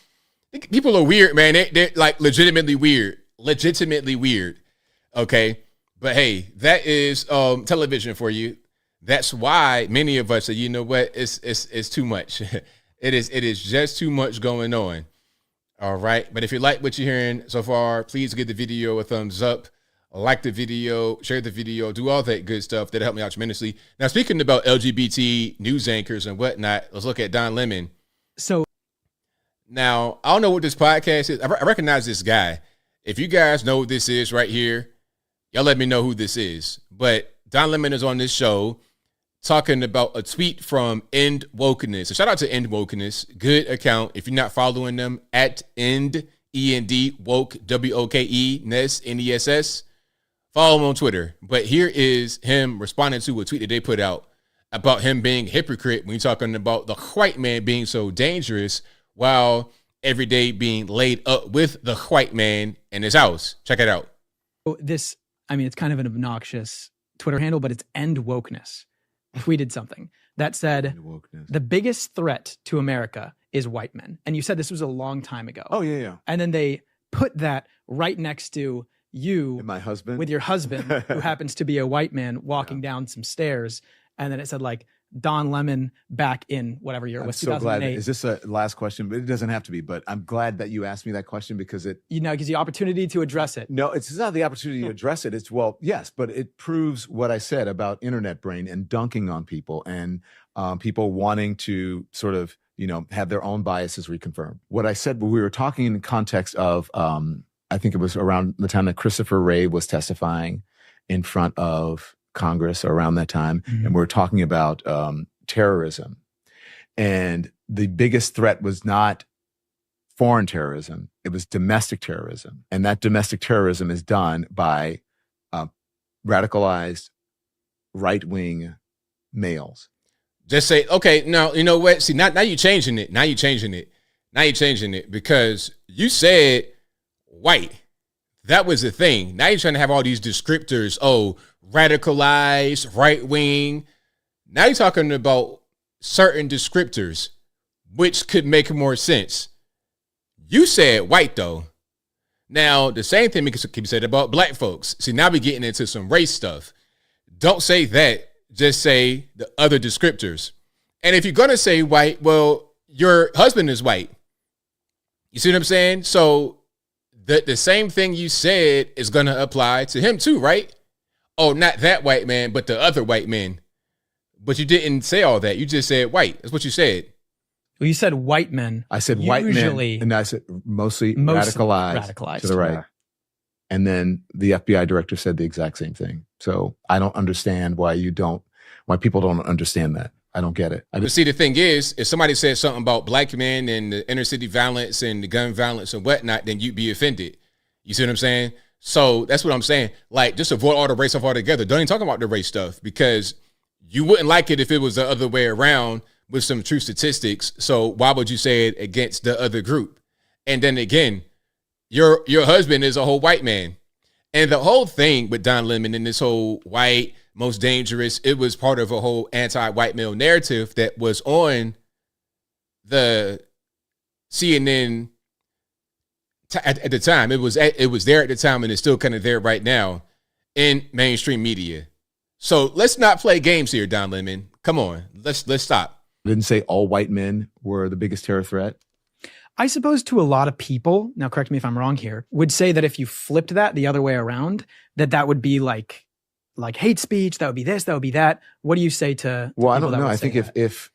People are weird, man. They're like legitimately weird. Legitimately weird. Okay? But hey, that is television for you. That's why many of us say, you know what, it's too much. It is just too much going on. All right. But if you like what you're hearing so far, please give the video a thumbs up, like the video, share the video, do all that good stuff. That'll help me out tremendously. Now, speaking about LGBT news anchors and whatnot, let's look at Don Lemon. So now, I don't know what this podcast is. I recognize this guy. If you guys know what this is right here, y'all let me know who this is. But Don Lemon is on this show talking about a tweet from End Wokeness. So shout out to End Wokeness. Good account. If you're not following them, at End, E-N-D, Woke, W-O-K-E, Ness, N-E-S-S. Follow him on Twitter. But here is him responding to a tweet that they put out about him being a hypocrite when he's talking about the white man being so dangerous while every day being laid up with the white man in his house. Check it out. This, I mean, it's kind of an obnoxious Twitter handle, but it's End Wokeness. Tweeted something that said the biggest threat to America is white men. And you said this was a long time ago. Oh, yeah. And then they put that right next to you and my husband, with your husband, who happens to be a white man walking down some stairs. And then it said like Don Lemon back in whatever year it was, 2008. Glad. Is this a last question? But it doesn't have to be. But I'm glad that you asked me that question because it, you know, gives you the opportunity to address it. No, it's not the opportunity to address it. It's, well, yes, but it proves what I said about internet brain and dunking on people and people wanting to sort of, you know, have their own biases reconfirmed. What I said, we were talking in the context of, I think it was around the time that Christopher Wray was testifying in front of Congress around that time. Mm-hmm. And we're talking about terrorism. And the biggest threat was not foreign terrorism. It was domestic terrorism. And that domestic terrorism is done by radicalized right-wing males. Just say, okay, now, you know what? See, now you're changing it. Now you're changing it because you said white. That was the thing. Now you're trying to have all these descriptors. Oh, radicalized, right wing. Now you're talking about certain descriptors, which could make more sense. You said white though. Now the same thing can be said about black folks. See, now we're getting into some race stuff. Don't say that. Just say the other descriptors. And if you're gonna say white, well, your husband is white. You see what I'm saying? So the same thing you said is gonna apply to him too, right? Oh, not that white man, but the other white men. But you didn't say all that. You just said white. That's what you said. Well, you said white men. I said white men, and I said mostly radicalized to the right. And then the FBI director said the exact same thing. So I don't understand why people don't understand that. I don't get it. But see, the thing is, if somebody said something about black men and the inner city violence and the gun violence and whatnot, then you'd be offended. You see what I'm saying? So that's what I'm saying. Like, just avoid all the race stuff altogether. Don't even talk about the race stuff, because you wouldn't like it if it was the other way around with some true statistics. So why would you say it against the other group? And then again, your husband is a whole white man. And the whole thing with Don Lemon and this whole white, most dangerous, it was part of a whole anti-white male narrative that was on the CNN at the time. It was there at the time, and it's still kind of there right now in mainstream media. So let's not play games here, Don Lemon. Come on, let's stop. Didn't say all white men were the biggest terror threat. I suppose to a lot of people, now correct me if I'm wrong here, would say that if you flipped that the other way around, that would be like hate speech, that would be this, that would be that. What do you say to well, I don't know. I think if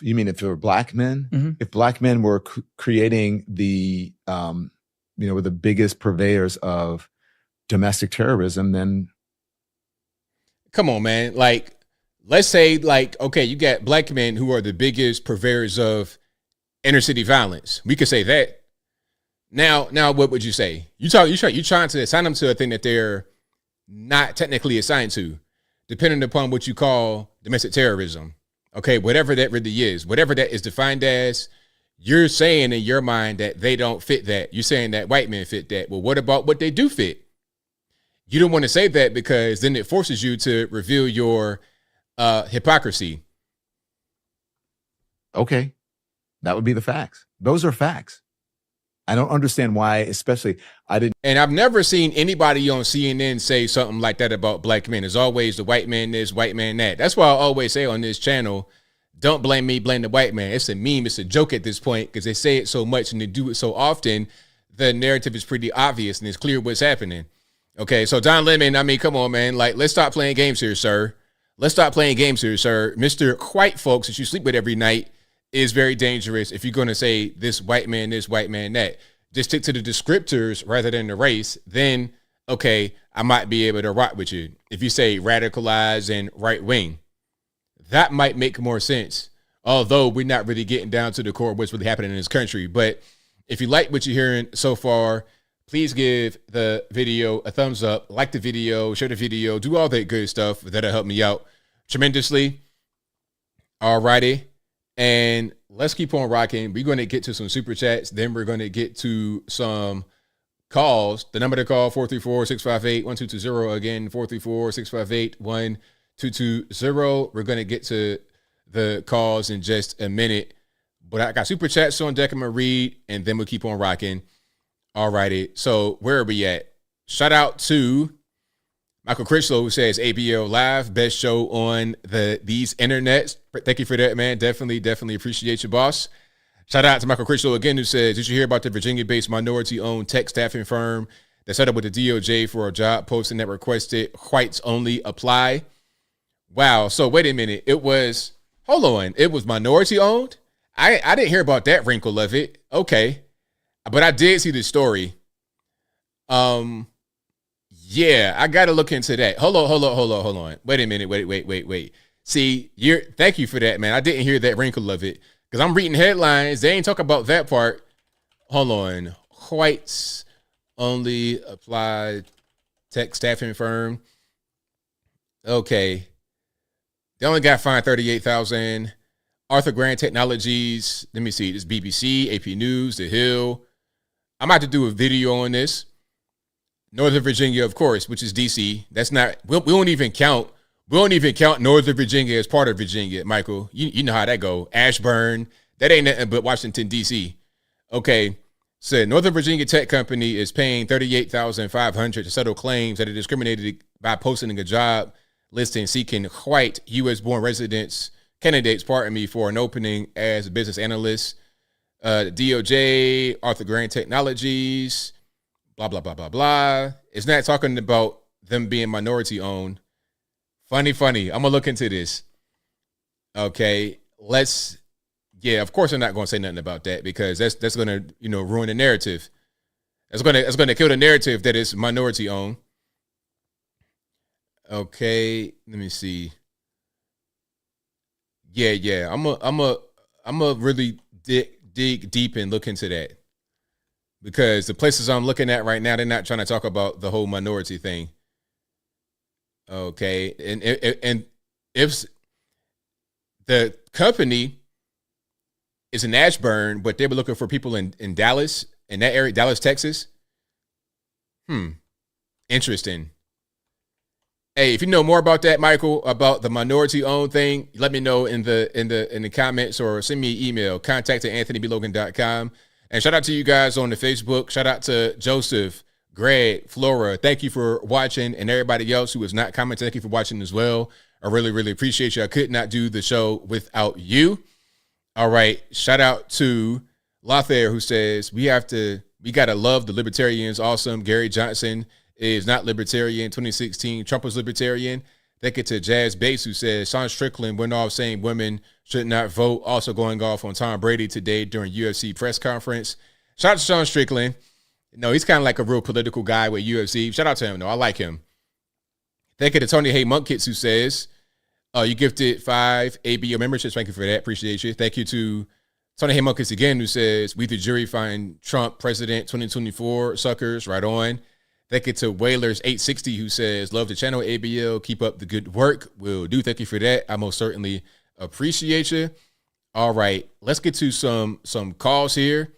you mean if there were black men, if black men were creating the were the biggest purveyors of domestic terrorism, then come on, man. Like, let's say, like, okay, you got black men who are the biggest purveyors of inner city violence. We could say that. Now, what would you say? You trying to assign them to a thing that they're not technically assigned to, depending upon what you call domestic terrorism. Okay, whatever that really is, whatever that is defined as, you're saying in your mind that they don't fit that. You're saying that white men fit that. Well, what about what they do fit? You don't want to say that, because then it forces you to reveal your hypocrisy. Okay. That would be the facts. Those are facts. I don't understand why, especially And I've never seen anybody on CNN say something like that about black men. It's always the white man this, white man that. That's why I always say on this channel, don't blame me, blame the white man. It's a meme. It's a joke at this point, because they say it so much and they do it so often. The narrative is pretty obvious and it's clear what's happening. Okay, so Don Lemon, I mean, come on, man. Like, let's stop playing games here, sir. Let's stop playing games here, sir. Mr. White folks that you sleep with every night is very dangerous if you're going to say this white man this, white man that. Just stick to the descriptors rather than the race. Then, okay, I might be able to rock with you. If you say radicalized and right wing, that might make more sense. Although we're not really getting down to the core of what's really happening in this country. But if you like what you're hearing so far, please give the video a thumbs up, like the video, share the video, do all that good stuff. That'll help me out tremendously. Alrighty. And let's keep on rocking. We're going to get to some super chats. Then we're going to get to some calls. The number to call, 434-658-1220. Again, 434-658-1220. We're going to get to the calls in just a minute. But I got super chats on deck I'm going to read, and then we'll keep on rocking. All righty. So where are we at? Shout out to Michael Critchlow, who says ABL Live, best show on these internets. Thank you for that, man. Definitely appreciate you, boss. Shout out to Michael Critchlow again, who says, did you hear about the Virginia-based minority-owned tech staffing firm that set up with the DOJ for a job posting that requested whites only apply? Wow. So wait a minute. It was minority-owned? I didn't hear about that wrinkle of it. Okay. But I did see the story. Yeah, I got to look into that. Hold on. Wait a minute. Wait. See, thank you for that, man. I didn't hear that wrinkle of it, because I'm reading headlines. They ain't talking about that part. Hold on. Whites only apply tech staffing firm. Okay. They only got fined $38,000. Arthur Grant Technologies. Let me see. This BBC, AP News, The Hill. I'm about to do a video on this. Northern Virginia, of course, which is DC. That's not, we don't even count Northern Virginia as part of Virginia, Michael. You know how that go. Ashburn, that ain't nothing but Washington, DC. Okay, so Northern Virginia Tech Company is paying $38,500 to settle claims that it discriminated by posting a job listing seeking white U.S.-born candidates, for an opening as a business analyst. DOJ, Arthur Grant Technologies, blah, blah, blah, blah, blah. It's not talking about them being minority owned. Funny. I'm going to look into this. Okay. Of course I'm not going to say nothing about that, because that's going to, ruin the narrative. It's going to kill the narrative that it's minority owned. Okay. Let me see. Yeah. I'm a really dig deep and look into that. because the places I'm looking at right now, they're not trying to talk about the whole minority thing. Okay, and if the company is in Ashburn, but they were looking for people in Dallas, in that area, Dallas, Texas. Interesting. Hey, if you know more about that, Michael, about the minority-owned thing, let me know in the comments or send me an email, contact@anthonyblogan.com. And shout out to you guys on the Facebook. Shout out to Joseph, Greg, Flora. Thank you for watching, and everybody else who is not commenting, thank you for watching as well. I really, really appreciate you. I could not do the show without you. All right. Shout out to Lothair, who says, we got to love the Libertarians. Awesome. Gary Johnson is not Libertarian. 2016, Trump was Libertarian. Thank you to Jazz Bates, who says, Sean Strickland went off saying women should not vote. Also going off on Tom Brady today during UFC press conference. Shout out to Sean Strickland. No, he's kind of like a real political guy with UFC. Shout out to him, though. I like him. Thank you to Tony Hay Monkkits, who says, you gifted 5 ABL memberships. Thank you for that. Appreciate you. Thank you to Tony Hay Monkkits again, who says, we the jury find Trump president 2024. Suckers, right on. Thank you to Whalers 860, who says, love the channel, ABL. Keep up the good work. Will do. Thank you for that. I most certainly appreciate you. All right, let's get to some calls here.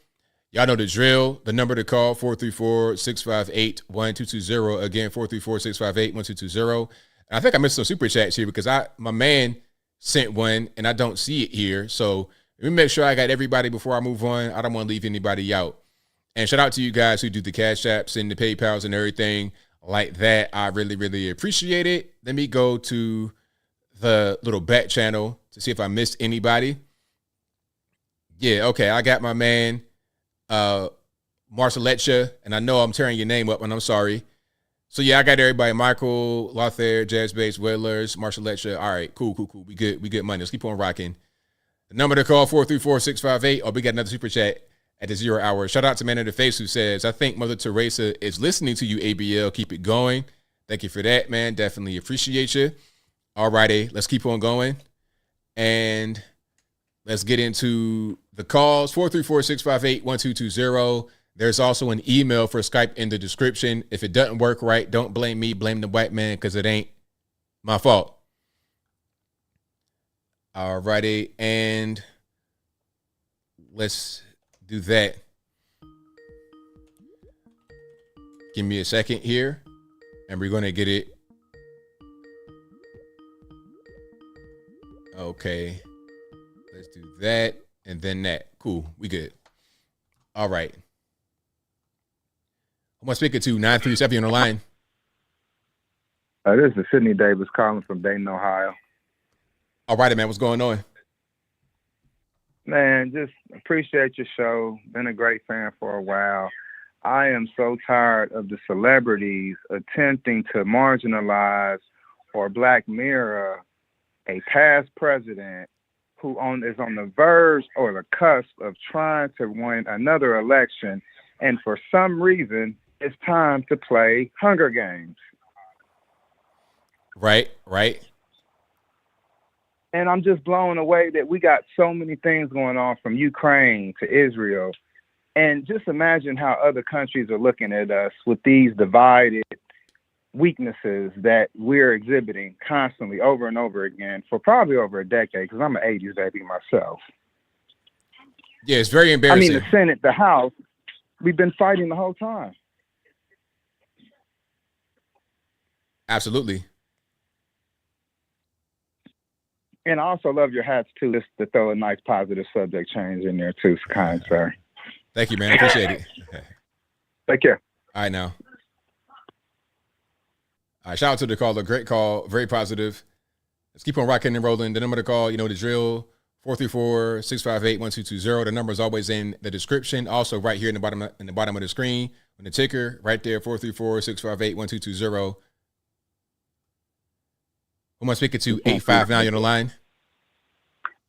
Y'all know the drill. The number to call, 434-658-1220. Again, 434-658-1220. I think I missed some super chats here because my man sent one and I don't see it here. So let me make sure I got everybody before I move on. I don't want to leave anybody out. And shout out to you guys who do the Cash Apps and the PayPals and everything like that. I really, really appreciate it. Let me go to the little back channel to see if I missed anybody. Yeah, okay. I got my man, Marceletcha, and I know I'm tearing your name up, and I'm sorry. So, yeah, I got everybody. Michael, Lothair, Jazz Bates, Whalers, Marceletcha. All right, cool. We good money. Let's keep on rocking. The number to call, 434-658. Oh, we got another super chat at the 0 hour. Shout out to Man of the Face, who says, I think Mother Teresa is listening to you, ABL. Keep it going. Thank you for that, man. Definitely appreciate you. All righty, let's keep on going. And let's get into the calls, 434-658-1220. There's also an email for Skype in the description. If it doesn't work right, don't blame me. Blame the white man because it ain't my fault. All righty, and let's do that. Give me a second here, and we're going to get it. Okay, let's do that and then that. Cool, we good. All right. I'm going to speak it to 937 on the line. This is Sidney Davis calling from Dayton, Ohio. All right, man, what's going on? Man, just appreciate your show. Been a great fan for a while. I am so tired of the celebrities attempting to marginalize or black mirror a past president who is on the verge or the cusp of trying to win another election, and for some reason, it's time to play Hunger Games. Right. And I'm just blown away that we got so many things going on from Ukraine to Israel. And just imagine how other countries are looking at us with these divided weaknesses that we're exhibiting constantly over and over again for probably over a decade, because I'm an 80s baby myself. Yeah, it's very embarrassing. I mean, the Senate, the House, we've been fighting the whole time. Absolutely. And I also love your hats, too, just to throw a nice positive subject change in there, too, kind sir. Thank you, man. I appreciate it. Take care. All right, now. All right, shout out to the caller. Great call. Very positive. Let's keep on rocking and rolling. The number to call, you know the drill, 434-658-1220. The number is always in the description. Also, right here in the bottom of the screen, on the ticker, right there, 434-658-1220. Who am I speaking to? 859 on the line.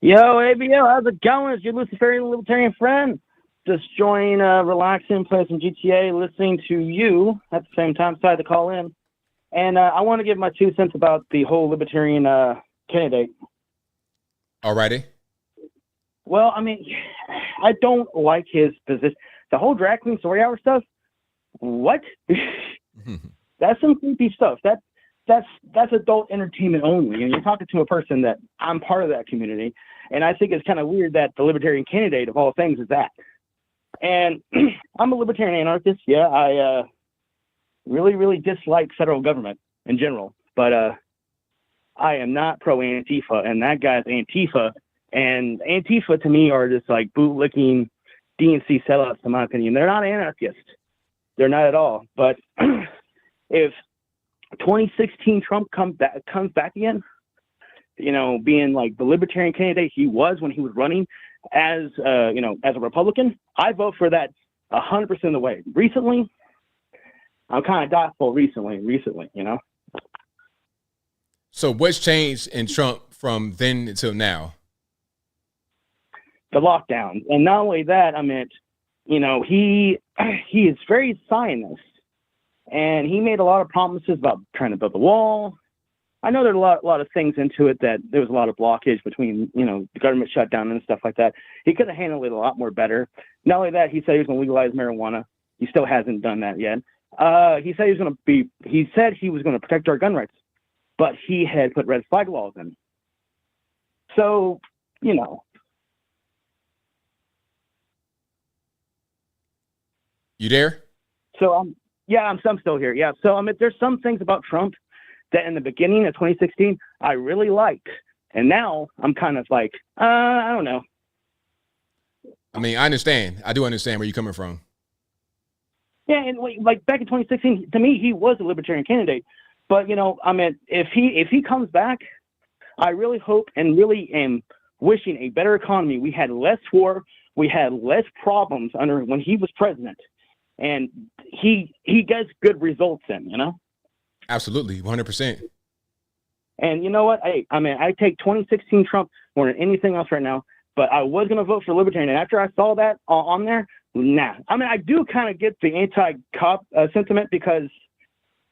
Yo, ABL, how's it going? It's your Luciferian Libertarian friend. Just enjoying, relaxing, playing some GTA, listening to you at the same time. Decided to call in. And I want to give my 2 cents about the whole Libertarian candidate. Alrighty. Well, I mean, I don't like his position. the whole drag queen story hour stuff. What? That's some creepy stuff. That's adult entertainment only. And you're talking to a person that I'm part of that community, and I think it's kind of weird that the Libertarian candidate of all things is that. And I'm a Libertarian anarchist. Yeah, I really, really dislike federal government in general, but I am not pro Antifa, and that guy's Antifa. And Antifa to me are just like bootlicking DNC sellouts, in my opinion. They're not anarchists. They're not at all. But if 2016 Trump comes back again, being like the Libertarian candidate he was when he was running as as a Republican, I vote for that 100% of the way. Recently, I'm kind of doubtful. Recently. So what's changed in Trump from then until now? The lockdown, and not only that, I meant, he is very Zionist, and he made a lot of promises about trying to build the wall. I know there's a lot of things into it, that there was a lot of blockage between, the government shutdown and stuff like that. He could have handled it a lot more better. Not only that, he said he was going to legalize marijuana. He still hasn't done that yet. He said he was going to protect our gun rights, but he had put red flag laws in. So, You there? So I'm still here. Yeah. So there's some things about Trump that in the beginning of 2016 I really liked, and now I'm kind of like, I don't know. I mean, I understand. I do understand where you're coming from. Yeah, and like back in 2016, to me, he was a Libertarian candidate. But if he comes back, I really hope and really am wishing a better economy. We had less war, we had less problems under when he was president. And he gets good results in, Absolutely, 100%. And you know what? I take 2016 Trump more than anything else right now. But I was going to vote for Libertarian. And after I saw that on there, nah. I do kind of get the anti-cop sentiment, because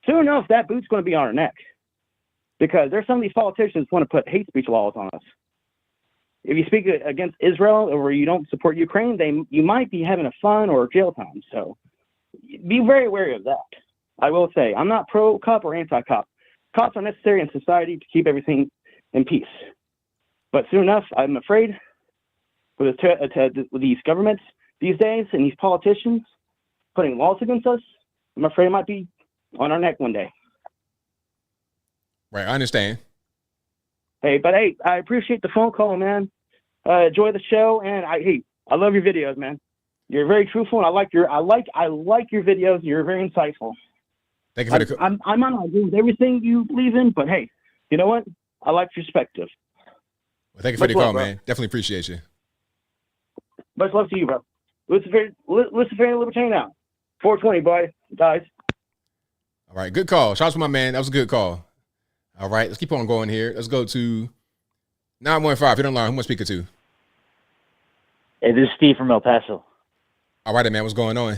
soon enough, that boot's going to be on our neck. Because there's some of these politicians want to put hate speech laws on us. If you speak against Israel or you don't support Ukraine, you might be having a fine or jail time. So be very wary of that. I will say, I'm not pro-cop or anti-cop. Cops are necessary in society to keep everything in peace. But soon enough, I'm afraid with these governments these days and these politicians putting laws against us, I'm afraid it might be on our neck one day. Right, I understand. Hey, I appreciate the phone call, man. Enjoy the show, and I love your videos, man. You're very truthful, and I like your videos. You're very insightful. Thank you for the. I might not agree with everything you believe in, but hey, you know what? I like your perspective. Well, thank you for the call, man. Definitely appreciate you. Much love to you, bro. Luciferian Libertarian out. 420, boy, guys. All right, good call. Shout out to my man. That was a good call. All right, let's keep on going here. Let's go to 915. If you don't learn, who am I speaking to? Hey, this is Steve from El Paso. All right, man. What's going on?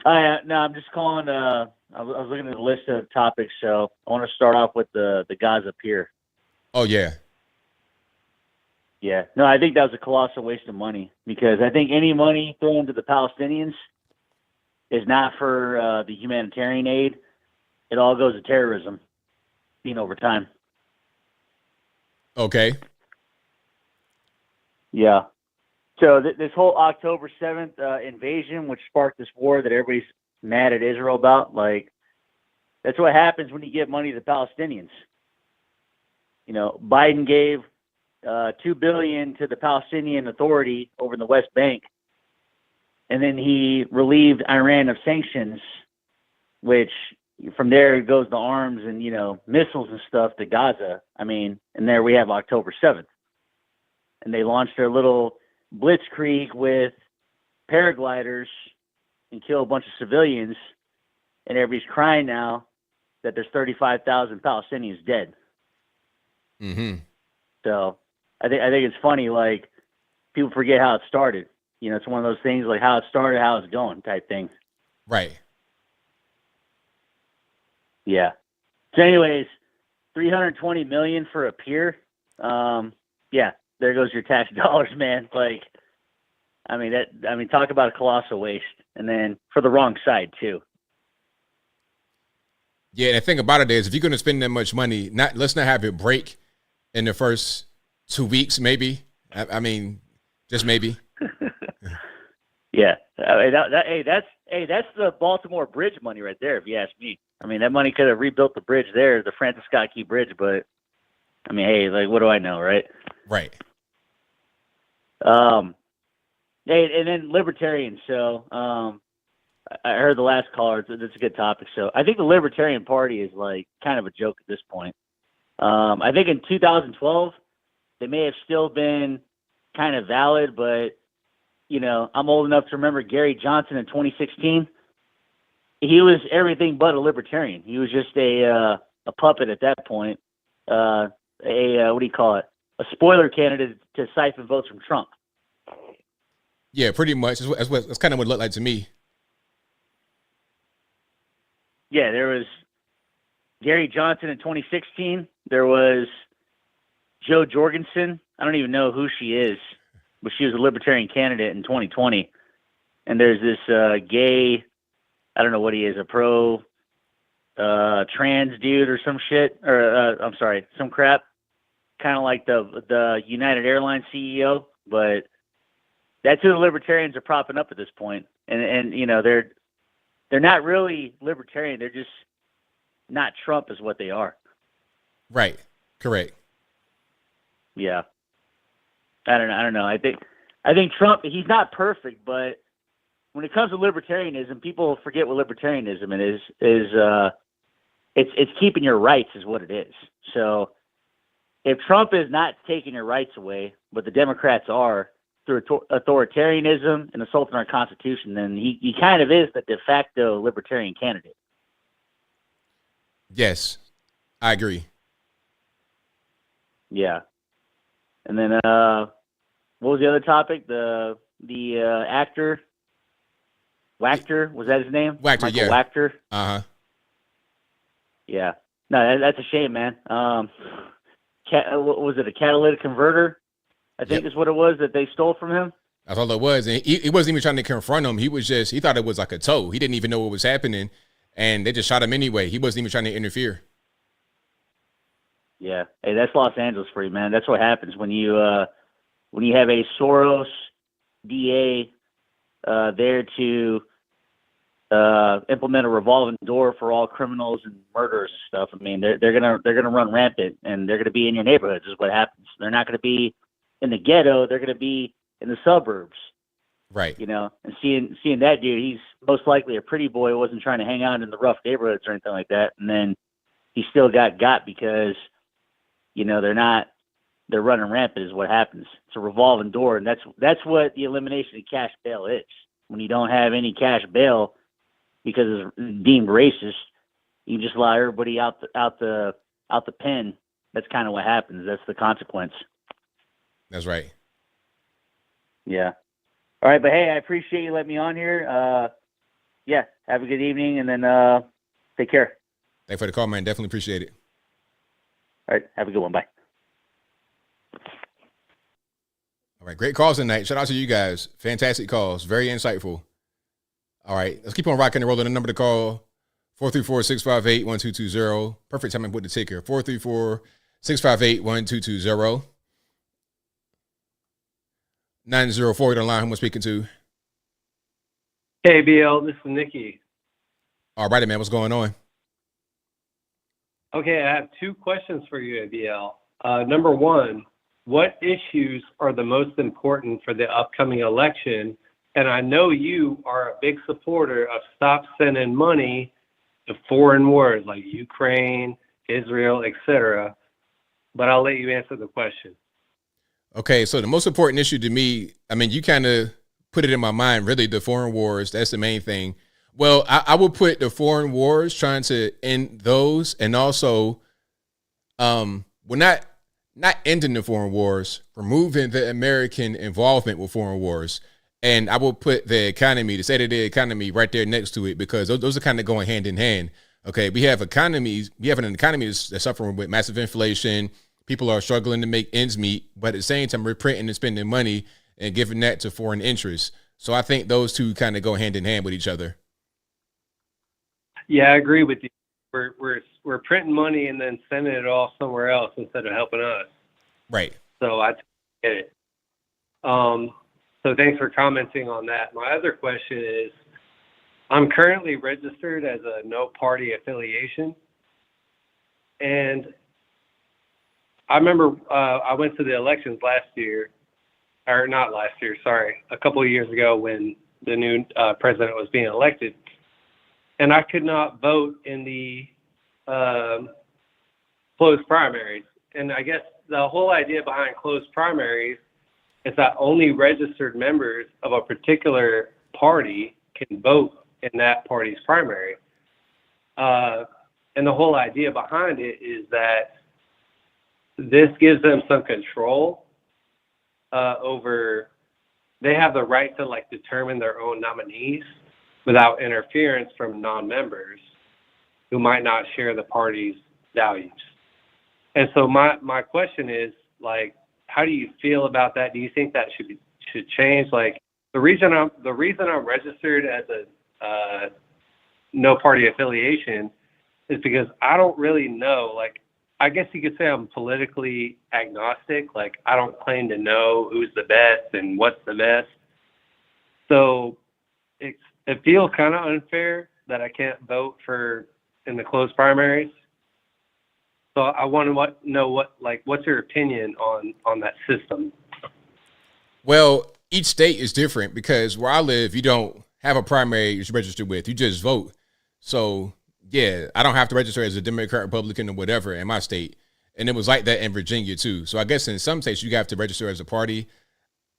I'm just calling. I was looking at the list of topics, so I want to start off with the Gaza Pier. Oh, yeah. Yeah. No, I think that was a colossal waste of money, because I think any money thrown to the Palestinians is not for the humanitarian aid. It all goes to terrorism, seen over time. Okay. Yeah. So this whole October 7th invasion, which sparked this war that everybody's mad at Israel about, that's what happens when you give money to the Palestinians. Biden gave $2 billion to the Palestinian Authority over in the West Bank, and then he relieved Iran of sanctions, which from there it goes to arms and missiles and stuff to Gaza. And there we have October 7th, and they launched their little blitzkrieg with paragliders and kill a bunch of civilians, and everybody's crying now that there's 35,000 Palestinians dead. Mm-hmm. So I think it's funny, people forget how it started. It's one of those things, how it started, how it's going type thing. Right. Yeah. So anyways, $320 million for a pier. Yeah, there goes your tax dollars, man. I mean, talk about a colossal waste, and then for the wrong side too. Yeah, and the thing about it is, if you're going to spend that much money, let's not have it break in the first 2 weeks, maybe. I mean, just maybe. Yeah, that's the Baltimore Bridge money right there, if you ask me. I mean, that money could have rebuilt the bridge there, the Francis Scott Key Bridge, but I mean, hey, like, what do I know, right? Right. Hey, and then Libertarians. So, I heard the last caller. That's a good topic. So, I think the Libertarian Party is like kind of a joke at this point. I think in 2012 they may have still been kind of valid, but you know, I'm old enough to remember Gary Johnson in 2016. He was everything but a libertarian. He was just a puppet at that point. What do you call it? A spoiler candidate to siphon votes from Trump. Yeah, pretty much. That's kind of what it looked like to me. Yeah, there was Gary Johnson in 2016. There was Joe Jorgensen. I don't even know who she is, but she was a libertarian candidate in 2020. And there's this gay, I don't know what he is, a pro trans dude or some shit, or I'm sorry, some crap, kind of like the United Airlines CEO. But that's who the Libertarians are propping up at this point. And you know, they're not really libertarian. They're just not Trump is what they are. Right. Correct. Yeah. I don't know. I think Trump, he's not perfect, but when it comes to libertarianism, people forget what libertarianism is. It's keeping your rights is what it is. So if Trump is not taking your rights away, but the Democrats are through authoritarianism and assaulting our Constitution, then he kind of is the de facto libertarian candidate. Yes, I agree. Yeah. And then what was the other topic? The actor Wactor, was that his name? Wactor, Michael yeah. Wactor. Uh-huh. Yeah. No, that's a shame, man. Was it a catalytic converter? I think is what it was that they stole from him. That's all it was. And he wasn't even trying to confront him. He thought it was like a tow. He didn't even know what was happening. And they just shot him anyway. He wasn't even trying to interfere. Yeah. Hey, that's Los Angeles for you, man. That's what happens when you have a Soros DA there to implement a revolving door for all criminals and murderers and stuff. I mean, they're gonna run rampant, and they're gonna be in your neighborhoods. Is what happens. They're not gonna be in the ghetto. They're gonna be in the suburbs. Right. You know, and seeing that dude, he's most likely a pretty boy who wasn't trying to hang out in the rough neighborhoods or anything like that. And then he still got because, you know, they're running rampant is what happens. It's a revolving door. And that's what the elimination of cash bail is. When you don't have any cash bail because it's deemed racist, you just allow everybody out the pen. That's kind of what happens. That's the consequence. That's right. Yeah. All right, but hey, I appreciate you letting me on here. Yeah, have a good evening, and then take care. Thanks for the call, man. Definitely appreciate it. All right, have a good one. Bye. All right, great calls tonight. Shout out to you guys. Fantastic calls. Very insightful. All right, let's keep on rocking and rolling. The number to call, 434-658-1220. Perfect timing with the ticker, 434-658-1220. 904 on the line. Who am I speaking to? Hey, ABL, this is Nikki. All righty, man. What's going on? Okay, I have two questions for you, ABL. Number one, what issues are the most important for the upcoming election? And I know you are a big supporter of stop sending money to foreign wars like Ukraine, Israel, etc. But I'll let you answer the question. Okay, so the most important issue to me, I mean, you kind of put it in my mind, really, the foreign wars. That's the main thing. Well, I will put the foreign wars, trying to end those, and also, well, not ending the foreign wars, removing the American involvement with foreign wars. And I will put the economy, the state of the economy, right there next to it, because those are kind of going hand in hand. Okay, we have an economy that's suffering with massive inflation. People are struggling to make ends meet, but at the same time, we're printing and spending money and giving that to foreign interests. So I think those two kind of go hand in hand with each other. Yeah, I agree with you. We're printing money and then sending it off somewhere else instead of helping us. Right. So I get it. So thanks for commenting on that. My other question is, I'm currently registered as a no party affiliation. And I remember I went to the elections a couple of years ago when the new president was being elected. And I could not vote in the closed primaries. And I guess the whole idea behind closed primaries is that only registered members of a particular party can vote in that party's primary. And the whole idea behind it is that this gives them some control over, they have the right to like determine their own nominees without interference from non-members who might not share the party's values. And so my question is, like, how do you feel about that? Do you think that should change? Like, the reason I'm registered as a no party affiliation is because I don't really know. Like, I guess you could say I'm politically agnostic. Like, I don't claim to know who's the best and what's the best. So it feels kind of unfair that I can't vote in the closed primaries. So I want to know what's your opinion on that system? Well, each state is different because where I live, you don't have a primary you're registered with. You just vote. So, yeah, I don't have to register as a Democrat, Republican, or whatever in my state. And it was like that in Virginia, too. So I guess in some states, you have to register as a party.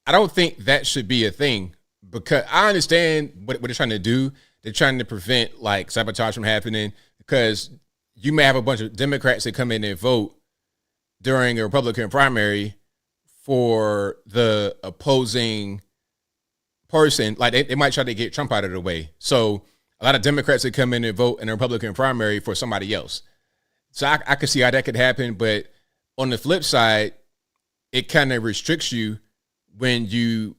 I don't think that should be a thing because I understand what they're trying to do. They're trying to prevent, like, sabotage from happening because you may have a bunch of Democrats that come in and vote during a Republican primary for the opposing person. Like, they might try to get Trump out of the way. So a lot of Democrats that come in and vote in a Republican primary for somebody else. So I could see how that could happen. But on the flip side, it kind of restricts you when you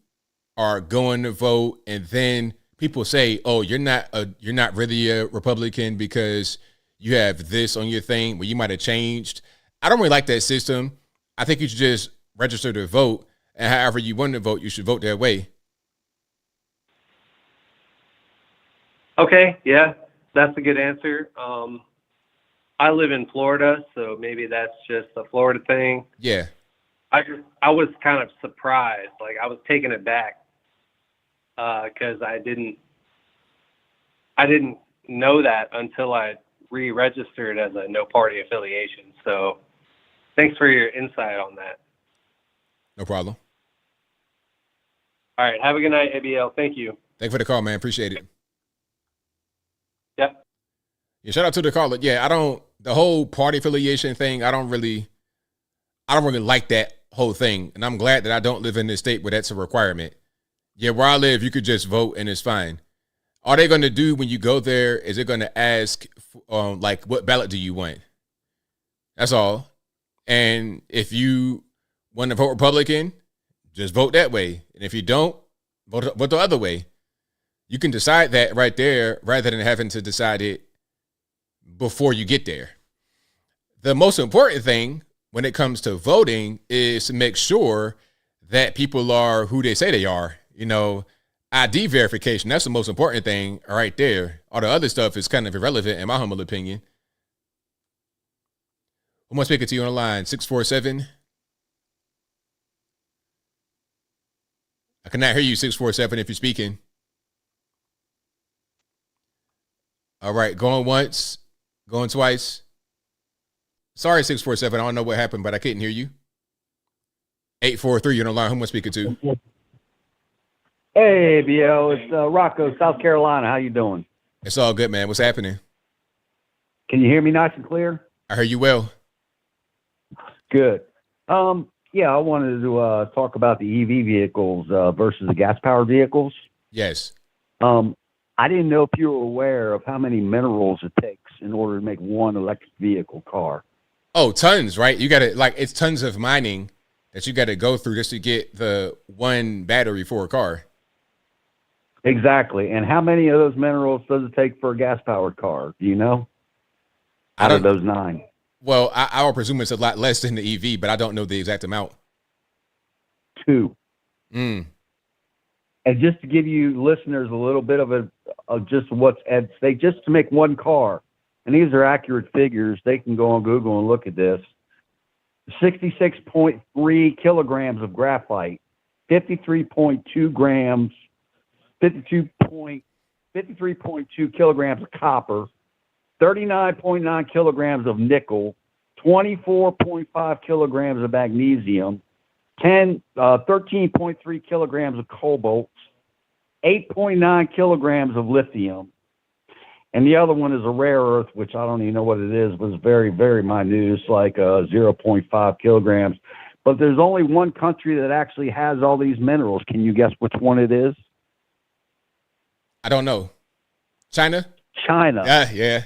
are going to vote. And then people say, oh, you're not really a Republican because you have this on your thing where you might have changed. I don't really like that system. I think you should just register to vote. And however you want to vote, you should vote that way. Okay, yeah, that's a good answer. I live in Florida, so maybe that's just a Florida thing. Yeah. I was kind of surprised, like I was taken aback because I didn't know that until I re-registered as a no party affiliation. So thanks for your insight on that. No problem. All right, have a good night, ABL. Thank you. Thanks for the call, man. Appreciate it. Yep. Yeah, shout out to the caller. Yeah, the whole party affiliation thing, I don't really like that whole thing. And I'm glad that I don't live in this state where that's a requirement. Yeah, where I live, you could just vote and it's fine. All they're going to do when you go there is they're going to ask, like, what ballot do you want? That's all. And if you want to vote Republican, just vote that way. And if you don't, vote the other way. You can decide that right there rather than having to decide it before you get there. The most important thing when it comes to voting is to make sure that people are who they say they are. You know, ID verification, that's the most important thing right there. All the other stuff is kind of irrelevant in my humble opinion. Who am I speaking to you on the line? 647? I cannot hear you, 647, if you're speaking. All right, going once, going twice. Sorry, 647. I don't know what happened, but I couldn't hear you. 843, you're on the line. Who am I speaking to? Hey, BL, it's Rocco, South Carolina. How you doing? It's all good, man. What's happening? Can you hear me nice and clear? I hear you well. Good. Yeah, I wanted to talk about the EV vehicles versus the gas-powered vehicles. Yes. I didn't know if you were aware of how many minerals it takes in order to make one electric vehicle car. Oh, tons, right? You got to, like, it's tons of mining that you got to go through just to get the one battery for a car. Exactly. And how many of those minerals does it take for a gas-powered car? Do you know? Out of those 9. Well, I would presume it's a lot less than the EV, but I don't know the exact amount. 2. Mm. And just to give you listeners a little bit of just what's at stake, just to make one car, and these are accurate figures, they can go on Google and look at this. 66.3 kilograms of graphite, 53.2 grams, 53.2 kilograms of copper, 39.9 kilograms of nickel, 24.5 kilograms of magnesium, 13.3 kilograms of cobalt, 8.9 kilograms of lithium, and the other one is a rare earth, which I don't even know what it is, but it's very, very minute. It's like 0.5 kilograms. But there's only one country that actually has all these minerals. Can you guess which one it is? I don't know. China? China. Yeah.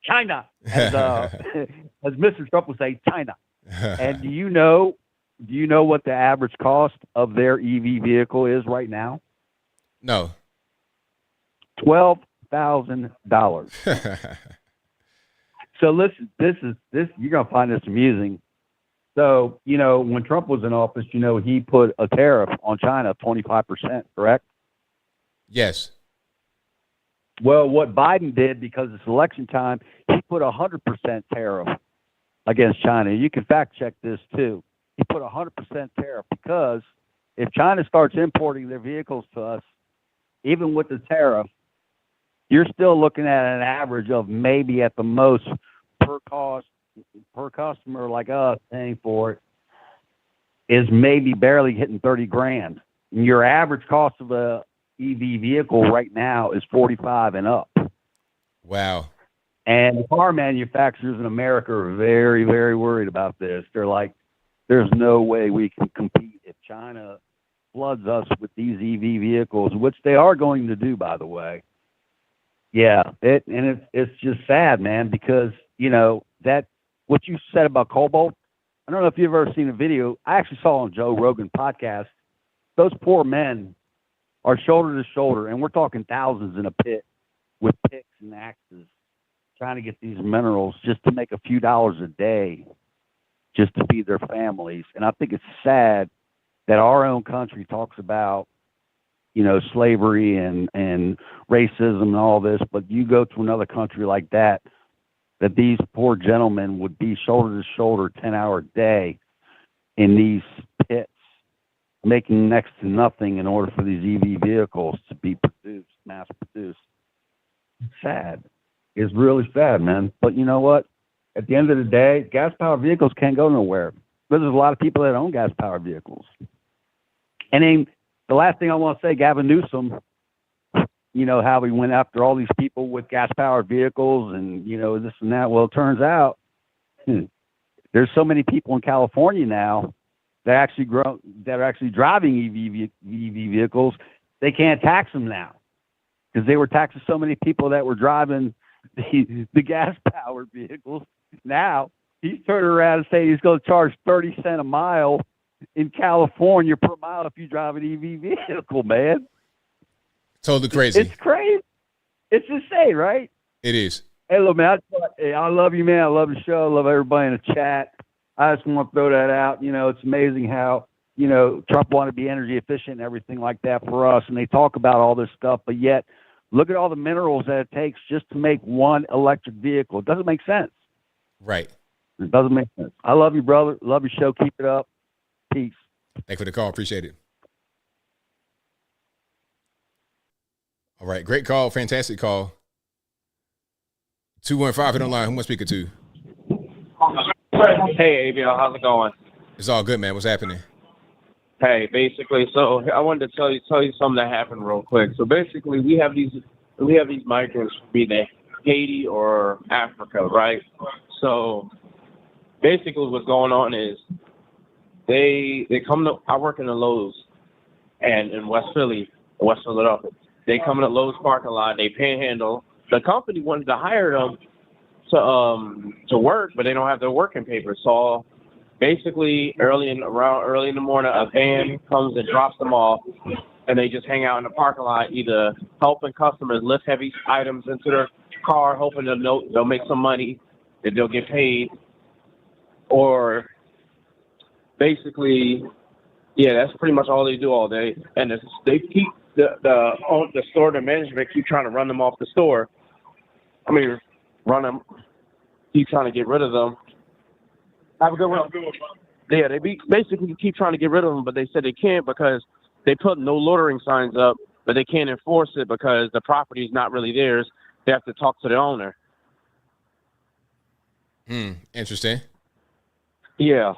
China. As Mr. Trump would say, China. And do you know what the average cost of their EV vehicle is right now? No. $12,000. So listen, this you're gonna find this amusing. So, when Trump was in office, he put a tariff on China of 25%, correct? Yes. Well, what Biden did, because it's election time, he put 100% tariff against China. You can fact check this too. He put 100% tariff because if China starts importing their vehicles to us, even with the tariff, you're still looking at an average of maybe at the most per customer like us paying for it is maybe barely hitting 30 grand. And your average cost of a EV vehicle right now is 45 and up. Wow. And the car manufacturers in America are very, very worried about this. They're like, there's no way we can compete if China floods us with these EV vehicles, which they are going to do, by the way. Yeah, it's just sad, man, because, that what you said about cobalt, I don't know if you've ever seen a video. I actually saw on Joe Rogan podcast, those poor men are shoulder to shoulder, and we're talking thousands in a pit with picks and axes trying to get these minerals just to make a few dollars a day just to feed their families. And I think it's sad that our own country talks about, slavery and racism and all this, but you go to another country like that these poor gentlemen would be shoulder to shoulder 10-hour day in these pits, making next to nothing in order for these EV vehicles to be produced, mass produced. It's sad. It's really sad, man. But you know what? At the end of the day, gas-powered vehicles can't go nowhere. But there's a lot of people that own gas-powered vehicles. And then the last thing I want to say, Gavin Newsom, how he went after all these people with gas-powered vehicles and, this and that. Well, it turns out there's so many people in California now that are actually driving EV vehicles. They can't tax them now because they were taxing so many people that were driving the gas-powered vehicles. Now he's turning around and saying he's going to charge 30 cents a mile in California per mile if you drive an EV vehicle, man. Totally crazy. It's crazy. It's insane, right? It is. Hey, look, man, I love you, man. I love the show. I love everybody in the chat. I just want to throw that out. It's amazing how, Trump wanted to be energy efficient and everything like that for us. And they talk about all this stuff, but yet look at all the minerals that it takes just to make one electric vehicle. It doesn't make sense. Right. It doesn't make sense. I love you, brother. Love your show. Keep it up. Peace. Thanks for the call. Appreciate it. All right. Great call. Fantastic call. 215 on line. Who am I speaking to? Hey, ABL. How's it going? It's all good, man. What's happening? Hey, basically, so I wanted to tell you something that happened real quick. So basically, we have these migrants from either Haiti or Africa, right? So basically, what's going on is they come to. I work in the Lowe's, and in West Philadelphia. They come in the Lowe's parking lot. They panhandle. The company wanted to hire them to work, but they don't have their working papers. So basically early in the morning, a van comes and drops them off, and they just hang out in the parking lot, either helping customers lift heavy items into their car, hoping they'll make some money, that they'll get paid, or basically, yeah, that's pretty much all they do all day. And they keep the store, the management keep trying to run them off the store. I mean, keep trying to get rid of them. Have a good one. Yeah, basically keep trying to get rid of them, but they said they can't because they put no loitering signs up, but they can't enforce it because the property is not really theirs. They have to talk to the owner. Interesting. Yeah.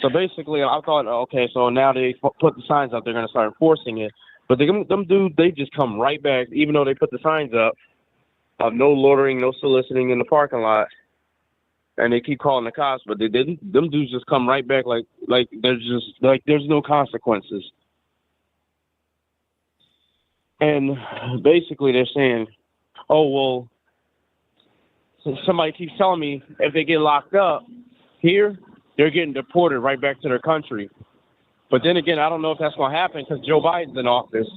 So basically, I thought, okay, so now they put the signs up, they're going to start enforcing it. But them dudes, they just come right back, even though they put the signs up of no loitering, no soliciting in the parking lot. And they keep calling the cops, but them dudes just come right back like there's no consequences. And basically they're saying, oh, well, somebody keeps telling me if they get locked up here, they're getting deported right back to their country. But then again, I don't know if that's going to happen because Joe Biden's in office.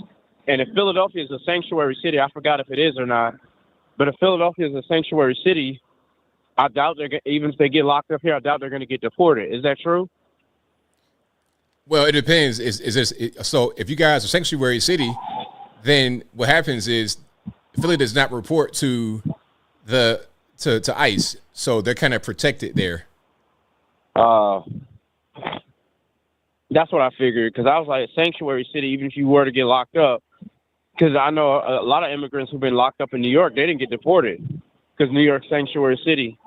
And if Philadelphia is a sanctuary city, I forgot if it is or not, but if Philadelphia is a sanctuary city, I doubt even if they get locked up here, I doubt they're going to get deported. Is that true? Well, it depends. So if you guys are sanctuary city, then what happens is Philly does not report to to ICE, so they're kind of protected there. That's what I figured, because I was like, sanctuary city, even if you were to get locked up, because I know a lot of immigrants who've been locked up in New York, they didn't get deported because New York's sanctuary city.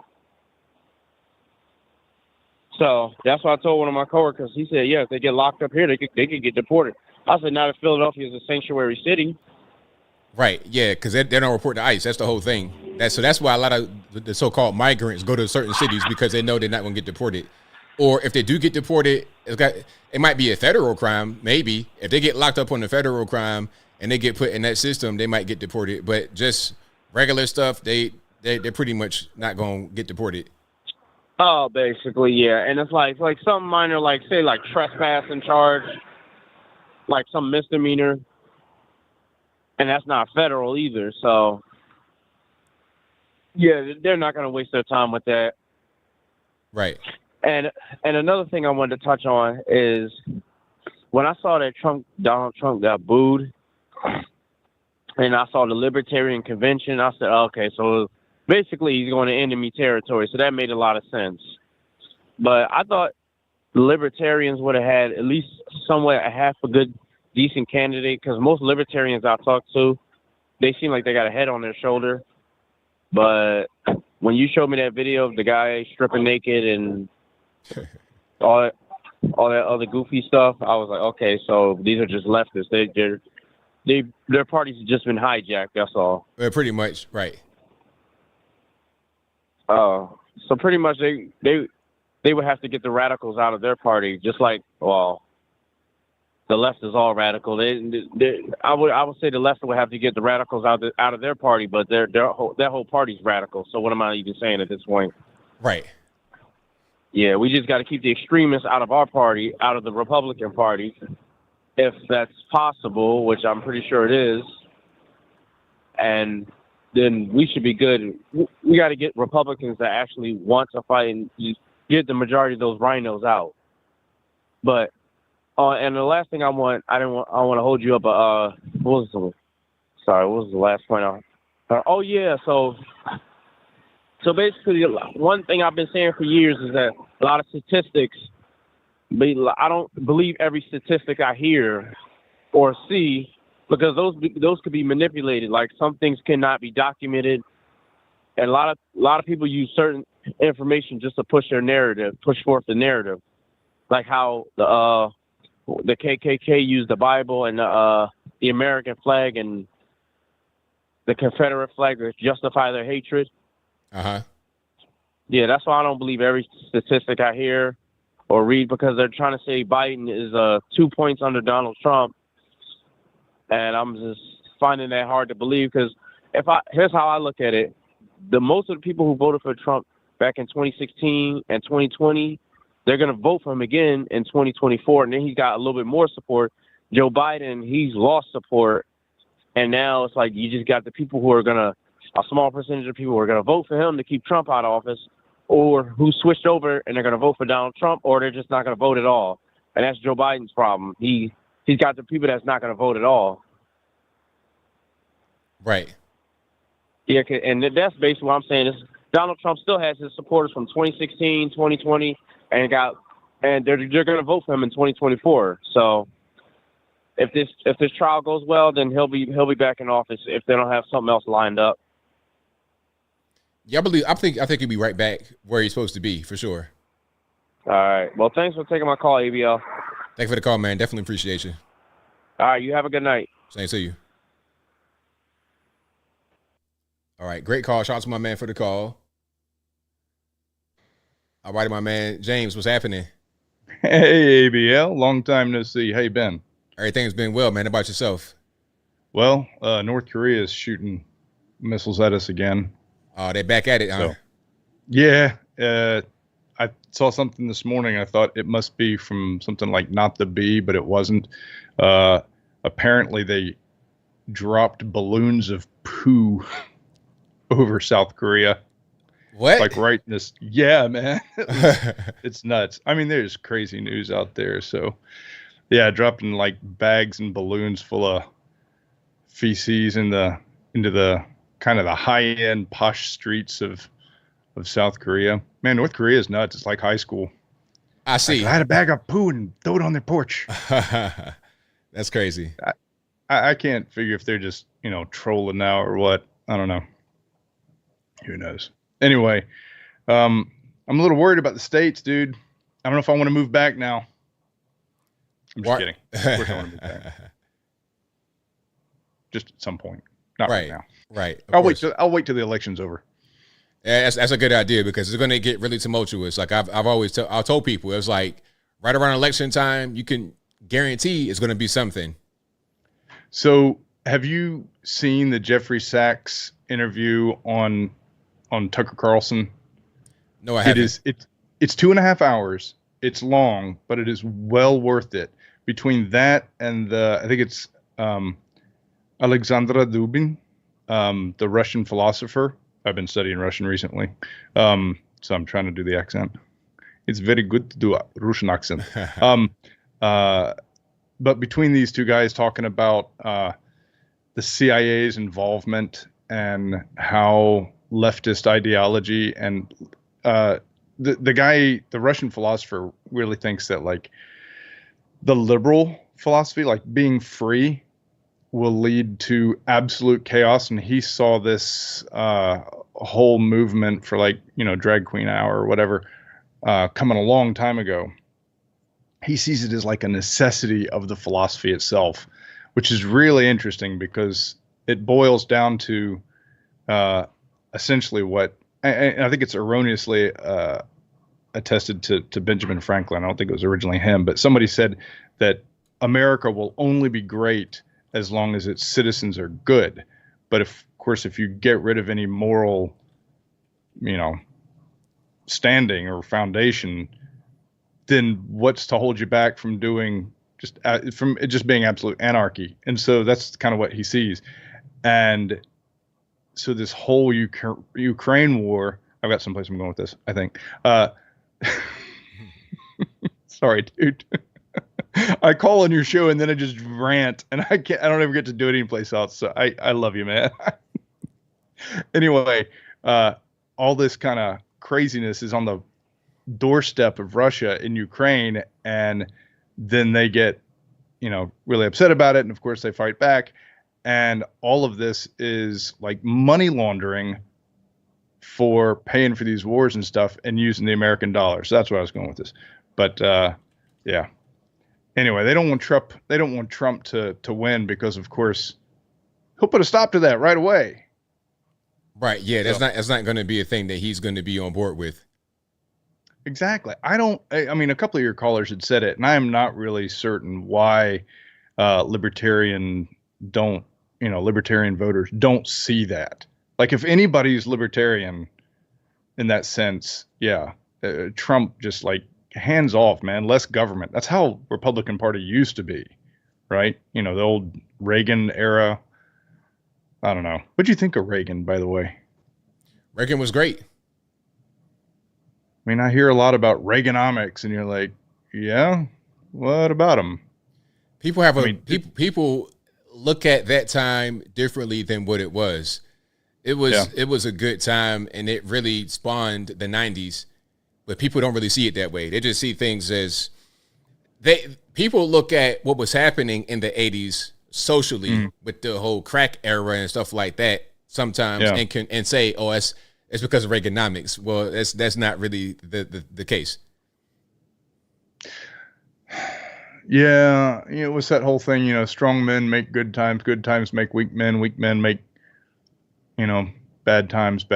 So that's what I told one of my coworkers. He said, yeah, if they get locked up here, they could get deported. I said, not if Philadelphia is a sanctuary city. Right, yeah, because they don't report to ICE. That's the whole thing. That's why a lot of the so-called migrants go to certain cities, because they know they're not going to get deported. Or if they do get deported, it might be a federal crime, maybe. If they get locked up on a federal crime and they get put in that system, they might get deported. But just regular stuff, they're pretty much not going to get deported. Oh, basically, yeah. And it's like something minor, like, say, like trespassing charge, like some misdemeanor. And that's not federal either. So, yeah, they're not going to waste their time with that. Right. And another thing I wanted to touch on is when I saw that Donald Trump got booed, and I saw the Libertarian convention, I said, okay, so basically he's going to enemy territory. So that made a lot of sense. But I thought the Libertarians would have had at least somewhere a half a good, decent candidate, because most Libertarians I talked to, they seem like they got a head on their shoulder. But when you showed me that video of the guy stripping naked and all that other goofy stuff, I was like, okay, so these are just leftists. Their parties have just been hijacked. That's all. Pretty much, right. So pretty much they would have to get the radicals out of their party, just like, well, the left is all radical. I would say the left would have to get the radicals out of their party, but their whole party's radical. So what am I even saying at this point? Right. Yeah, we just got to keep the extremists out of our party, out of the Republican Party, if that's possible, which I'm pretty sure it is. And then we should be good. We got to get Republicans that actually want to fight and get the majority of those rhinos out. But and the last thing I want to hold you up. What was the last point? So basically, one thing I've been saying for years is that a lot of statistics, I don't believe every statistic I hear or see, because those could be manipulated. Like, some things cannot be documented, and a lot of people use certain information just to push forth the narrative, like how the KKK used the Bible and the American flag and the Confederate flag to justify their hatred. Uh-huh. Yeah, that's why I don't believe every statistic I hear or read, because they're trying to say Biden is 2 points under Donald Trump. And I'm just finding that hard to believe, because here's how I look at it. Most of the people who voted for Trump back in 2016 and 2020, they're going to vote for him again in 2024, and then he's got a little bit more support. Joe Biden, he's lost support, and now it's like you just got the people who are going to, a small percentage of people who are going to vote for him to keep Trump out of office, or who switched over and they're going to vote for Donald Trump, or they're just not going to vote at all. And that's Joe Biden's problem. He's got the people that's not going to vote at all. Right. Yeah, and that's basically what I'm saying. Is Donald Trump still has his supporters from 2016, 2020, and they're going to vote for him in 2024. So if this trial goes well, then he'll be back in office if they don't have something else lined up. Yeah, I think he'll be right back where he's supposed to be for sure. All right. Well, thanks for taking my call, ABL. Thanks for the call, man. Definitely appreciate you. All right. You have a good night. Same to you. All right. Great call. Shout out to my man for the call. All right, my man. James, what's happening? Hey, ABL. Long time no see. How you been? Everything's been well, man. How about yourself? Well, North Korea is shooting missiles at us again. Oh, they're back at it, huh? So, yeah. I saw something this morning. I thought it must be from something like Not the Bee, but it wasn't. Apparently, they dropped balloons of poo over South Korea. What? Like right in this. Yeah, man. It's nuts. I mean, there's crazy news out there. So, yeah, dropping like bags and balloons full of feces into the kind of the high-end posh streets of South Korea. Man, North Korea is nuts. It's like high school. I see. I had a bag of poo and throw it on their porch. That's crazy. I can't figure if they're just, trolling now or what. I don't know. Who knows? Anyway, I'm a little worried about the States, dude. I don't know if I want to move back now. I'm just kidding. Of course I want to move back. Just at some point. Not right now. Right. I'll wait till the election's over. Yeah, that's a good idea because it's going to get really tumultuous. Like I've always told people, it was like right around election time, you can guarantee it's going to be something. So, have you seen the Jeffrey Sachs interview on Tucker Carlson? No, I haven't. It's 2.5 hours. It's long, but it is well worth it. Between that and I think it's Alexandra Dubin, the Russian philosopher. I've been studying Russian recently, so I'm trying to do the accent. It's very good to do a Russian accent. But between these two guys talking about the CIA's involvement and how leftist ideology and the guy, the Russian philosopher, really thinks that like the liberal philosophy, like being free, will lead to absolute chaos. And he saw this whole movement for like, drag queen hour or whatever coming a long time ago. He sees it as like a necessity of the philosophy itself, which is really interesting because it boils down to essentially what, and I think it's erroneously attested to Benjamin Franklin. I don't think it was originally him, but somebody said that America will only be great as long as its citizens are good. But of course, if you get rid of any moral, standing or foundation, then what's to hold you back from doing from it just being absolute anarchy? And so that's kind of what he sees. And so this whole Ukraine war, I've got someplace I'm going with this, I think. Sorry, dude. I call on your show and then I just rant and I don't ever get to do it anyplace else. So I love you, man. Anyway, all this kind of craziness is on the doorstep of Russia in Ukraine, and then they get, really upset about it. And of course they fight back. And all of this is like money laundering for paying for these wars and stuff and using the American dollar. So that's where I was going with this. But yeah. Anyway, they don't want Trump. They don't want Trump to win because, of course, he'll put a stop to that right away. Right. Yeah. That's not going to be a thing that he's going to be on board with. Exactly. I mean, a couple of your callers had said it, and I am not really certain why libertarian voters don't see that. Like, if anybody's libertarian in that sense, yeah, Trump just like hands off, man. Less government. That's how Republican Party used to be, right? You know, the old Reagan era. I don't know. What'd you think of Reagan, by the way? Reagan was great. I mean, I hear a lot about Reaganomics, and you're like, yeah, what about him? People have people look at that time differently than what it was. It was a good time, and it really spawned the 90s, but people don't really see it that way. They just see things as people look at what was happening in the 80s socially with the whole crack era and stuff like that sometimes and say, oh, it's because of Reaganomics. Well, that's not really the case. Yeah, it was that whole thing, strong men make good times make weak men make, bad times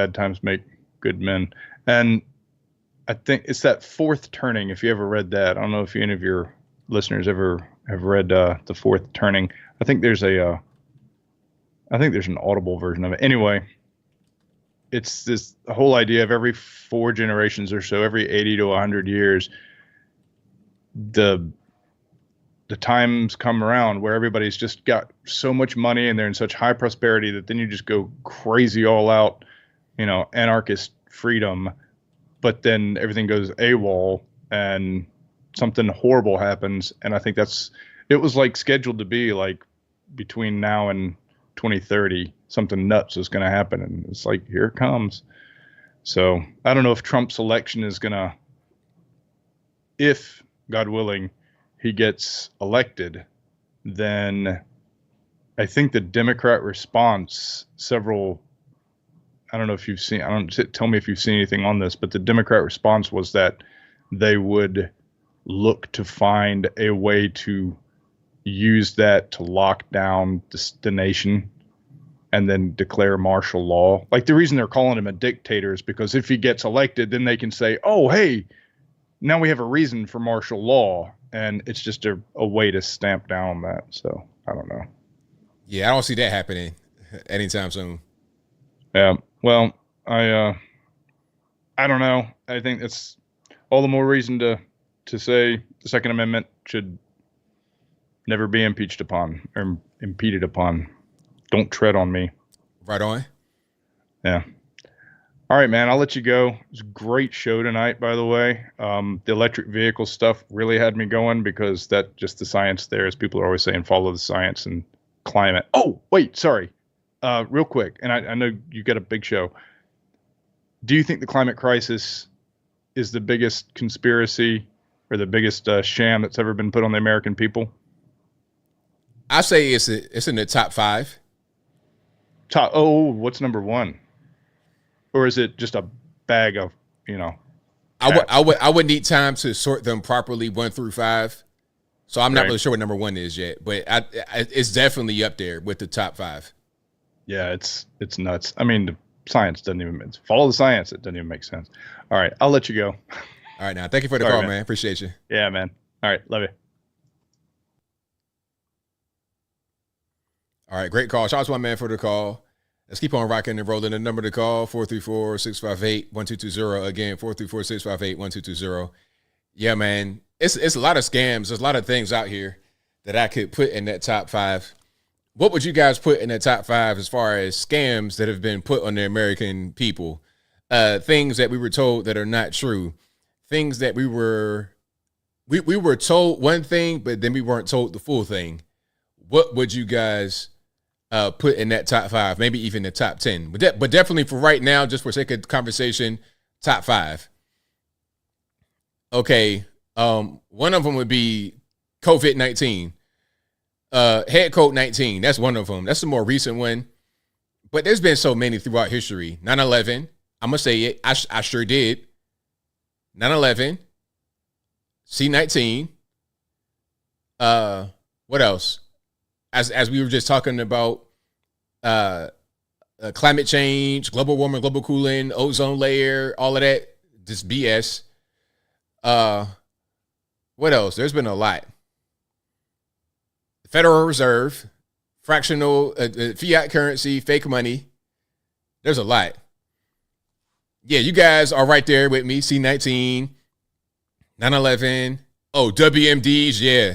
make good men. And I think it's that fourth turning, if you ever read that. I don't know if any of your listeners ever have read The Fourth Turning. I think there's an Audible version of it. Anyway, it's this whole idea of every 4 generations or so, every 80 to 100 years, the times come around where everybody's just got so much money and they're in such high prosperity that then you just go crazy all out, anarchist freedom, but then everything goes AWOL and something horrible happens. And I think it was like scheduled to be like between now and 2030, something nuts is going to happen. And it's like, here it comes. So I don't know if Trump's election is going to, if God willing, he gets elected, then I think the Democrat response, I don't know if you've seen, tell me if you've seen anything on this, but the Democrat response was that they would look to find a way to use that to lock down the nation and then declare martial law. Like, the reason they're calling him a dictator is because if he gets elected, then they can say, oh, hey, now we have a reason for martial law. And it's just a way to stamp down on that. So I don't know. Yeah, I don't see that happening anytime soon. Yeah. Well, I don't know. I think it's all the more reason to say the Second Amendment should never be impeached upon or impeded upon. Don't tread on me. Right on. Yeah. All right, man, I'll let you go. It was a great show tonight, by the way. The electric vehicle stuff really had me going because the science there, as people are always saying, follow the science and climate. Oh, wait, sorry. Real quick, and I know you got a big show. Do you think the climate crisis is the biggest conspiracy or the biggest sham that's ever been put on the American people? I say it's in the top 5. What's number 1? Or is it just a bag of, I would need time to sort them properly 1 through 5. So I'm not really sure what number 1 is yet, but it's definitely up there with the top 5. Yeah, it's nuts. I mean, the science doesn't even follow the science. It doesn't even make sense. All right, I'll let you go. All right, now thank you for the call, man. Appreciate you. Yeah, man. All right, love you. All right, great call. Shout out to my man for the call. Let's keep on rocking and rolling. The number to call, 434-658-1220. Again, 434-658-1220. Yeah, man. It's a lot of scams. There's a lot of things out here that I could put in that top 5. What would you guys put in that top 5 as far as scams that have been put on the American people? Things that we were told that are not true. Things that we were told one thing, but then we weren't told the full thing. What would you guys put in that top 5, maybe even the top 10, but definitely for right now, just for sake of conversation, top 5. Okay. One of them would be COVID-19, head code-19. That's one of them. That's the more recent one, but there's been so many throughout history. 9/11. I'm going to say it. I sure did. 9/11, C-19. What else? As we were just talking about climate change, global warming, global cooling, ozone layer, all of that, just BS. What else? There's been a lot. Federal Reserve, fractional fiat currency, fake money. There's a lot. Yeah, you guys are right there with me. C-19, 9/11. Oh, WMDs. Yeah.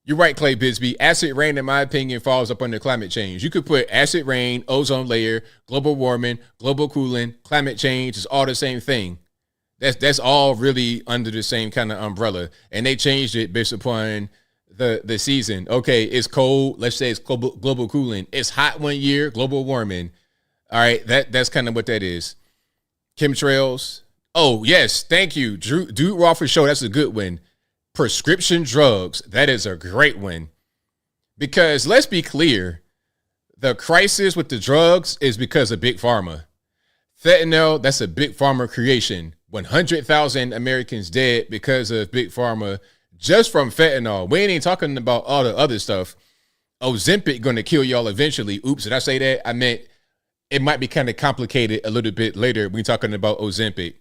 You're right, Clay Bisbee. Acid rain, in my opinion, falls up under climate change. You could put acid rain, ozone layer, global warming, global cooling, climate change. It's all the same thing. That's all really under the same kind of umbrella. And they changed it based upon the season. Okay, it's cold. Let's say it's global cooling. It's hot one year, global warming. All right, that's kind of what that is. Chemtrails. Oh, yes, thank you. Dude Rawford Show, that's a good one. Prescription drugs, that is a great one. Because let's be clear, the crisis with the drugs is because of Big Pharma. Fentanyl, that's a Big Pharma creation. 100,000 Americans dead because of Big Pharma just from fentanyl. We ain't even talking about all the other stuff. Ozempic going to kill y'all eventually. Oops, did I say that? I meant it might be kind of complicated a little bit later when talking about Ozempic.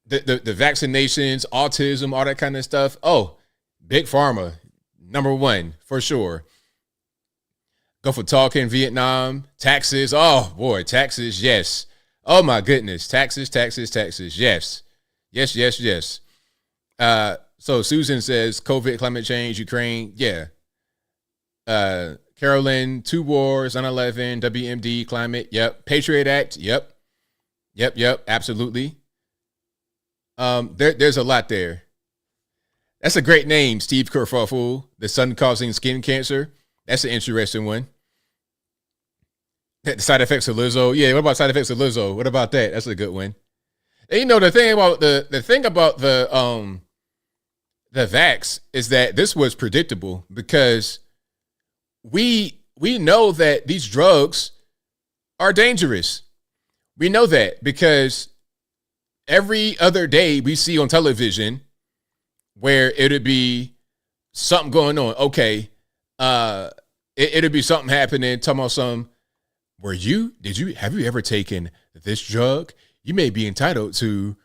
The vaccinations, autism, all that kind of stuff. Oh, Big Pharma, number one, for sure. Go for talking Vietnam. Taxes. Oh, boy, taxes, yes. Oh, my goodness. Taxes. Yes. Yes. So Susan says, COVID, climate change, Ukraine. Yeah. Carolyn, 2 wars, 9/11, WMD, climate. Yep. Patriot Act. Yep. Absolutely. There's a lot there. That's a great name, Steve Kerfuffle. The sun causing skin cancer. That's an interesting one. The side effects of Lizzo. Yeah, what about side effects of Lizzo? What about that? That's a good one. And you know, the thing about the vax is that this was predictable because we know that these drugs are dangerous. We know that because every other day we see on television where it'll be something going on. Okay. It'll be something happening. Talking about some, have you ever taken this drug? You may be entitled to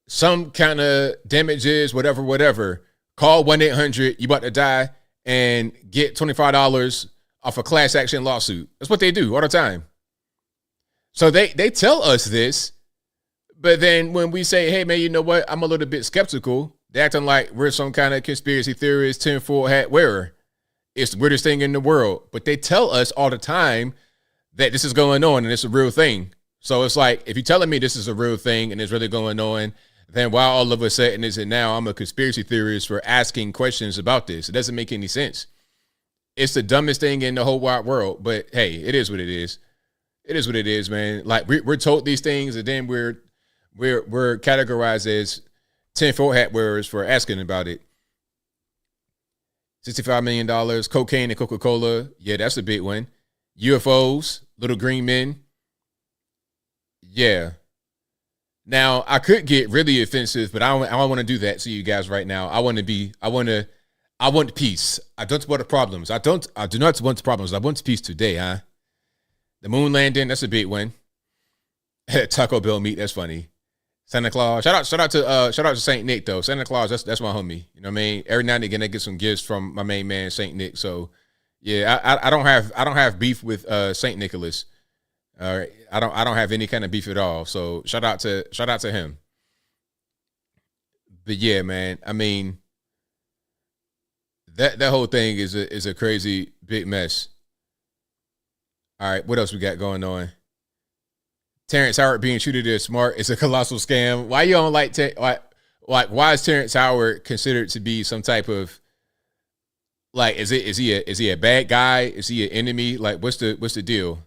some kind of damages, whatever. Call 1-800, you about to die, and get $25 off a class action lawsuit. That's what they do all the time. So they tell us this, but then when we say, hey, man, you know what? I'm a little bit skeptical. They're acting like we're some kind of conspiracy theorist, tinfoil hat wearer. It's the weirdest thing in the world. But they tell us all the time that this is going on and it's a real thing. So it's like, if you're telling me this is a real thing and it's really going on, then why all of a sudden is it now I'm a conspiracy theorist for asking questions about this? It doesn't make any sense. It's the dumbest thing in the whole wide world. But hey, it is what it is. It is what it is, man. Like we're told these things and then we're categorized as tinfoil hat wearers for asking about it. $65 million, cocaine and Coca-Cola. Yeah, that's a big one. UFOs, little green men. Yeah. Now, I could get really offensive, but I don't want to do that to you guys right now. I want peace. I don't want problems. I do not want problems. I want peace today, huh? The moon landing, that's a big one. Taco Bell meat, that's funny. Santa Claus. Shout out to Saint Nick though. Santa Claus, that's my homie. You know what I mean? Every now and again I get some gifts from my main man Saint Nick. So yeah, I don't have beef with Saint Nicholas. All right. I don't have any kind of beef at all. So shout out to him. But yeah, man, I mean that whole thing is a crazy big mess. All right, what else we got going on? Terrence Howard being treated as smart is a colossal scam. Why you don't like why is Terrence Howard considered to be some type of like is he a bad guy? Is he an enemy? Like what's the deal?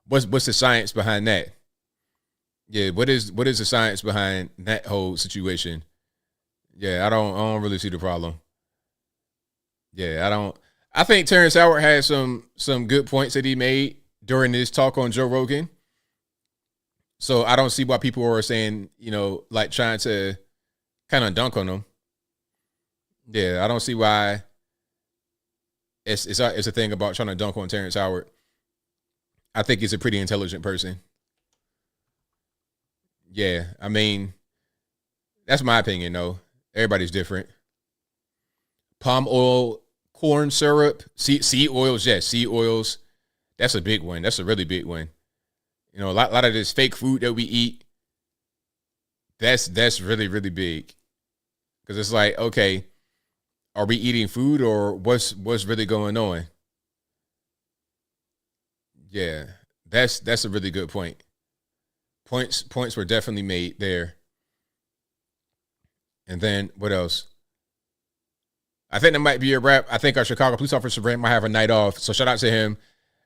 What's the science behind that? Yeah, what is the science behind that whole situation? Yeah, I don't really see the problem. Yeah, I think Terrence Howard had some good points that he made during this talk on Joe Rogan. So I don't see why people are saying, like trying to kind of dunk on him. Yeah, I don't see why it's a thing about trying to dunk on Terrence Howard. I think he's a pretty intelligent person. Yeah, I mean, that's my opinion, though. Everybody's different. Palm oil, corn syrup, seed oils, yes, seed oils. That's a big one. That's a really big one. A lot of this fake food that we eat, that's really, really big. Because it's like, okay, are we eating food or what's really going on? Yeah, that's a really good point. Points were definitely made there. And then what else? I think that might be a wrap. I think our Chicago police officer Brent might have a night off. So shout out to him.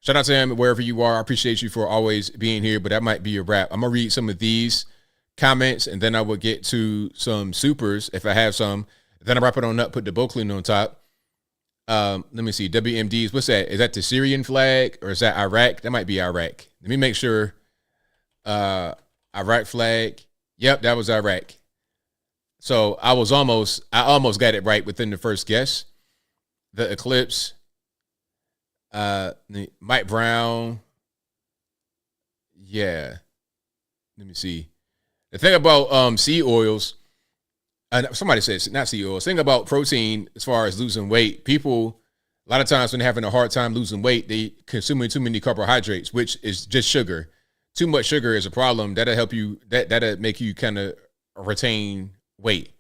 Shout out to him wherever you are. I appreciate you for always being here, but that might be a wrap. I'm going to read some of these comments and then I will get to some supers if I have some. Then I'll wrap it on up, put the bow clean on top. Let me see. WMDs. What's that? Is that the Syrian flag or is that Iraq? That might be Iraq. Let me make sure. Iraq flag. Yep, that was Iraq. So I almost got it right within the first guess. The eclipse. Mike Brown. Yeah. Let me see. The thing about seed oils, somebody says not seed oils. Thing about protein as far as losing weight, people a lot of times when they're having a hard time losing weight, they consuming too many carbohydrates, which is just sugar. Too much sugar is a problem. That'll help you. That'll make you kind of retain weight,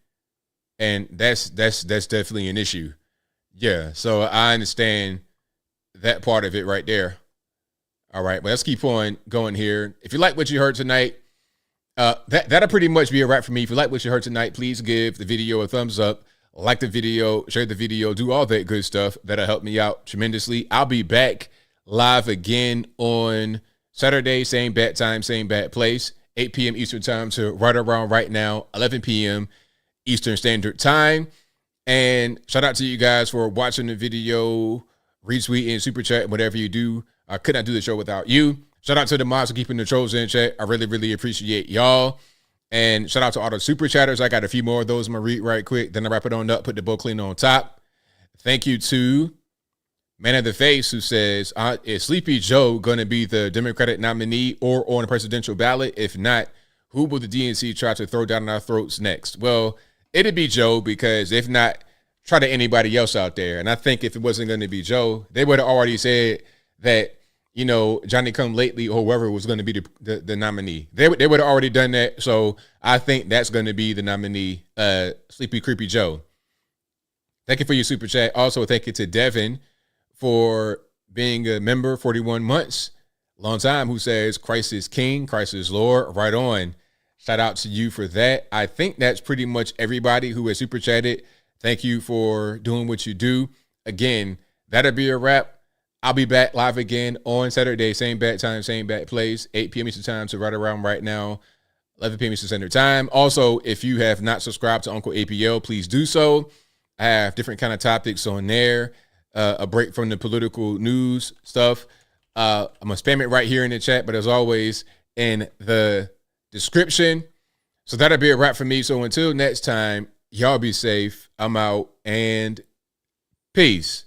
and that's definitely an issue. Yeah, so I understand that part of it right there. All right, but let's keep on going here. If you like what you heard tonight, that'll pretty much be a wrap for me. If you like what you heard tonight, please give the video a thumbs up, like the video, share the video, do all that good stuff. That'll help me out tremendously. I'll be back live again on Saturday, same bat time, same bat place, 8 p.m. Eastern time to right around right now, 11 p.m. Eastern Standard Time. And shout out to you guys for watching the video, retweeting, super chat, whatever you do. I could not do the show without you. Shout out to the mods for keeping the trolls in chat. I really, really appreciate y'all. And shout out to all the super chatters. I got a few more of those I'm going to read right quick. Then I wrap it on up, put the bow clean on top. Thank you to Man of the Face, who says, is Sleepy Joe going to be the Democratic nominee or on the presidential ballot? If not, who will the DNC try to throw down our throats next? Well, it'd be Joe, because if not, try to anybody else out there. And I think if it wasn't going to be Joe, they would have already said that, you know, Johnny Come Lately or whoever was going to be the nominee. They would have already done that. So I think that's going to be the nominee, Sleepy Creepy Joe. Thank you for your super chat. Also, thank you to Devin for being a member, 41 months, long time, who says, Christ is King, Christ is Lord, right on. Shout out to you for that. I think that's pretty much everybody who has super chatted. Thank you for doing what you do. Again, that'll be a wrap. I'll be back live again on Saturday, same bat time, same bat place, 8 p.m. Eastern time, so right around right now, 11 p.m. Eastern Standard Time. Also, if you have not subscribed to Uncle ABL, please do so. I have different kind of topics on there. A break from the political news stuff. I'm going to spam it right here in the chat, but as always, in the description. So that'll be a wrap for me. So until next time, y'all be safe. I'm out, and peace.